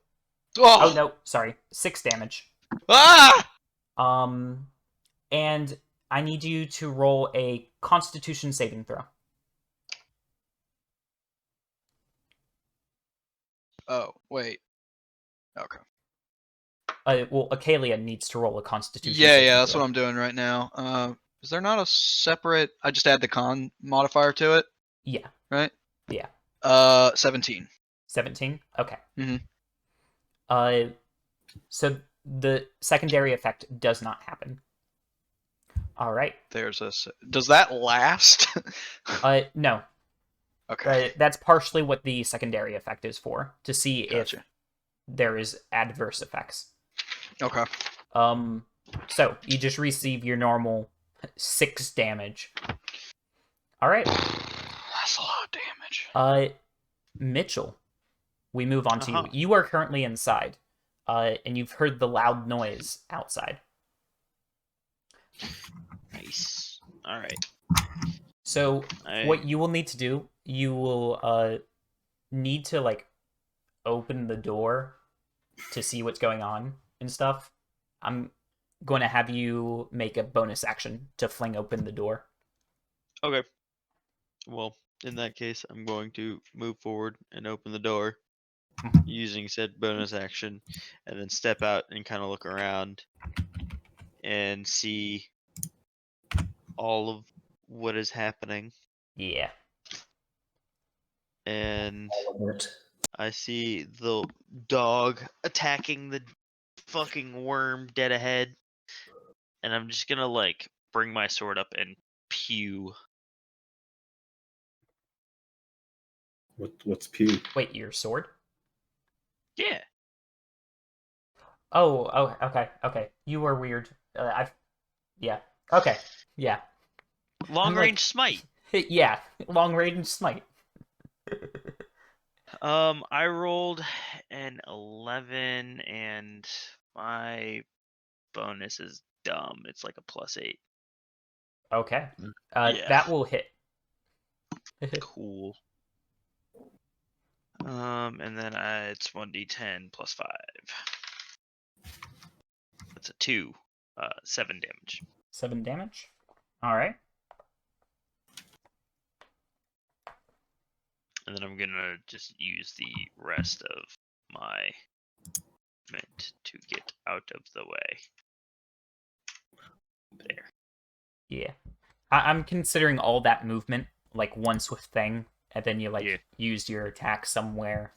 Oh! Oh, no, sorry. 6 damage. Ah! And I need you to roll a Constitution saving throw. Oh, wait. Okay. Well, Acalia needs to roll a Constitution Yeah, saving yeah, that's throw. what I'm doing right now. Is there not a separate... I just add the con modifier to it, Yeah, right? yeah. 17. 17? Okay. Mhm. So the secondary effect does not happen. All right. Does that last? No. Okay. That's partially what the secondary effect is for, to see if Gotcha. there is adverse effects. Okay. So you just receive your normal 6 damage. All right. That's a lot of damage. Mitchell, we move on to Uh-huh. you. You are currently inside, and you've heard the loud noise outside. Nice. All right. So I, what you will need to do, you will need to like open the door to see what's going on and stuff. I'm going to have you make a bonus action to fling open the door. Okay. Well, in that case, I'm going to move forward and open the door using said bonus action, and then step out and kind of look around and see all of what is happening. Yeah. And All of it. I see the dog attacking the fucking worm dead ahead, and I'm just gonna like bring my sword up and pew. What's pew? Wait, your sword? Yeah. Oh, okay. You were weird. Yeah. Okay. Yeah. Long like- range smite. Yeah. Long range smite. I rolled an 11, and my bonus is dumb. It's like a +8. Okay. Yeah. That will hit. Cool. And then it's 1d10 plus 5. That's a 2. 7 damage. 7 damage. All right. And then I'm gonna just use the rest of my movement to get out of the way. There. Yeah. I'm considering all that movement like one swift thing, and then you like Yeah. used your attack somewhere.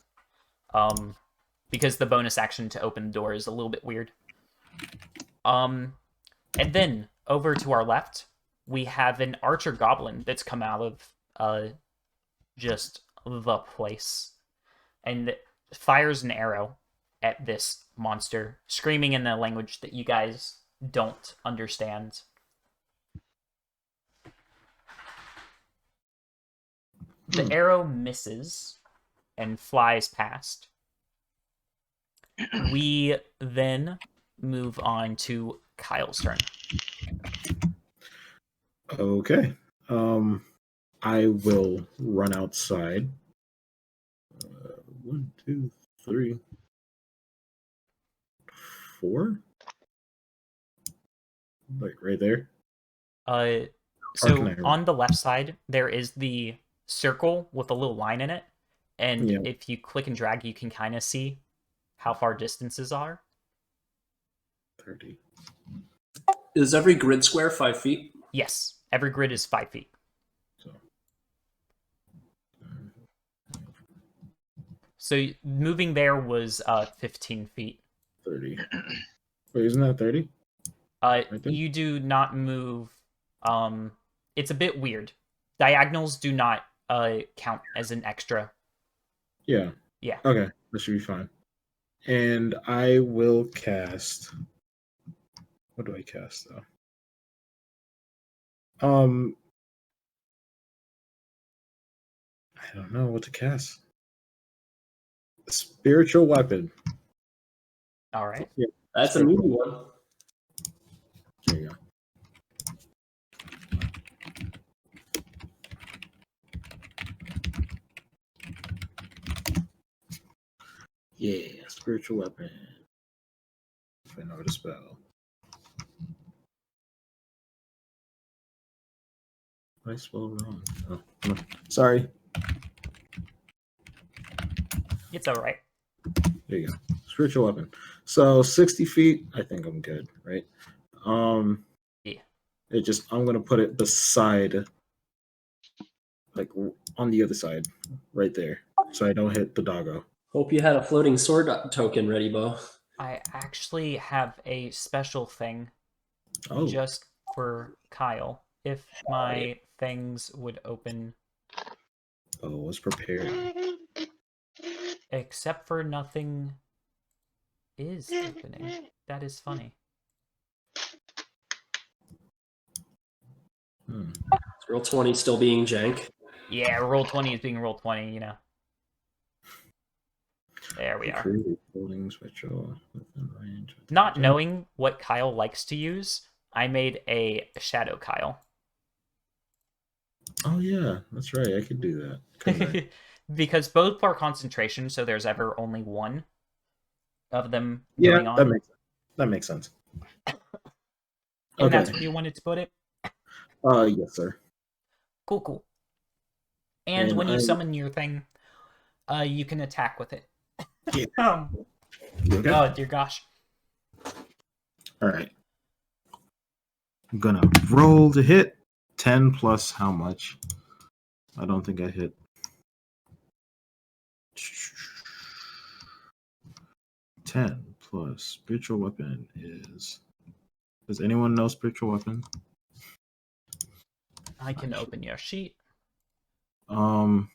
Because the bonus action to open the door is a little bit weird. And then over to our left, we have an archer goblin that's come out of just the place and fires an arrow at this monster, screaming in a language that you guys don't understand. The arrow misses and flies past. We then move on to Kyle's turn. Okay. I will run outside. 1, 2, 3, 4. Like right there. So can I roll? on the left side, there is the circle with a little line in it. And Yeah. if you click and drag, you can kind of see how far distances are. 30. Is every grid square 5 feet? Yes, every grid is 5 feet. So moving there was 15 feet. 30. Wait, isn't that 30? Right there? You do not move. It's a bit weird. Diagonals do not count as an extra. Yeah. Yeah. Okay, that should be fine. And I will cast. What do I cast though? I don't know what to cast. Spiritual weapon. All right. Yeah, That's a meaty one. there you go. Yeah, spiritual weapon. If I know how to spell. I spelled wrong. Oh, no. Sorry. It's all right. There you go. Spiritual weapon. So 60 feet, I think I'm good, right? Yeah. I'm gonna put it beside, like on the other side, right there, so I don't hit the doggo. Hope you had a floating sword token ready, Bo. I actually have a special thing Oh, just for Kyle. If my things would open, was prepared. except for nothing is opening. That is funny. Roll 20 still being jank. Yeah, roll 20 is being roll 20, you know. There we are. Created holding special within range. Not knowing what Kyle likes to use, I made a Shadow Kyle. Oh yeah, that's right. I could do that. couldn't I? Because both are concentration, so there's ever only one of them Yeah, going on. that makes sense. And Okay. that's where you wanted to put it? Yes, sir. Cool. And And when you I- summon your thing, you can attack with it. Yeah. You okay? Oh, dear gosh. All right. I'm gonna roll to hit. 10 plus how much? I don't think I hit. 10 plus spiritual weapon is. Does anyone know spiritual weapon? I can open your sheet. On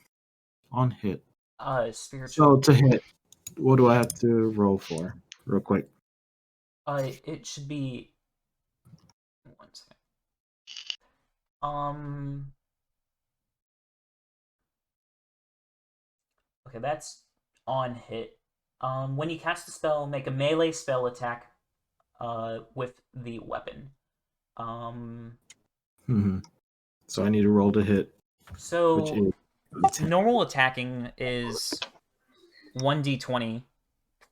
hit. Spiritual. So to hit, what do I have to roll for? Real quick. It should be. One second. Okay, that's on hit. When you cast a spell, make a melee spell attack with the weapon. So I need to roll to hit, which So is 10. normal attacking is 1d20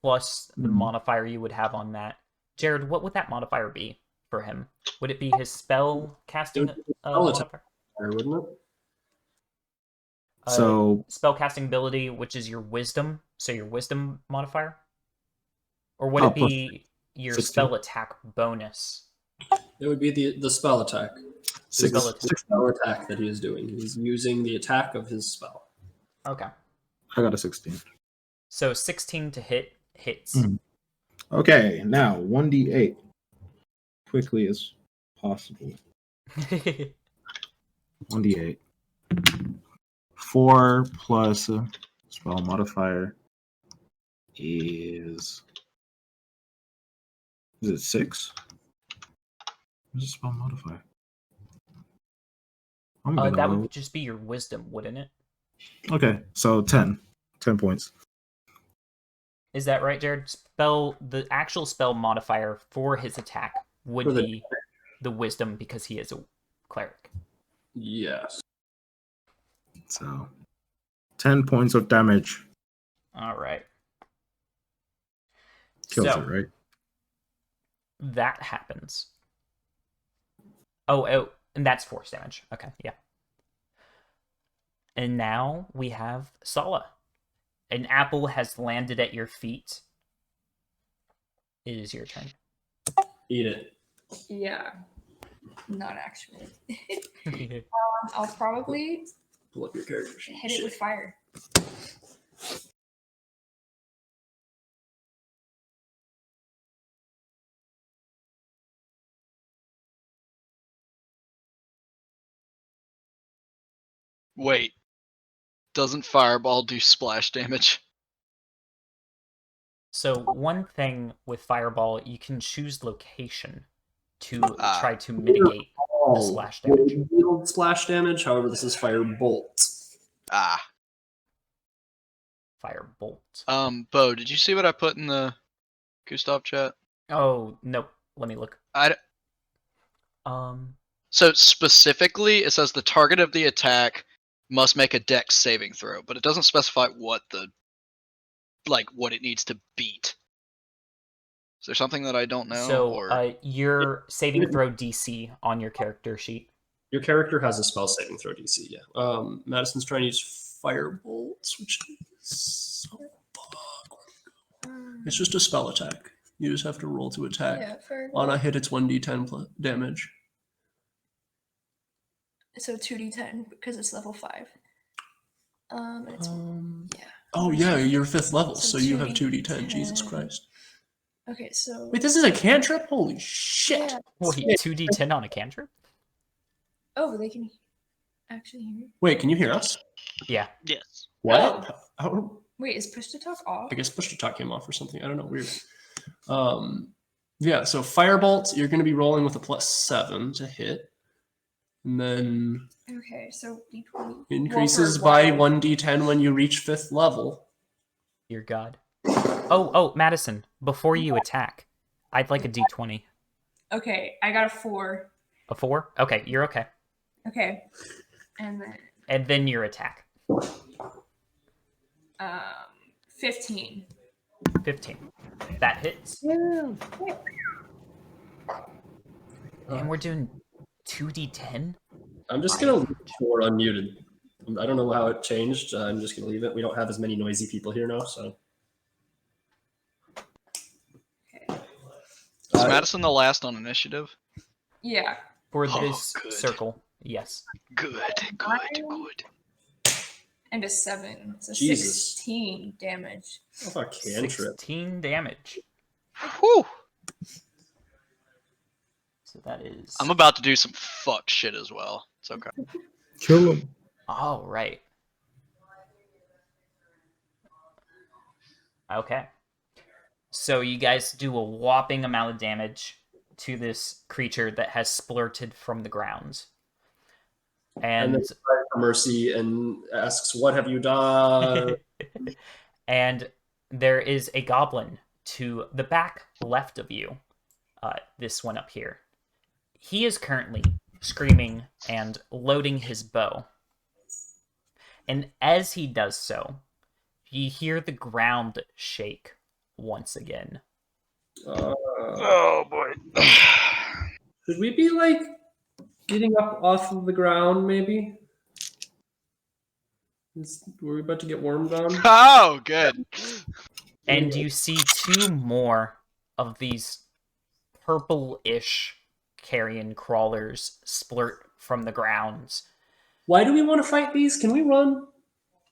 plus the modifier you would have on that. Jared, what would that modifier be for him? Would it be his spell casting modifier? Wouldn't it? So Spell casting ability, which is your wisdom, so your wisdom modifier? Or would it plus be your 16. spell attack bonus? It would be the spell attack. six. spell attack. Spell attack that he is doing. He's using the attack of his spell. Okay. I got a 16. So 16 to hits. Okay, now 1d8. Quickly as possible. 1d8. 4 plus spell modifier is it 6? What's the spell modifier? That would just be your wisdom, wouldn't it? Okay, so 10. 10 points. Is that right, Jared? The actual spell modifier for his attack would be the wisdom because he is a cleric. Yes. So 10 points of damage. All right. Kills So it, right? that happens. Oh, and that's force damage. Okay, yeah. And now we have Sala. An apple has landed at your feet. It is your turn. Eat it. Yeah. Not actually. I'll probably Pull up your character. hit it with fire. Wait. Doesn't fireball do splash damage? So one thing with fireball, you can choose location to Ah. try to mitigate the splash damage. Yield splash damage. However, this is firebolt. Ah. Firebolt. Bo, did you see what I put in the Gustav chat? Oh, nope. Let me look. Um, So specifically, it says the target of the attack must make a dex saving throw, but it doesn't specify what it needs to beat. Is there something that I don't know? so your saving throw DC on your character sheet. Your character has a spell saving throw DC. Yeah. Madison's trying to use firebolt, which is it's just a spell attack. You just have to roll to attack. Yeah, for On a hit, it's 1d10 damage. so 2d10 because it's level 5. And it's yeah. Oh yeah, you're 5th level, So so you have 2d10. 2d10. Jesus Christ. Okay, so Wait, this is a cantrip? Holy shit! yeah. Wait, 2d10 on a cantrip? Oh, they can actually hear me. Wait, can you hear us? Yeah. Yes. What? How, Wait, is push to talk off? I guess push to talk came off or something. I don't know. Weird. Yeah. So firebolt, you're going to be rolling with a +7 to hit, and then Okay, so d20 increases Well, by for- 1d10 when you reach 5th level. Dear God. Oh, Madison, before you attack, I'd like a d20. Okay, I got a 4. A 4? Okay, you're okay. Okay, and then And then your attack. 15. 15. That hits. And we're doing 2d10? I'm just going to leave 4 unmuted. I don't know how it changed. I'm just going to leave it. We don't have as many noisy people here now, so. Okay. Is Madison the last on initiative? Yeah. For Oh, this good. circle, yes. Good. And a 7. So Jesus. 16 damage. How about cantrip? 16 damage. Whew. So that is... I'm about to do some fuck shit as well. It's okay. Kill him. All right. Okay. So you guys do a whopping amount of damage to this creature that has splurted from the ground. And then And cries for mercy and asks, "What have you done?" and there is a goblin to the back left of you. This one up here. He is currently screaming and loading his bow. And as he does so, you hear the ground shake once again. Oh boy. Should we be like getting up off of the ground? Maybe. We're about to get wormed on. Oh, good. And you see 2 more of these purple-ish carrion crawlers splurt from the ground. Why do we want to fight these? Can we run?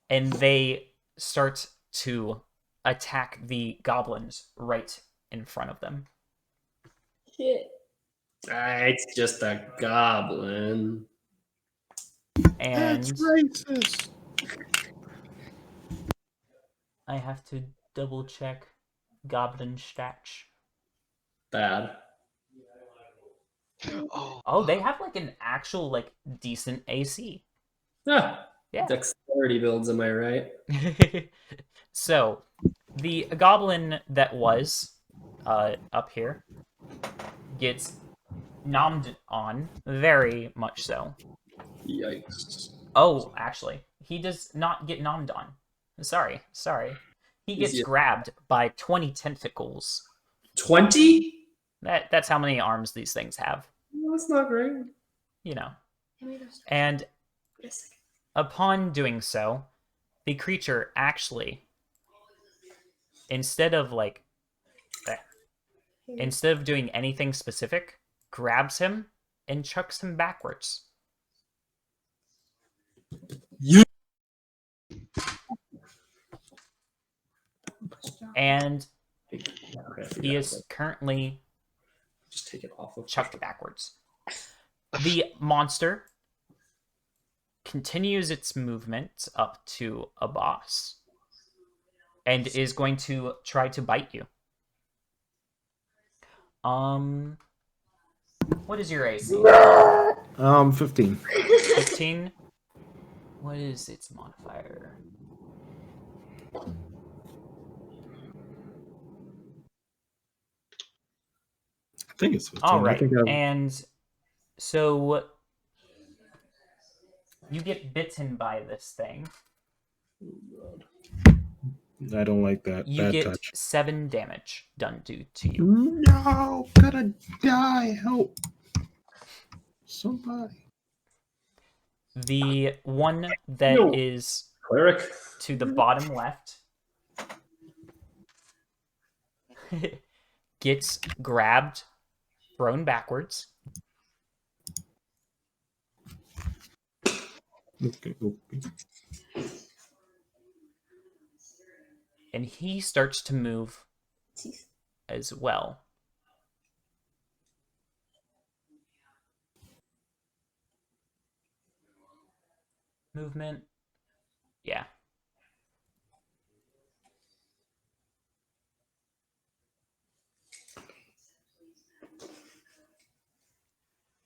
And they start to attack the goblins right in front of them. Shit. It's just a goblin. And That's racist. I have to double check goblin stats. Bad. Oh, they have like an actual like decent AC. Yeah. Yeah. Dexterity builds, am I right? So, the goblin that was up here gets nommed on, very much so. Yikes. Oh, actually, he does not get nommed on. Sorry. He gets he- grabbed by 20 tentacles. 20? That's how many arms these things have, That's not great. you know. Let me just And wait a second. upon doing so, the creature actually, instead of doing anything specific, grabs him and chucks him backwards. You. And Okay, he is currently just take it off of chucked backwards. The monster continues its movement up to a boss and is going to try to bite you. What is your AC? 15. 15. What is its modifier? I think it's 15. All I right, think and so you get bitten by this thing. I don't like that. You Bad get touch. 7 damage done to you. No, gonna die. Help. Somebody. The one that is Cleric. to the bottom left gets grabbed, thrown backwards, Okay. and he starts to move as well. Movement. Yeah.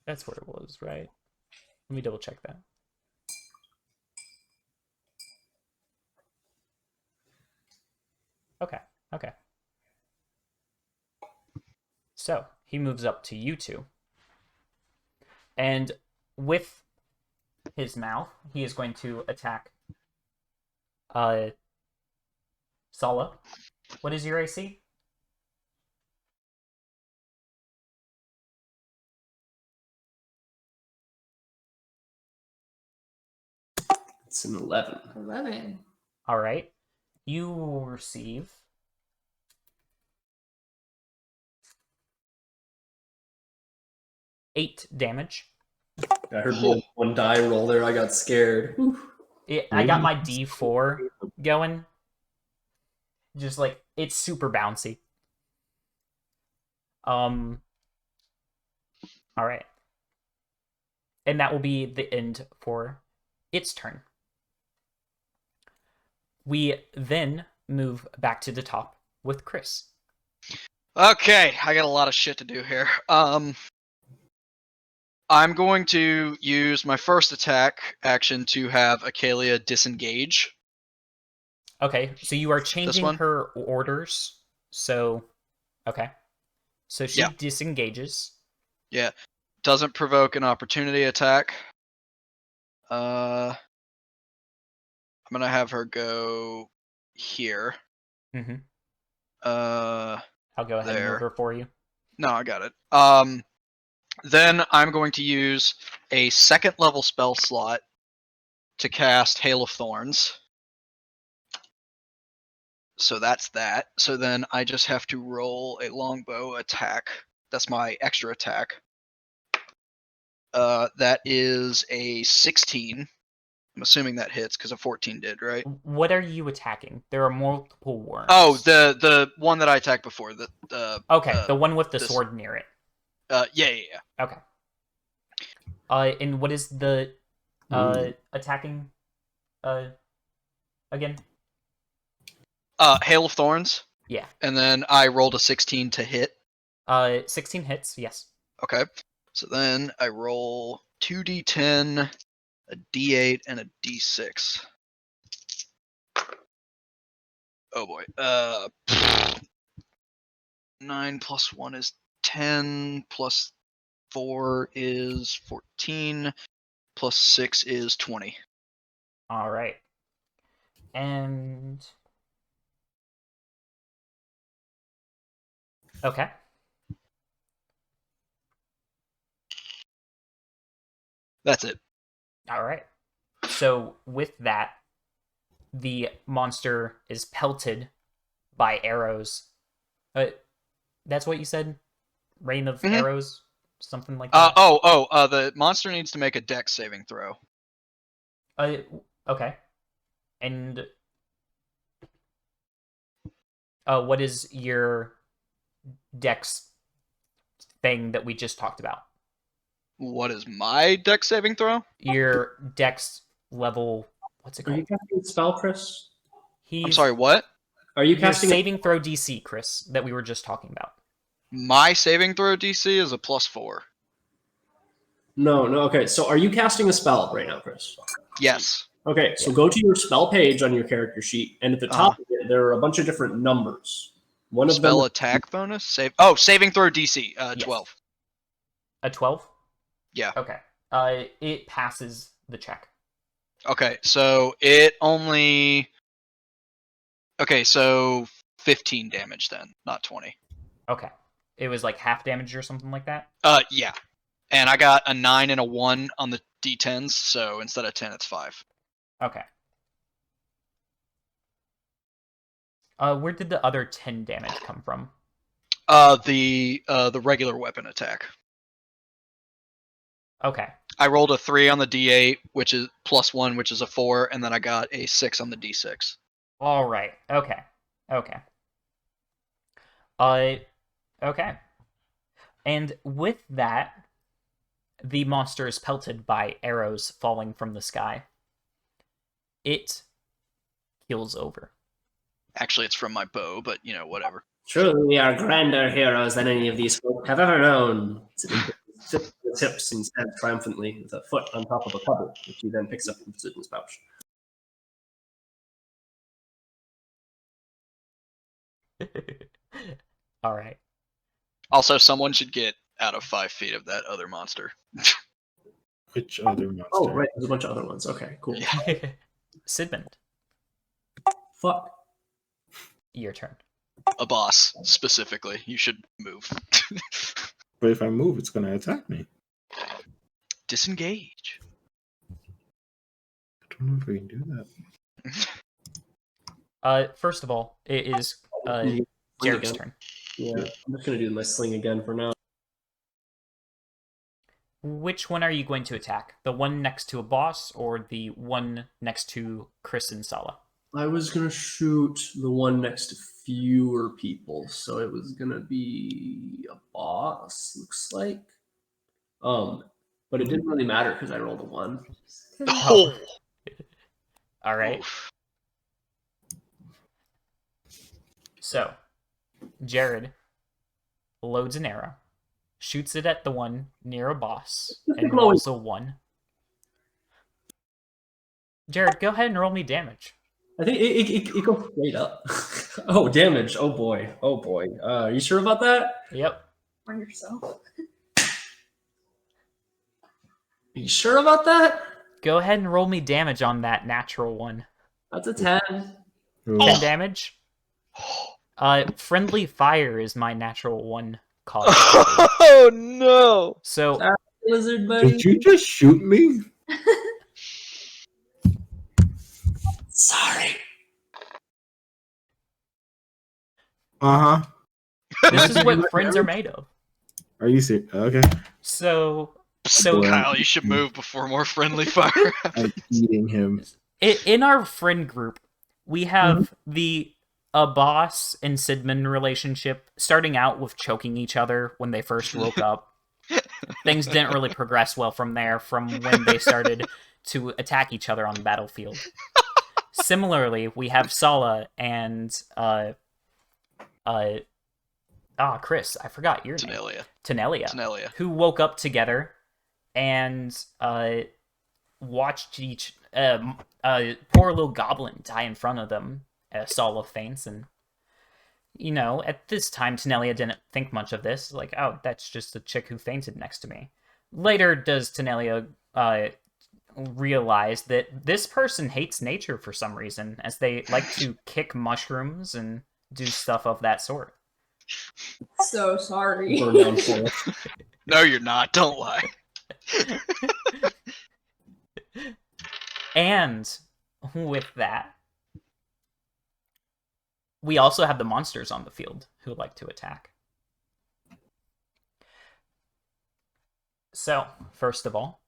That's where it was, right? Let me double check that. Okay, okay. So, he moves up to you two. And with his mouth, he is going to attack Sala. What is your AC? It's an 11. 11. All right. You will receive 8 damage. I heard one die roll there. I got scared. I got my D4 going. Just like, it's super bouncy. All right. And that will be the end for its turn. We then move back to the top with Chris. Okay, I got a lot of shit to do here. I'm going to use my first attack action to have Acalia disengage. Okay, so you are changing one? her orders. So, okay. So she Yeah. disengages. Yeah. Doesn't provoke an opportunity attack. I'm gonna have her go here. Mm-hmm. I'll go ahead and move her for you. No, I got it. Then I'm going to use a second level spell slot to cast Hail of Thorns. So that's that. So then I just have to roll a longbow attack. That's my extra attack. That is a 16. I'm assuming that hits because a 14 did, right? What are you attacking? There are multiple worms. Oh, the one that I attacked before. Okay, the one with the sword near it. Yeah. Okay. And what is the attacking again? Hail of Thorns. Yeah. And then I rolled a 16 to hit. 16 hits, yes. Okay. So then I roll 2d10, a d8, and a d6. Oh boy. 9 plus 1 is 10, plus 4 is 14, plus 6 is 20. All right. And okay. That's it. All right. So with that, the monster is pelted by arrows. That's what you said? Rain of arrows? Something like that? The monster needs to make a dex saving throw. Okay. And what is your dex thing that we just talked about? What is my dex saving throw? Your dex level. What's it Are you called? casting a spell, Chris? He's I'm sorry, what? Are you your casting saving throw DC, Chris, that we were just talking about. My saving throw DC is a +4. No, okay. So are you casting a spell right now, Chris? Yes. Okay, so Yeah. go to your spell page on your character sheet, and at the top Uh-huh. of it, there are a bunch of different numbers. One of Spell them, attack bonus? Saving throw DC, Yes. 12. A 12? Yeah. Okay. It passes the check. Okay, so it only... Okay, so 15 damage then, not 20. Okay. It was like half damage or something like that? Yeah. And I got a 9 and a 1 on the D10s, so instead of 10, it's 5. Okay. Where did the other 10 damage come from? The regular weapon attack. Okay. I rolled a 3 on the D8, which is +1, which is a 4, and then I got a 6 on the D6. All right. Okay. Okay. Okay. And with that, the monster is pelted by arrows falling from the sky. It keels over. Actually, it's from my bow, but whatever. truly we are grander heroes than any of these folk have ever known. Tips his hips and stands triumphantly with a foot on top of a pebble, which he then picks up and puts it in his pouch. All right. Also, someone should get out of 5 feet of that other monster. Which other monster? Oh, right, there's a bunch of other ones. Okay, cool. Yeah. Sidmund, Fuck. your turn. A boss, specifically. You should move. But if I move, it's gonna attack me. Disengage. I don't know if we can do that. First of all, it is Sling Jared's again. turn. Yeah, I'm just gonna do my sling again for now. Which one are you going to attack? The one next to a boss or the one next to Chris and Sala? I was gonna shoot the one next to fewer people, so it was gonna be a boss. Looks like. But it didn't really matter because I rolled a 1. Oh. All right. Oof. So, Jared loads an arrow, shoots it at the one near a boss, and rolls a 1. Jared, go ahead and roll me damage. I think it goes straight up. Oh, damage. Oh boy. Oh boy. Are you sure about that? Yep. On yourself. Are you sure about that? Go ahead and roll me damage on that natural one. That's a 10. Ooh. 10 damage. Friendly fire is my natural 1 cause. Oh no! So, Lizard buddy. Did you just shoot me? Sorry. Uh huh. this is what friends are made of. Are you serious? Okay. So Kyle, you should move before more friendly fire. I'm eating him. in our friend group, we have the boss and Sidman relationship starting out with choking each other when they first woke up. Things didn't really progress well from there, from when they started to attack each other on the battlefield. Similarly, we have Sala and Chris, I forgot your name. Tanelia, who woke up together and watched each poor little goblin die in front of them. Sala faints, and at this time Tanelia didn't think much of this. Like, oh, that's just a chick who fainted next to me. Later, does Tanelia realize that this person hates nature for some reason, as they like to kick mushrooms and do stuff of that sort. So sorry. Burn down forest. No, you're not. Don't lie. And with that, we also have the monsters on the field who like to attack. So, first of all,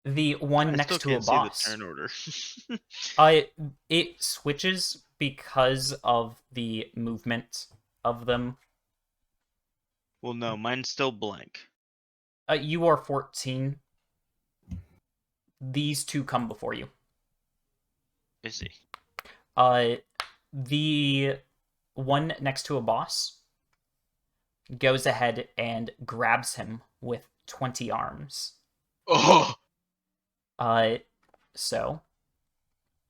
the one I next still to a can't boss. see the turn order. It switches because of the movement of them. Well, no, mine's still blank. You are 14. These two come before you. Is he? The one next to a boss goes ahead and grabs him with 20 arms. Oh, So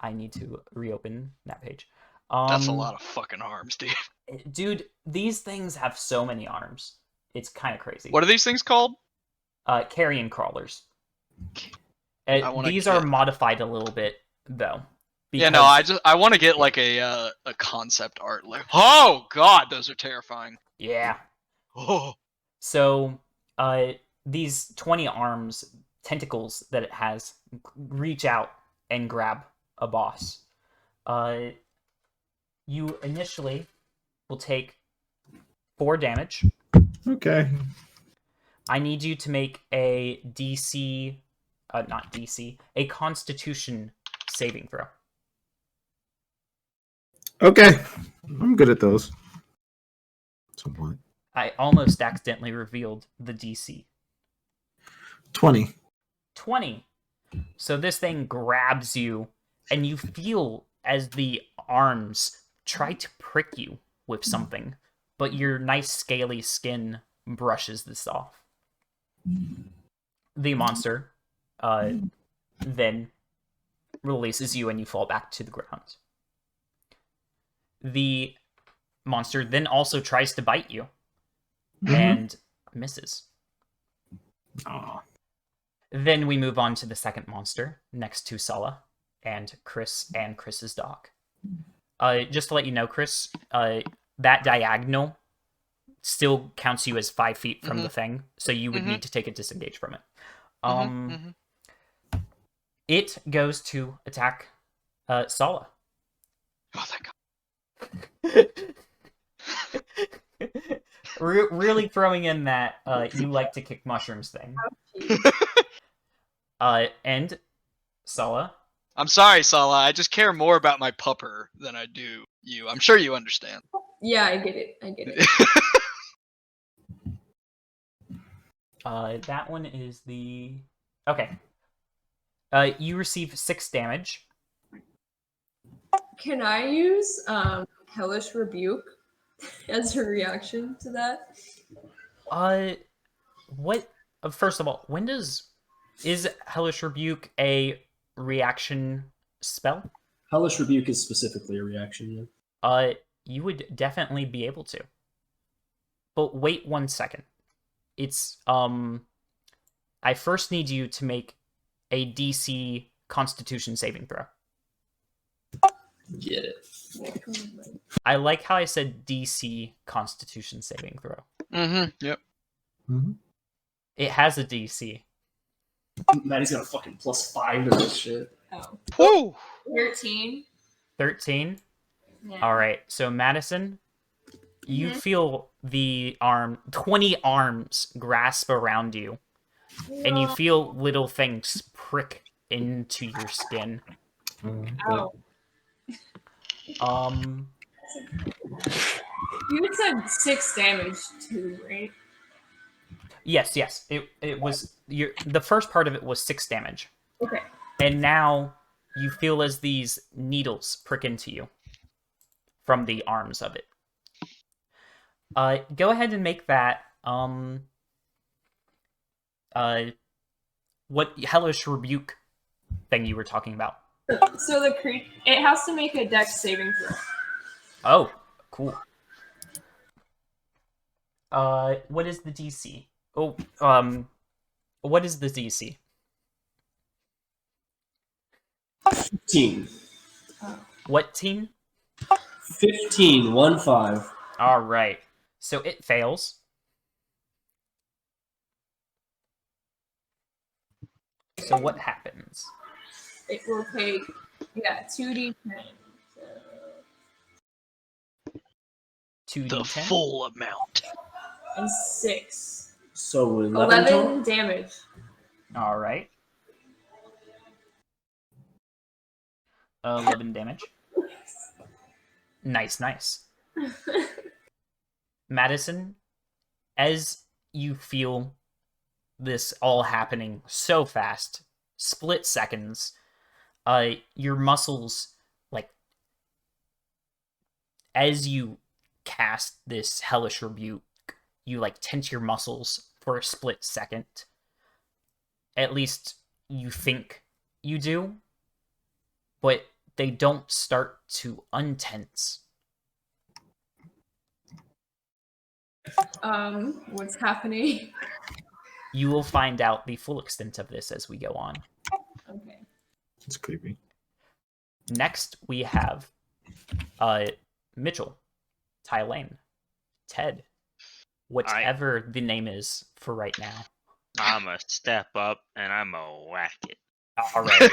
I need to reopen that page. that's a lot of fucking arms, dude. Dude, these things have so many arms. It's kind of crazy. What are these things called? Carrion crawlers. wanna These are get- modified a little bit, though. Yeah, no, I want to get like a concept art. Like, oh god, those are terrifying. Yeah. Oh, So, these 20 arms, tentacles that it has, reach out and grab a boss. You initially will take 4 damage. Okay. I need you to make a DC, not DC, a Constitution saving throw. Okay. I'm good at those. Somewhat. I almost accidentally revealed the DC. 20. 20. So this thing grabs you, and you feel as the arms try to prick you with something, but your nice scaly skin brushes this off. The monster then releases you, and you fall back to the ground. The monster then also tries to bite you, and misses. Aw. Then we move on to the second monster next to Sulla and Chris's dog. Just to let you know, Chris, that diagonal still counts you as 5 feet from the thing, so you would need to take a disengage from it. It goes to attack Sulla. oh thank god. Really throwing in that you like to kick mushrooms thing. And Sulla. I'm sorry, Sala. I just care more about my pupper than I do you. I'm sure you understand. Yeah, I get it. I get it. That one is the... Okay. You receive 6 damage. Can I use Hellish Rebuke as a reaction to that? What... First of all, when does... Is Hellish Rebuke a reaction spell? Hellish Rebuke is specifically a reaction, yeah. You would definitely be able to. But wait 1 second. It's, I first need you to make a DC Constitution saving throw. Get it. I like how I said DC Constitution saving throw. Yep. It has a DC. Maddie's got a fucking +5 to this shit. Oh. Woo! 13. 13? Yeah. Alright, so Madison, you feel the 20 arms grasp around you, and you feel little things prick into your skin. Ow. You said 6 damage too, right? Yes. It was the first part of it was 6 damage. Okay. And now you feel as these needles prick into you from the arms of it. Go ahead and make that what Hellish Rebuke thing you were talking about. So it has to make a dex saving throw. Oh, cool. What is the DC? Oh, what is the DC? 15. What team? 15, 1-5. All right. So it fails. So what happens? It will take 2d10. 2d10? The full amount. And 6. So 11 total? 11 damage. All right. 11 damage. Nice. Madison, as you feel this all happening so fast, split seconds, your muscles, like, as you cast this hellish rebuke, you like tense your muscles for a split second. At least you think you do, but they don't start to untense. What's happening? You will find out the full extent of this as we go on. Okay. It's creepy. Next, we have Mitchell, Tylane, Ted, whatever the name is for right now. I'm a step up and I'm a whack it. All right.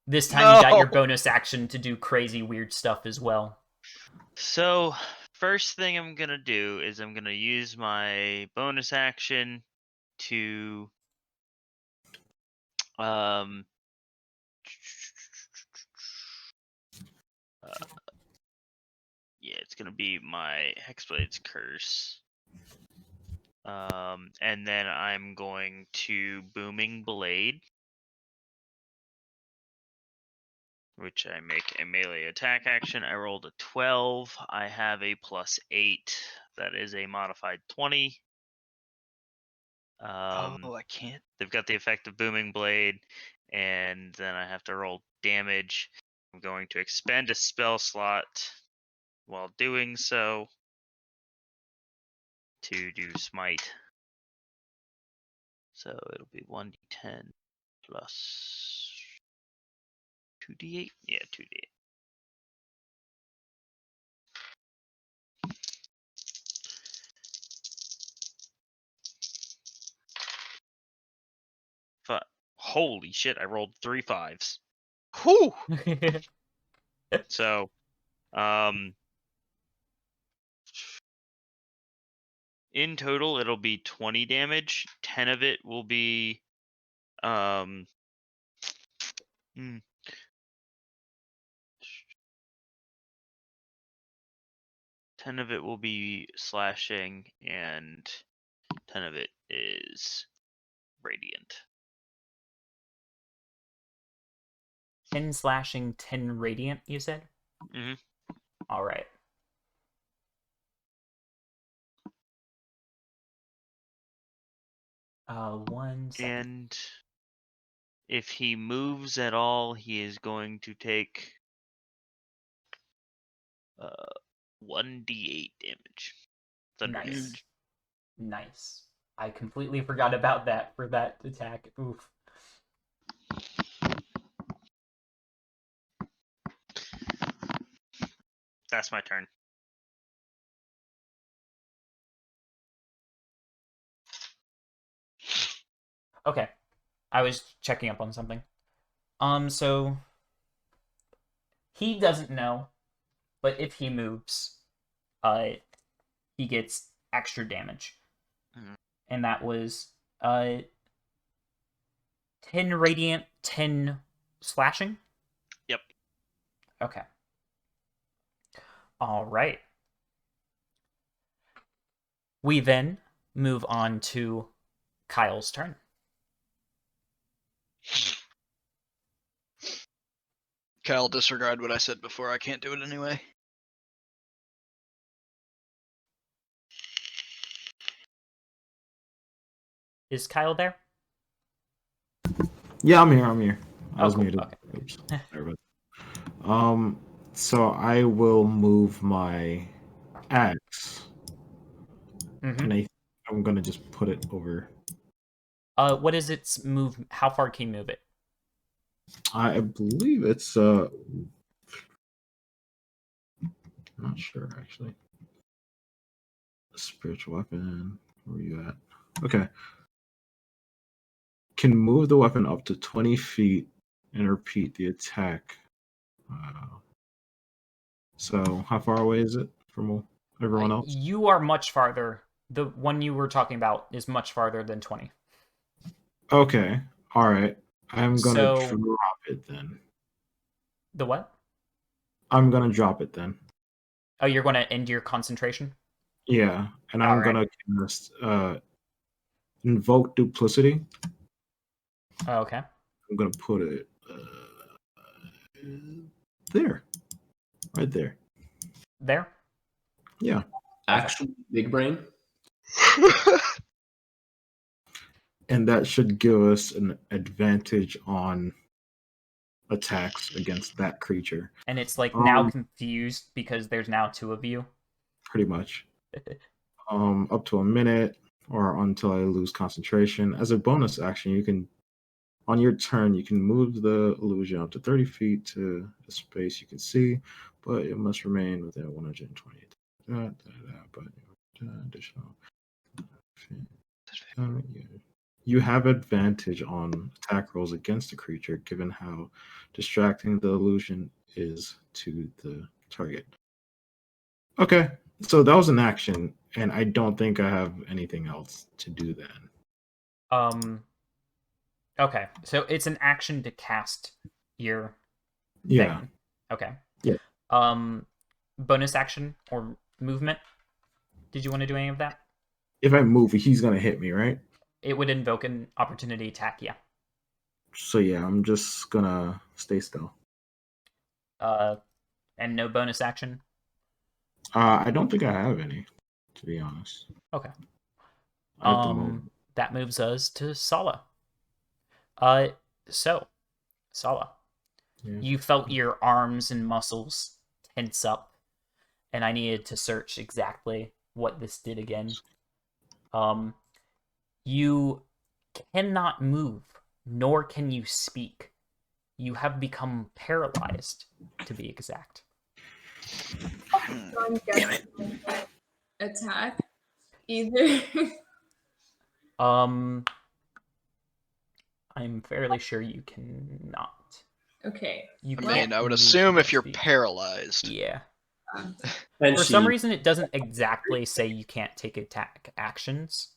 This time you got your No. bonus action to do crazy weird stuff as well. So, first thing I'm gonna do is I'm gonna use my bonus action to yeah, it's gonna be my Hexblade's Curse. And then I'm going to Booming Blade, which I make a melee attack action. I rolled a 12. I have a +8. That is a modified 20. I can't. They've got the effect of Booming Blade, and then I have to roll damage. I'm going to expend a spell slot while doing so to do Smite. So it'll be 1d10 plus 2d8? Yeah, 2d8. Holy shit, I rolled 3 5s. Whew. So, in total, it'll be 20 damage. 10 of it will be, 10 of it will be slashing, and 10 of it is radiant. 10 slashing, 10 radiant, you said? Mhm. All right. One second. And if he moves at all, he is going to take 1d8 damage. Thunder Nice. damage. Nice. I completely forgot about that for that attack. Oof. That's my turn. Okay. I was checking up on something. So he doesn't know, but if he moves, he gets extra damage. Mhm. And that was 10 radiant, 10 slashing? Yep. Okay. All right. We then move on to Kyle's turn. Kyle, disregard what I said before. I can't do it anyway. Is Kyle there? Yeah, I'm here. I'm here. I Oh, was cool. muted. Okay. Oops. Sorry about. So I will move my axe, Mm-hmm. and I'm gonna just put it over. What is its move? How far can you move it? I believe it's I'm not sure actually. Spiritual weapon. Where are you at? Okay. Can move the weapon up to 20 feet and repeat the attack. So how far away is it from everyone else? You are much farther. The one you were talking about is much farther than 20. Okay. All right. I'm gonna So- drop it then. The what? I'm gonna drop it then. Oh, you're going to end your concentration? Yeah, and I'm All right. gonna cast invoke duplicity. Oh, okay. I'm gonna put it there, right there. There. Yeah, Actual big brain. and that should give us an advantage on attacks against that creature. And it's like now Um, confused because there's now two of you. Pretty much. Up to a minute or until I lose concentration. As a bonus action, you can, on your turn, you can move the illusion up to 30 feet to a space you can see, but it must remain within 120. But additional. You have advantage on attack rolls against the creature, given how distracting the illusion is to the target. Okay, so that was an action, and I don't think I have anything else to do then. Okay, so it's an action to cast your Yeah. thing. Okay. Yeah. Bonus action or movement? Did you want to do any of that? If I move, he's gonna hit me, right? It would invoke an opportunity attack, yeah. So yeah, I'm just gonna stay still. And no bonus action? I don't think I have any, to be honest. Okay. At the moment. That moves us to Sala. So, Sala, Yeah. you felt your arms and muscles tense up, and I needed to search exactly what this did again. You cannot move, nor can you speak. You have become paralyzed, to be exact. So I'm guessing that attack either. I'm fairly sure you cannot. Okay. You I can't mean, I would move assume nor if you're speak. paralyzed. Yeah. And For she, some reason, it doesn't exactly say you can't take attack actions.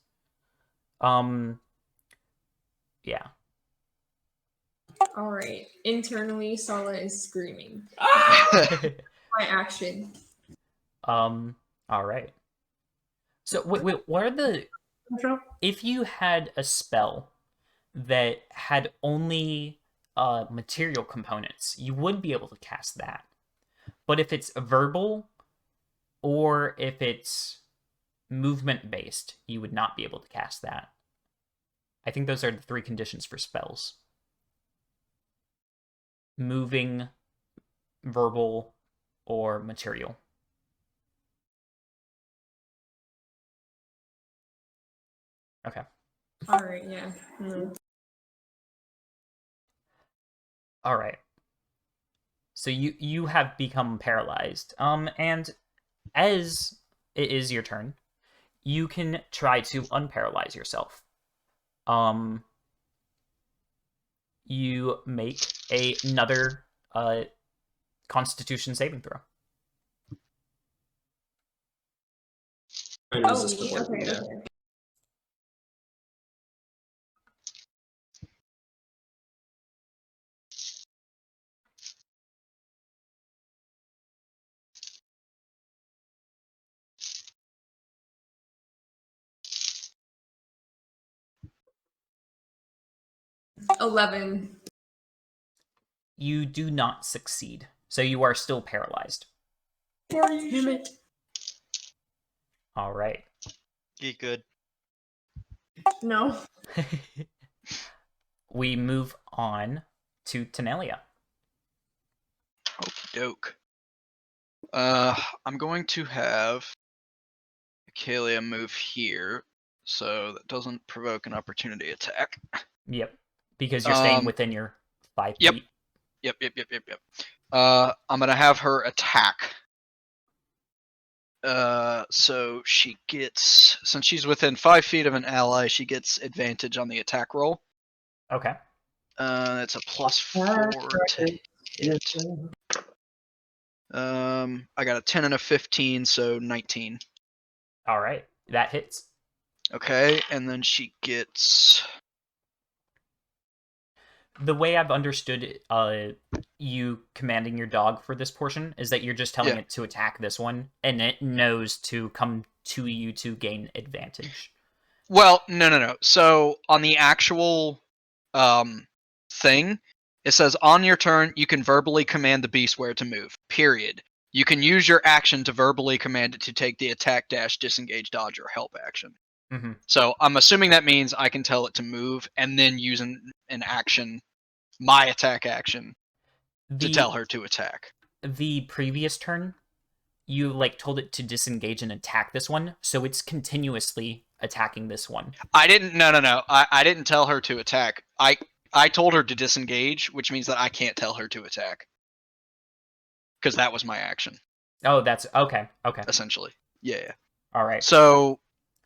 Yeah. All right. Internally, Sala is screaming. My action. All right. So wait, what are the? If you had a spell that had only material components, you would be able to cast that. But if it's verbal or if it's movement based, you would not be able to cast that. I think those are the three conditions for spells: moving, verbal, or material. Okay. All right. Yeah. No. All right. So you have become paralyzed. And as it is your turn, you can try to unparalyze yourself. You make another Constitution saving throw. Oh, me. Okay. Okay. $11. You do not succeed, so you are still paralyzed. Damn it. All right. You good? No. We move on to Tenelia. Okie doke. I'm going to have Kalia move here, so that doesn't provoke an opportunity attack. Yep. Because you're staying Um, within your 5 yep. feet. Yep. I'm gonna have her attack. So she gets, since she's within 5 feet of an ally, she gets advantage on the attack roll. Okay. It's a +4 to hit. I got a 10 and a 15, so 19. All right. That hits. Okay, and then she gets. The way I've understood you commanding your dog for this portion is that you're just telling Yeah. it to attack this one, and it knows to come to you to gain advantage. Well, no. So on the actual thing, it says on your turn you can verbally command the beast where to move. Period. You can use your action to verbally command it to take the attack, dash, disengage, dodge, or help action. Mm-hmm. So I'm assuming that means I can tell it to move and then use an action, my attack action, to tell her to attack. The previous turn, you like told it to disengage and attack this one, so it's continuously attacking this one. I didn't. No. I didn't tell her to attack. I told her to disengage, which means that I can't tell her to attack because that was my action. Oh, that's okay. Okay. Essentially, yeah. All right. So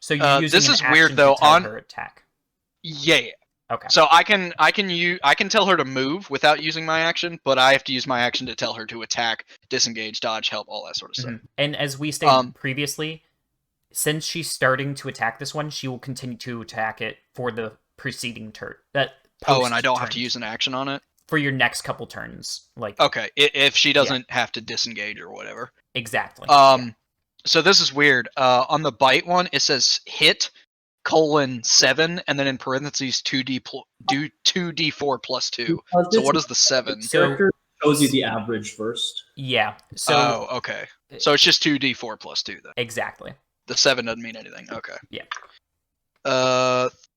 you're using this an is action weird though. to tell On her attack. yeah. Okay. So I can tell her to move without using my action, but I have to use my action to tell her to attack, disengage, dodge, help, all that sort of stuff. Mhm. And as we stated previously, since she's starting to attack this one, she will continue to attack it for the preceding turn. Oh, and I don't have to use an action on it? For your next couple turns. Like okay, if she doesn't have to disengage or whatever. Exactly. So this is weird. On the bite one, it says hit, 7, and then in parentheses 2d4 plus 2. So what is the 7? Character shows you the average first. Yeah. So okay. So it's just 2d4 plus 2 then. Exactly. The 7 doesn't mean anything. Okay. Yeah.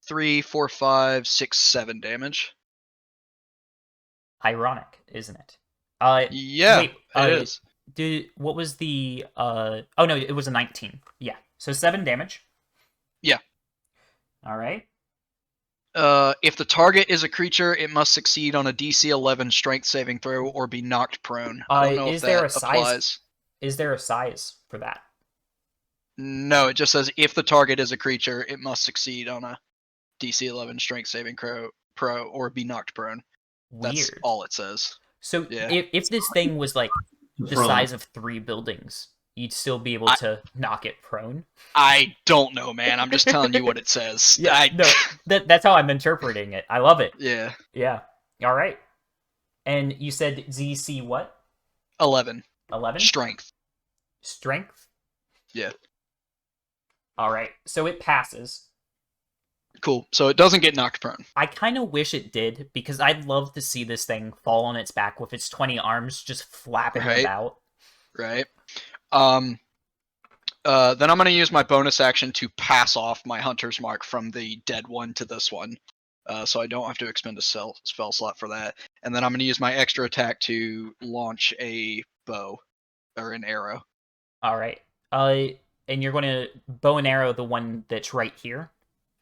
3, 4, 5, 6, 7 damage. Ironic, isn't it? Yeah, wait, it is. What was the oh no, it was a 19. Yeah. So 7 damage. Yeah. All right. If the target is a creature, it must succeed on a DC 11 strength saving throw or be knocked prone. I don't know if that applies. Is there a size for that? No, it just says if the target is a creature, it must succeed on a DC 11 strength saving pro or be knocked prone. Weird. That's all it says. So yeah. if this thing was like the size of 3 buildings, you'd still be able to knock it prone? I don't know, man. I'm just telling you what it says. Yeah, no, that's how I'm interpreting it. I love it. Yeah. Yeah. All right. And you said ZC what? 11. 11? Strength. Strength? Yeah. All right. So it passes. Cool. So it doesn't get knocked prone. I kind of wish it did, because I'd love to see this thing fall on its back with its 20 arms just flapping about. Right. Then I'm going to use my bonus action to pass off my Hunter's Mark from the dead one to this one. So I don't have to expend a spell slot for that. And then I'm going to use my extra attack to launch a bow or an arrow. All right. And you're going to bow and arrow the one that's right here?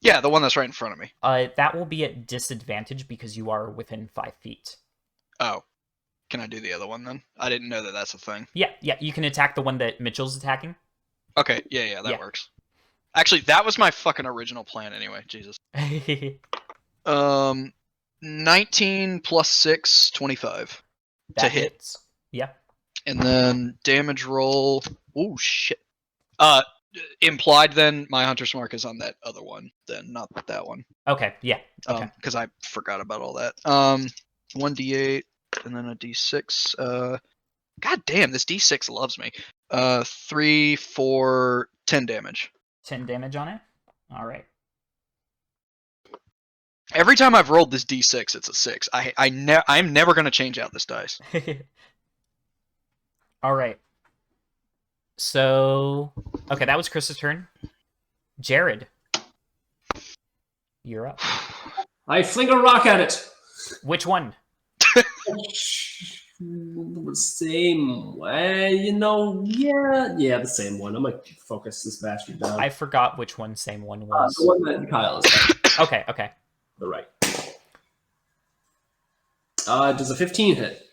Yeah, the one that's right in front of me. That will be at disadvantage because you are within 5 feet. Oh. Can I do the other one then? I didn't know that that's a thing. Yeah, you can attack the one that Mitchell's attacking. Okay, yeah, that works. Actually, that was my fucking original plan anyway, Jesus. 19 plus 6, 25. That to hit. Hits. Yeah. And then damage roll. Oh, shit. Implied then, my Hunter's Mark is on that other one, then, not that one. Okay, yeah. Okay. Because I forgot about all that. 1d8, and then a d6. God damn, this d6 loves me. 3, 4, 10 damage. 10 damage on it? Alright. Every time I've rolled this d6, it's a 6. I'm never going to change out this dice. Alright. So, okay, that was Chris's turn. Jared, you're up. I fling a rock at it. Which one? Same way, yeah, the same one. I'm gonna focus this bastard down. I forgot which one same one was. The one that Kyle is at. Okay. The right. Does a 15 hit?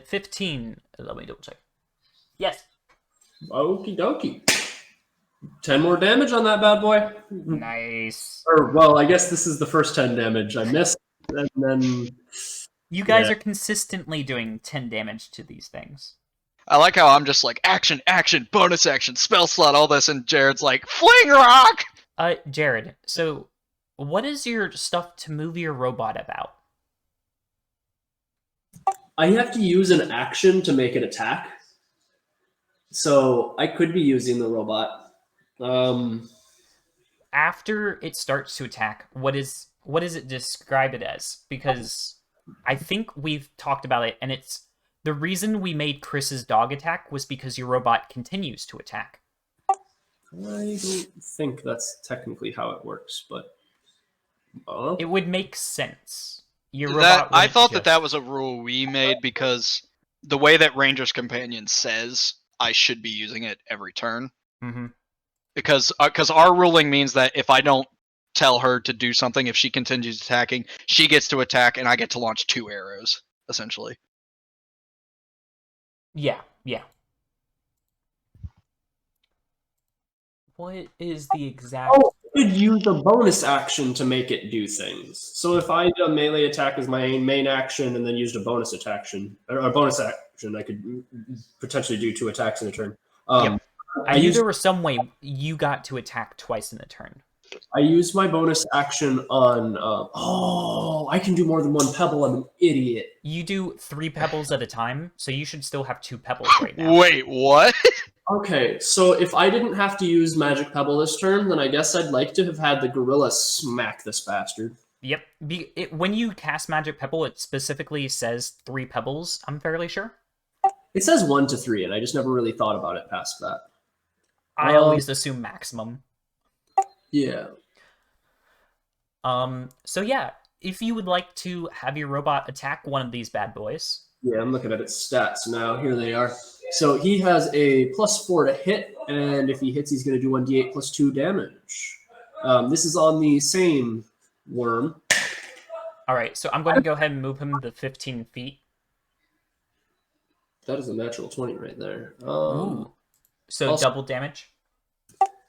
15. Let me double check. Yes. Okie dokie. 10 more damage on that bad boy. Nice. Or, well, I guess this is the first 10 damage. I missed, and then... You guys are consistently doing 10 damage to these things. I like how I'm just like, action, bonus action, spell slot, all this, and Jared's like, fling rock! Jared, so what is your stuff to move your robot about? I have to use an action to make an attack. So I could be using the robot. after it starts to attack, what does it describe it as? Because I think we've talked about it, and it's the reason we made Chris's dog attack was because your robot continues to attack. I don't think that's technically how it works, but It would make sense. Your That robot I wouldn't thought just... that was a rule we made because the way that Ranger's Companion says I should be using it every turn. Mm-hmm. Because our ruling means that if I don't tell her to do something, if she continues attacking, she gets to attack and I get to launch 2 arrows, essentially. Yeah. What is the exact... oh, I could use a bonus action to make it do things. So if I did a melee attack as my main action and then used a bonus action, I could potentially do 2 attacks in a turn. Yep. I knew used- there was some way you got to attack twice in a turn. I used my bonus action on. I can do more than 1 pebble. I'm an idiot. You do 3 pebbles at a time, so you should still have 2 pebbles right now. Wait, what? Okay, so if I didn't have to use Magic Pebble this turn, then I guess I'd like to have had the gorilla smack this bastard. Yep. When you cast Magic Pebble, it specifically says 3 pebbles, I'm fairly sure. It says 1 to 3, and I just never really thought about it past that. I always assume maximum. Yeah. So yeah, if you would like to have your robot attack one of these bad boys... Yeah, I'm looking at its stats now. Here they are. So he has a +4 to hit, and if he hits, he's going to do 1d8 plus 2 damage. This is on the same worm. All right, so I'm going to go ahead and move him to 15 feet. That is a natural 20 right there. Ooh. So also- double damage.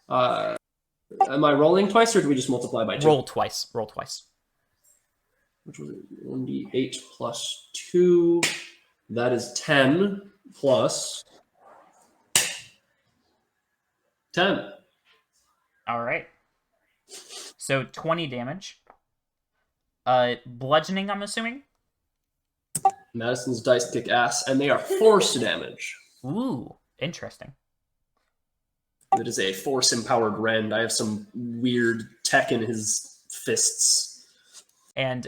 Am I rolling twice, or do we just multiply by 2? Roll twice. Which was it? 1d8 plus 2. That is 10 plus 10. All right. So 20 damage. Bludgeoning, I'm assuming? Madison's dice kick ass, and they are force damage. Ooh, interesting. It is a force empowered rend. I have some weird tech in his fists. And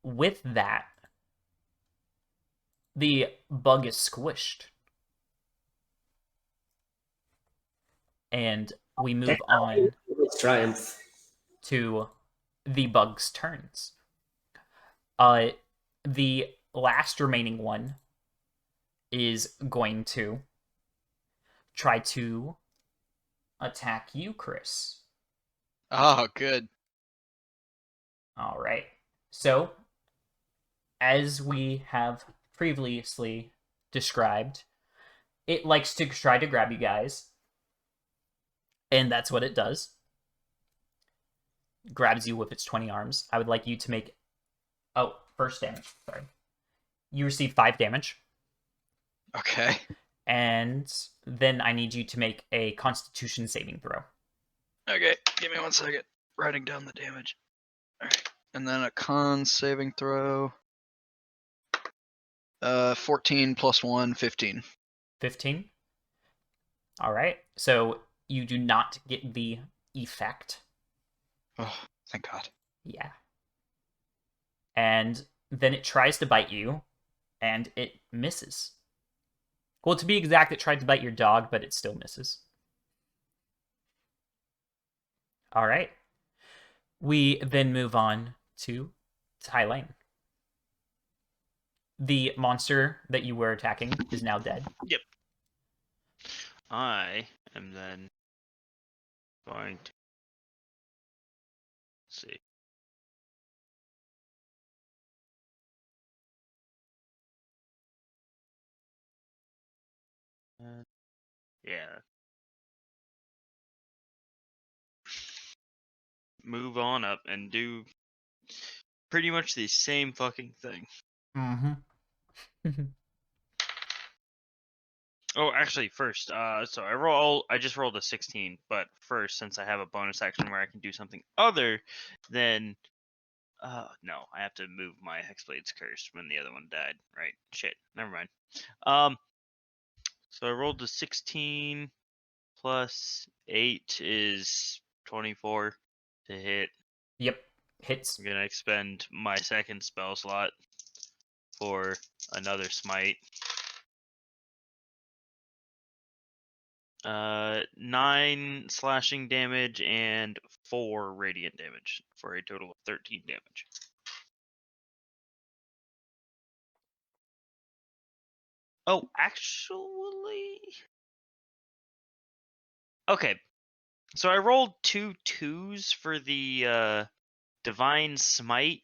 with that, the bug is squished. And we move on It's triumph. to the bug's turns. The last remaining one is going to try to attack you, Chris. Oh, good. All right. So, as we have previously described, it likes to try to grab you guys. And that's what it does. Grabs you with its 20 arms. I would like you to make... Oh, first damage. Sorry. You receive 5 damage. Okay. And then I need you to make a Constitution saving throw. Okay, give me 1 second. Writing down the damage. Alright. And then a con saving throw. 14 plus 1, 15. 15. All right. So you do not get the effect. Oh, thank God. Yeah. And then it tries to bite you, and it misses. Well, to be exact, it tried to bite your dog, but it still misses. All right. We then move on to Tai Lane. The monster that you were attacking is now dead. Yep. I am then going to see. Yeah. Move on up and do pretty much the same fucking thing. Mm-hmm. Oh, actually, first, so I just rolled a 16, but first, since I have a bonus action where I can do something other than, no, I have to move my Hexblade's Curse when the other one died, right? Shit, never mind. So I rolled a 16 plus 8 is 24. to hit. Yep. Hits. I'm gonna expend my second spell slot for another smite. 9 slashing damage and 4 radiant damage for a total of 13 damage. Oh, actually... Okay. So I rolled 2 2s for the Divine Smite.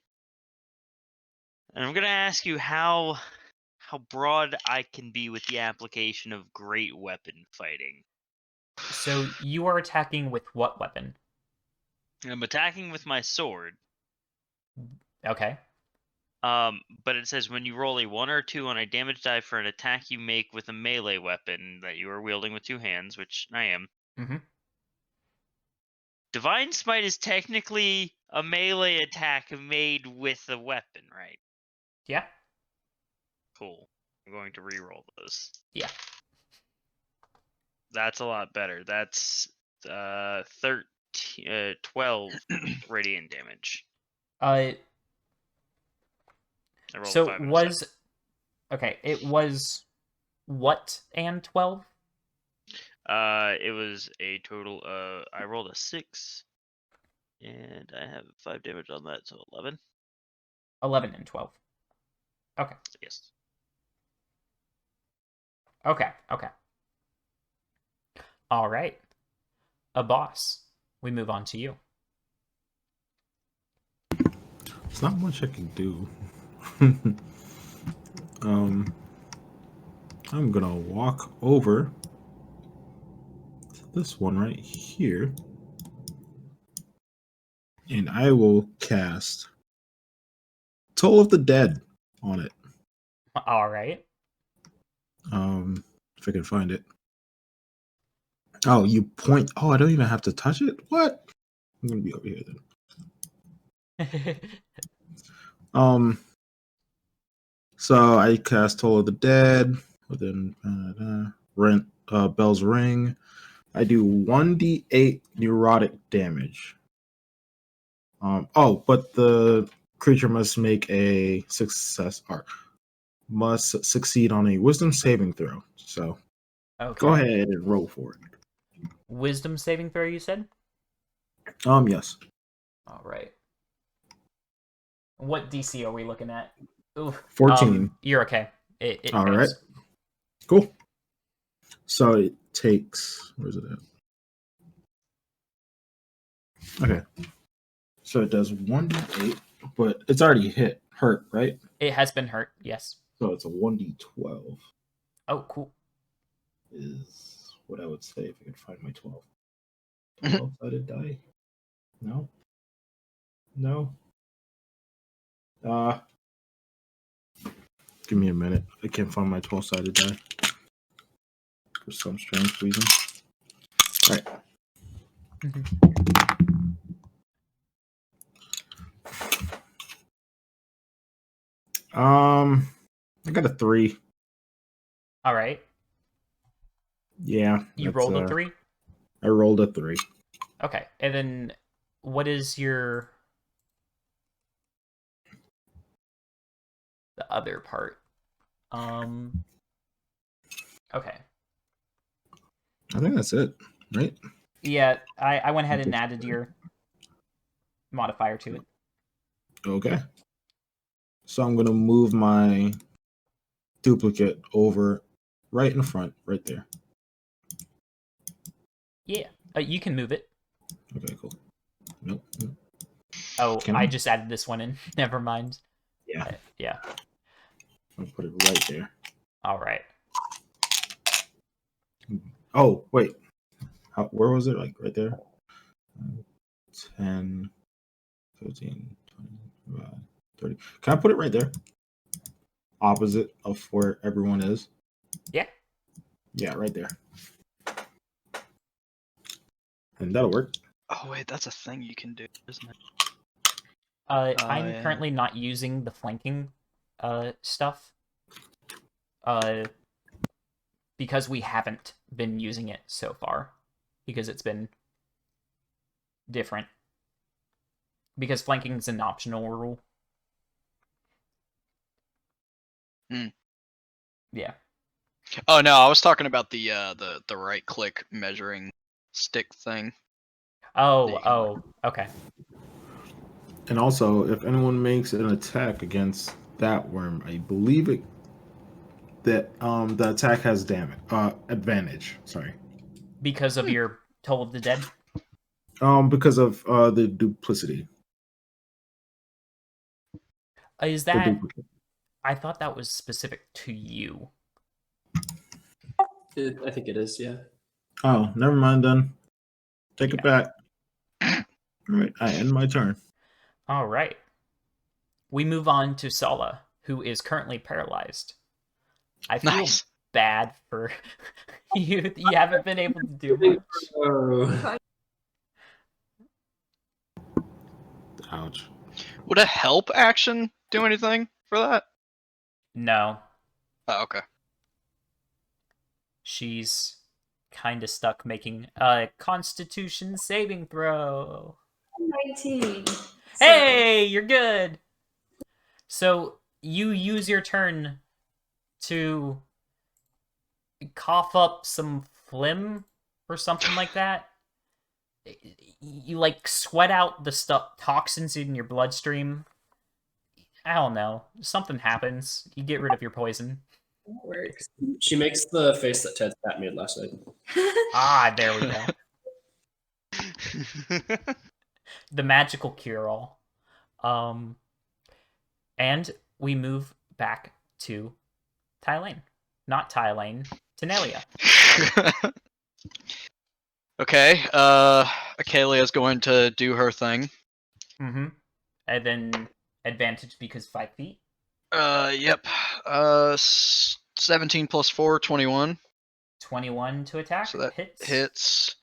And I'm going to ask you how broad I can be with the application of great weapon fighting. So you are attacking with what weapon? I'm attacking with my sword. Okay. But it says when you roll a 1 or 2 on a damage die for an attack you make with a melee weapon that you are wielding with 2 hands, which I am. Mm-hmm. Divine Smite is technically a melee attack made with a weapon, right? Yeah. Cool. I'm going to re-roll those. Yeah. That's a lot better. That's 12 radiant damage. Uh. I rolled So 5 and a was okay. It was what and 12? 7. It was a total. I rolled a 6, and I have 5 damage on that, so 11. 11 and 12. Okay. Yes. Okay. Okay. All right. A boss. We move on to you. There's not much I can do. I'm gonna walk over to this one right here, and I will cast Toll of the Dead on it. All right. If I can find it. Oh, you point. Oh, I don't even have to touch it. What? I'm gonna be over here then. So I cast Toll of the Dead within Bell's Ring. I do 1d8 neurotic damage. But the creature must make a must succeed on a Wisdom saving throw. So Okay. go ahead and roll for it. Wisdom saving throw, you said? Yes. All right. What DC are we looking at? Ooh, 14. You're okay. It All fails. right. Cool. So it takes. Where's it at? Okay. So it does 1d8, but it's already hurt, right? It has been hurt, yes. So it's a 1d12 Oh, cool. is what I would say if I could find my 12. 12-sided die? No? No? Give me a minute. I can't find my 12-sided die. For some strange reason. Alright. I got a 3. All right. Yeah. You rolled a 3? I rolled a 3. Okay. And then what is the other part? Okay. I think that's it, right? Yeah, I went ahead and added your modifier to it. Okay. So I'm going to move my duplicate over right in front, right there. Yeah. You can move it. Okay, cool. Nope. Oh, Can I I? just added this one in. Never mind. Yeah. Yeah. I'll put it right there. All right. Oh, wait. Where was it? Like right there? 10, 15, 20, 30. Can I put it right there? Opposite of where everyone is? Yeah. Yeah, right there. And that'll work. Oh wait, that's a thing you can do, isn't it? I'm yeah. currently not using the flanking stuff. Because we haven't been using it so far. Because it's been different. because flanking is an optional rule. Hmm. Yeah. Oh no, I was talking about the right click measuring stick thing. Oh, okay. And also, if anyone makes an attack against that worm, I believe that the attack has advantage. Sorry. Because of your Toll of the Dead? Because of the duplicity. Is The that... duplicate. I thought that was specific to you. I think it is, yeah. Oh, never mind then. Take it Yeah. back. All right, I end my turn. All right. We move on to Sala, who is currently paralyzed. I feel Nice. bad for you. You haven't been able to do much. Oh. Ouch. Would a help action do anything for that? No, Oh, okay. she's kind of stuck making a Constitution saving throw. 19. Hey, you're good. So you use your turn to cough up some phlegm or something like that. You like sweat out the stuff, toxins in your bloodstream. I don't know. Something happens. You get rid of your poison. That works. She makes the face that Ted's cat made last night. Ah, there we go. The magical cure-all. And we move back to Tylane. Not Tylane, Tenelia. Okay, Akalia's going to do her thing. Mm-hmm. And then advantage because 5 feet. Yep. 17 plus 4, 21. 21 to attack. So that hits. hits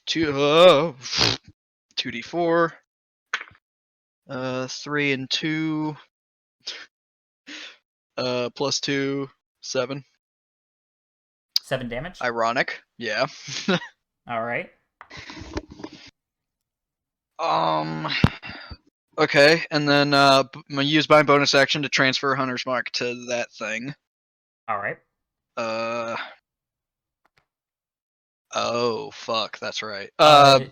2d4. 3 and 2. Plus 2, 7. 7 damage. Ironic, yeah. All right. Okay, and then I'm gonna use my bonus action to transfer Hunter's Mark to that thing. All right. Oh fuck, that's right. What is-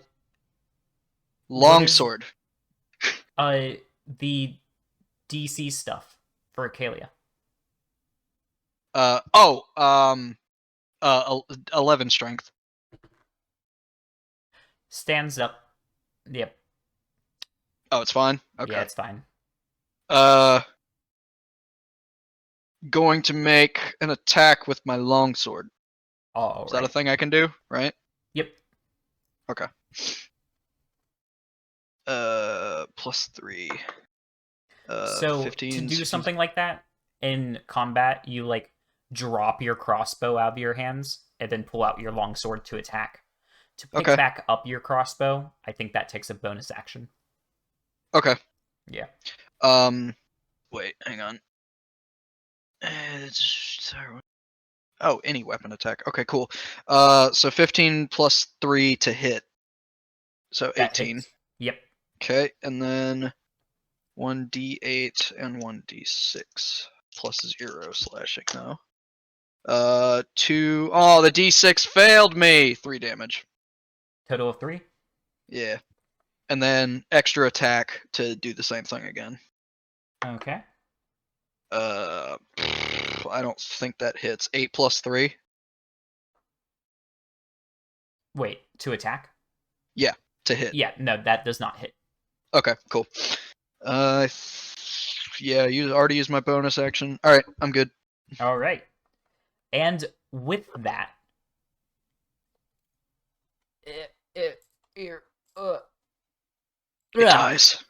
Longsword. The DC stuff for Akalia. 11 strength. Stands up. Yep. Oh, it's fine. Okay. Yeah, it's fine. Going to make an attack with my longsword. All Is right. that a thing I can do? Right. Yep. Okay. Plus 3. So 15, to do 16. something like that in combat, you like drop your crossbow out of your hands and then pull out your longsword to attack. To pick Okay. back up your crossbow, I think that takes a bonus action. Okay. Yeah. Wait, hang on. Sorry. Oh, any weapon attack. Okay, cool. So 15 plus 3 to hit. So That 18. hits. Yep. Okay, and then 1d8 and 1d6 plus 0 slashing now. 2. Oh, the d6 failed me. 3 damage. Total of 3. Yeah. And then extra attack to do the same thing again. Okay. I don't think that hits. 8 plus 3. Wait, to attack? To hit. Yeah, no, that does not hit. Okay, cool. Yeah, you already used my bonus action. All right, I'm good. All right. And with that, It dies.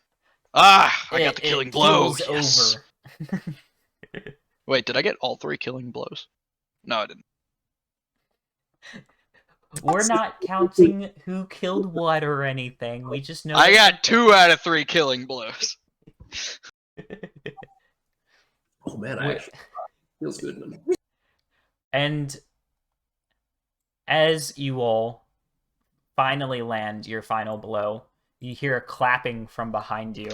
Ah, I got the killing blow. kills Yes. over. Wait, did I get all 3 killing blows? No, I didn't. We're not counting who killed what or anything. We just know I that- got 2 out of 3 killing blows. Oh man, I actually feels good, man. And as you all finally land your final blow, you hear a clapping from behind you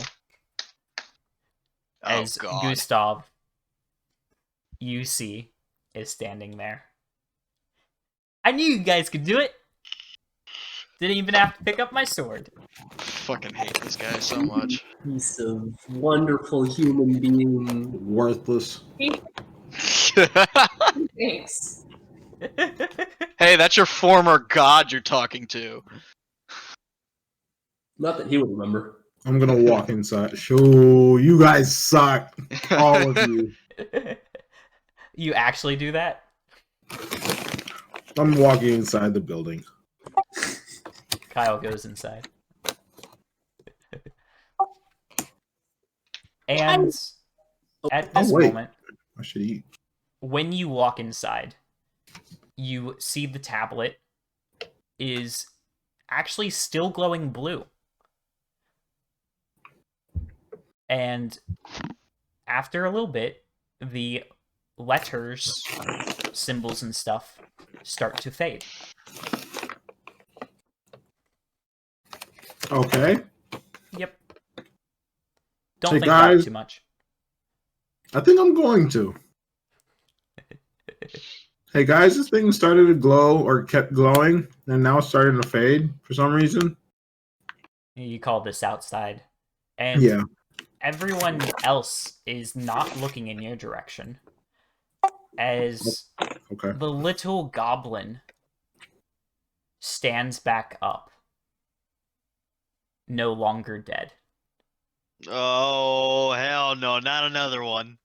Oh as God. Gustav, you see, is standing there. I knew you guys could do it. Didn't even have to pick up my sword. Fucking hate this guy so much. Piece of wonderful human being. Worthless. Thanks. Hey, that's your former god you're talking to. Not that he would remember. I'm gonna walk inside. Shoo, you guys suck. All of you. You actually do that? I'm walking inside the building. Kyle goes inside. And at this wait. moment, I should eat. when you walk inside, you see the tablet is actually still glowing blue. And after a little bit, the letters, symbols, and stuff start to fade. Okay. Yep. Don't Hey, think about it guys. too much. I think I'm going to. Hey guys, this thing started to glow or kept glowing and now it's starting to fade for some reason. You call this outside. And Yeah. everyone else is not looking in your direction. As Okay. the little goblin stands back up. No longer dead. Oh hell no! Not another one.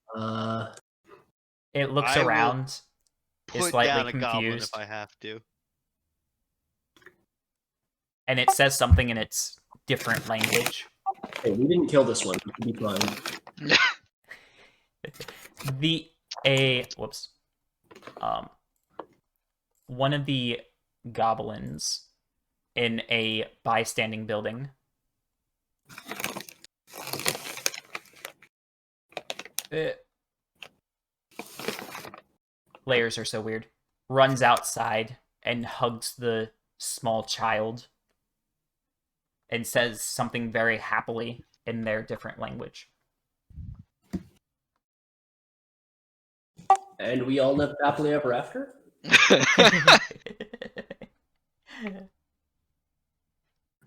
It looks I will around, is Put slightly down a goblin confused, if I have to. and it says something in its different language. Hey, we didn't kill this one. Be fine. Whoops. One of the goblins in a bystanding building layers are so weird. Runs outside and hugs the small child and says something very happily in their different language. And we all lived happily ever after?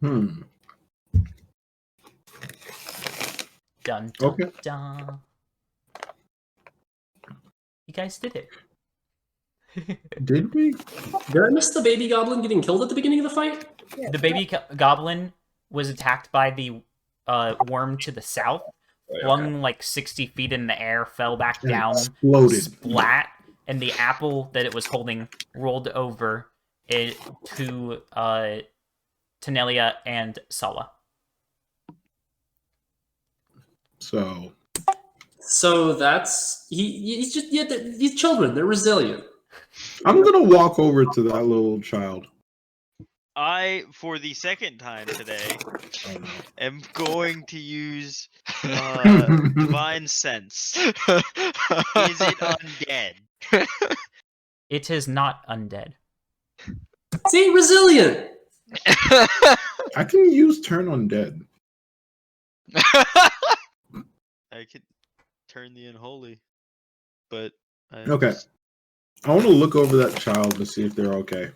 Hmm. Dun dun Okay. dun. You guys did it. Did we? Did I miss the baby goblin getting killed at the beginning of the fight? The baby goblin was attacked by the worm to the south, flung like 60 feet in the air, fell back And down, exploded. splat, and the apple that it was holding rolled over it to Tanelia and Sala. So that's he's just these children, they're resilient. I'm gonna walk over to that little child. I, for the second time today, am going to use divine sense. Is it undead? It is not undead. See, resilient. I can use turn undead. I could turn the unholy, but Okay. I want to look over that child to see if they're okay.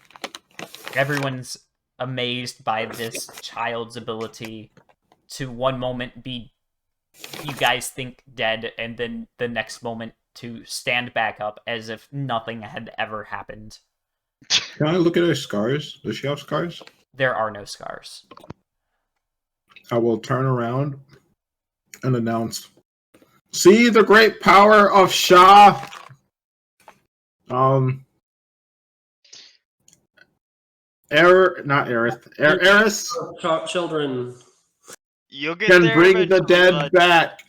Everyone's amazed by this child's ability to one moment be, you guys think, dead, and then the next moment to stand back up as if nothing had ever happened. Can I look at her scars? Does she have scars? There are no scars. I will turn around and announce, "See the great power of Shah." Eris Children. you'll get can there bring the eventually, dead bud. back.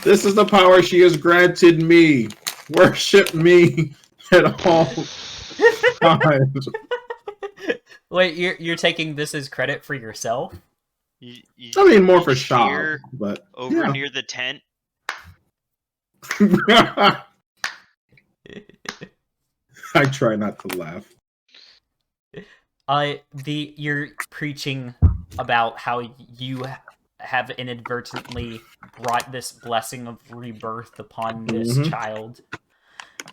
This is the power she has granted me. Worship me at all times. Wait, you're taking this as credit for yourself? You I mean, more you for Shah, cheer but over yeah. near the tent. I try not to laugh. You're preaching about how you have inadvertently brought this blessing of rebirth upon this Mhm. child.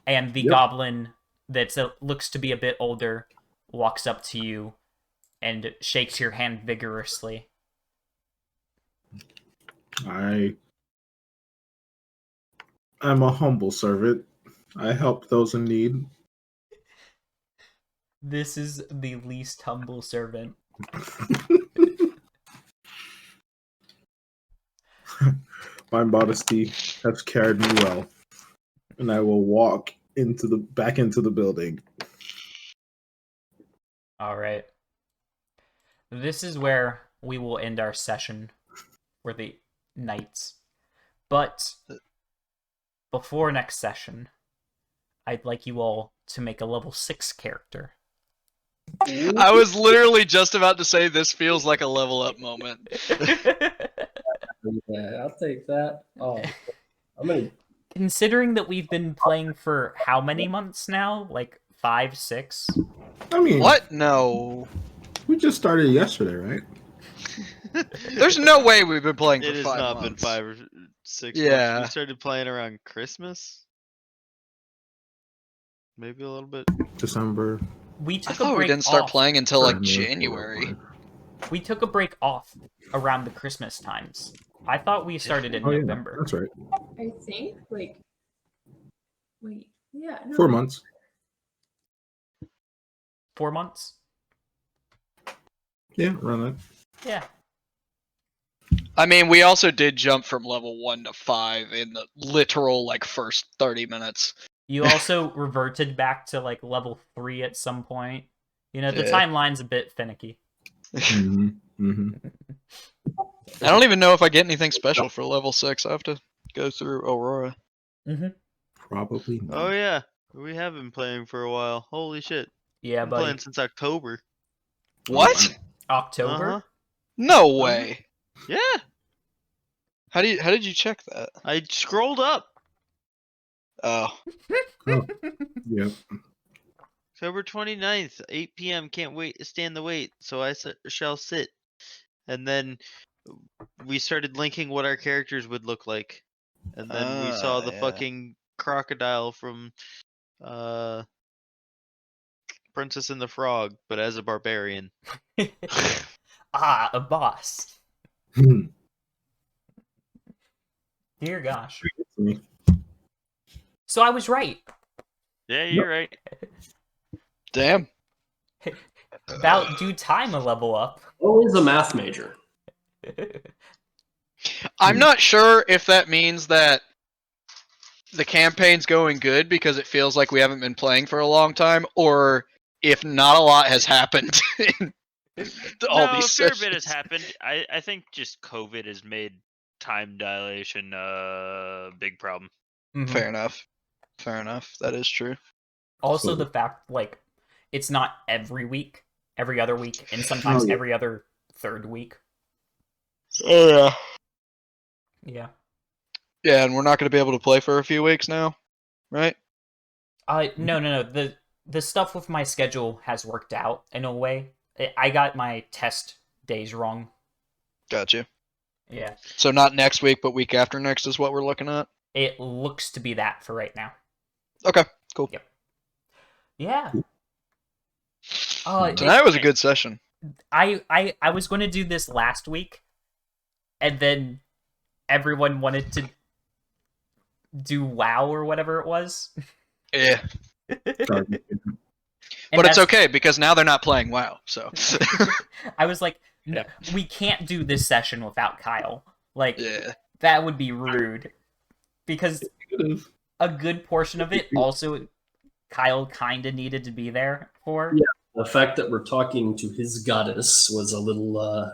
And the Yep. goblin that looks to be a bit older walks up to you and shakes your hand vigorously. I'm a humble servant. I help those in need. This is the least humble servant. My modesty has carried me well, and I will walk back into the building. All right. This is where we will end our session for the nights. But before next session, I'd like you all to make a level 6 character. I was literally just about to say this feels like a level up moment. Yeah, I'll take that. Oh, I'm gonna. Considering that we've been playing for how many months now? Like 5, 6? I mean, What? No. we just started yesterday, right? There's no way we've been playing for It has 5 not months. been 5 or 6 Yeah. months. We started playing around Christmas. Maybe a little bit. December. We I took a thought break we didn't start off. playing until like January, January. We took a break off around the Christmas times. I thought we started in Oh yeah, November. that's right. I think like. Wait. Yeah. No, 4 months. 4 months? Yeah, around that. Yeah. I mean, we also did jump from level 1 to 5 in the literal like first 30 minutes. You also reverted back to like level 3 at some point. You know, the Yeah. timeline's a bit finicky. Mm-hmm. Mm-hmm. I don't even know if I get anything special for level 6. I have to go through Aurora. Mm-hmm. Probably not. Oh yeah, we have been playing for a while. Holy shit! Yeah, Been buddy. playing since October. What? October? Uh-huh. No way. Yeah, How did you check that? I scrolled up. Oh. Yeah. October 29th, 8 p.m. Can't wait. Stand the wait. So I shall sit. And then we started linking what our characters would look like. And then we saw the yeah. fucking crocodile from Princess and the Frog, but as a barbarian. Ah, a boss. Hmm. Dear gosh. Me. So I was right. Yeah, you're right. Damn. About due time a level up. Always a math major. I'm not sure if that means that the campaign's going good because it feels like we haven't been playing for a long time, or if not a lot has happened in all No, a these fair sessions. bit has happened. I think just COVID has made time dilation a big problem. Mhm. Fair enough. Fair enough. That is true. Also, So- the fact, like, it's not every week, every other week, and sometimes yeah. every other third week. Oh yeah. Yeah. Yeah, and we're not going to be able to play for a few weeks now, right? No. The stuff with my schedule has worked out in a way. I got my test days wrong. Gotcha. Yeah. So not next week, but week after next is what we're looking at. It looks to be that for right now. Okay, cool. Yep. Yeah. Tonight was a good session. I was going to do this last week, and then everyone wanted to do WoW or whatever it was. Yeah, Sorry. And but it's that's- okay because now they're not playing WoW. So I was like, no, we can't do this session without Kyle. Like, yeah, that would be rude. Because a good portion of it also Kyle kind of needed to be there for. Yeah. The fact that we're talking to his goddess was a little,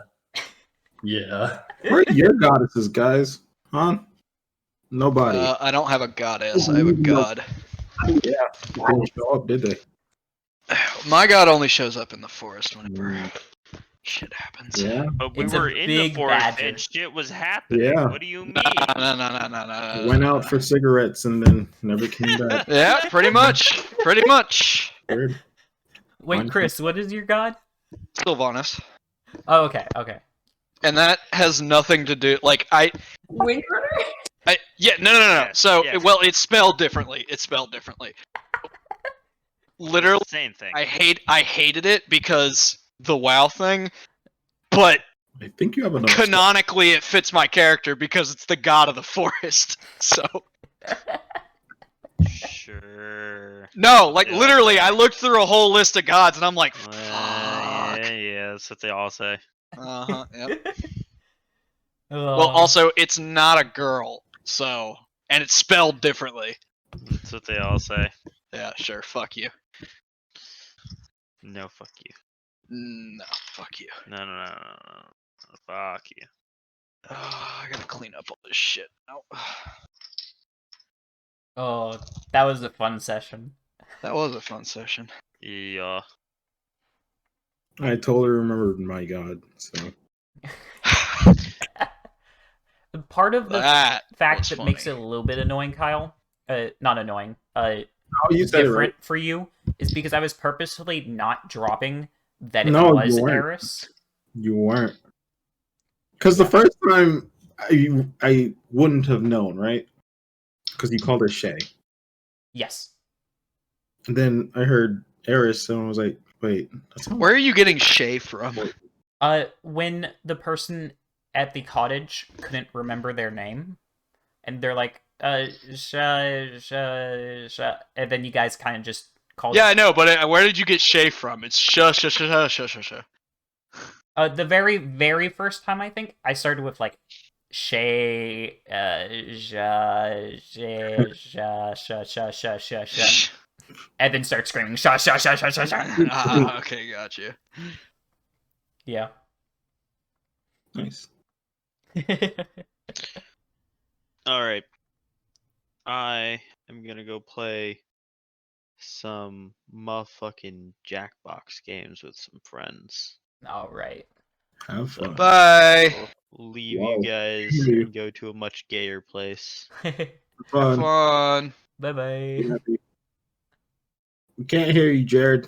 yeah. Where are your goddesses, guys? Huh? Nobody. I don't have a goddess. I have a god. Yeah. They didn't show up, did they? My god only shows up in the forest whenever shit happens. Yeah. But we It's a were in the big forest badger. and shit was happening. Yeah. What do you mean? No. Went out for cigarettes and then never came back. Yeah, pretty much. Pretty much. Weird. Wait, Fine. Chris, what is your god? Sylvanas. Oh, okay, okay. And that has nothing to do. Like Windrunner? yeah, no. Yeah, So yeah. well, it's spelled differently. Literally, Same thing. I hated it because the WoW thing, but I think you have enough. canonically it fits my character because it's the god of the forest. So Sure. no, like Yeah, literally, okay. I looked through a whole list of gods and I'm like, fuck. Yeah, that's what they all say. Yep. Oh, Well, also, it's not a girl, so and it's spelled differently. That's what they all say. Yeah, sure. Fuck you. No, fuck you. No, fuck you. No. Fuck you. Oh, I gotta clean up all this shit now. oh, that was a fun session. That was a fun session. Yeah. I totally remembered my god. So Part of the That fact was that makes it funny. a little bit annoying, Kyle, not annoying, oh, you said it different right. for you, is because I was purposefully not dropping that it No, you was weren't. Eris. You weren't. Because the first time I wouldn't have known, right? Because you called her Shay. Yes. And then I heard Eris and I was like, wait, that's not Where are you getting Shay from? When the person at the cottage couldn't remember their name, and they're like, Sha, and then you guys kind of just called. Yeah, I know, but where did you get Shay from? It's shuh. The very, very first time I think I started with like Shay, sha, and then start screaming sha. Okay, gotcha. Yeah. nice. All right. I am gonna go play some motherfucking Jackbox games with some friends. All right. Have fun. Bye. I'll leave Wow. you guys Hear you. and go to a much gayer place. Have Fun. fun. Bye bye. Be happy. We can't hear you, Jared.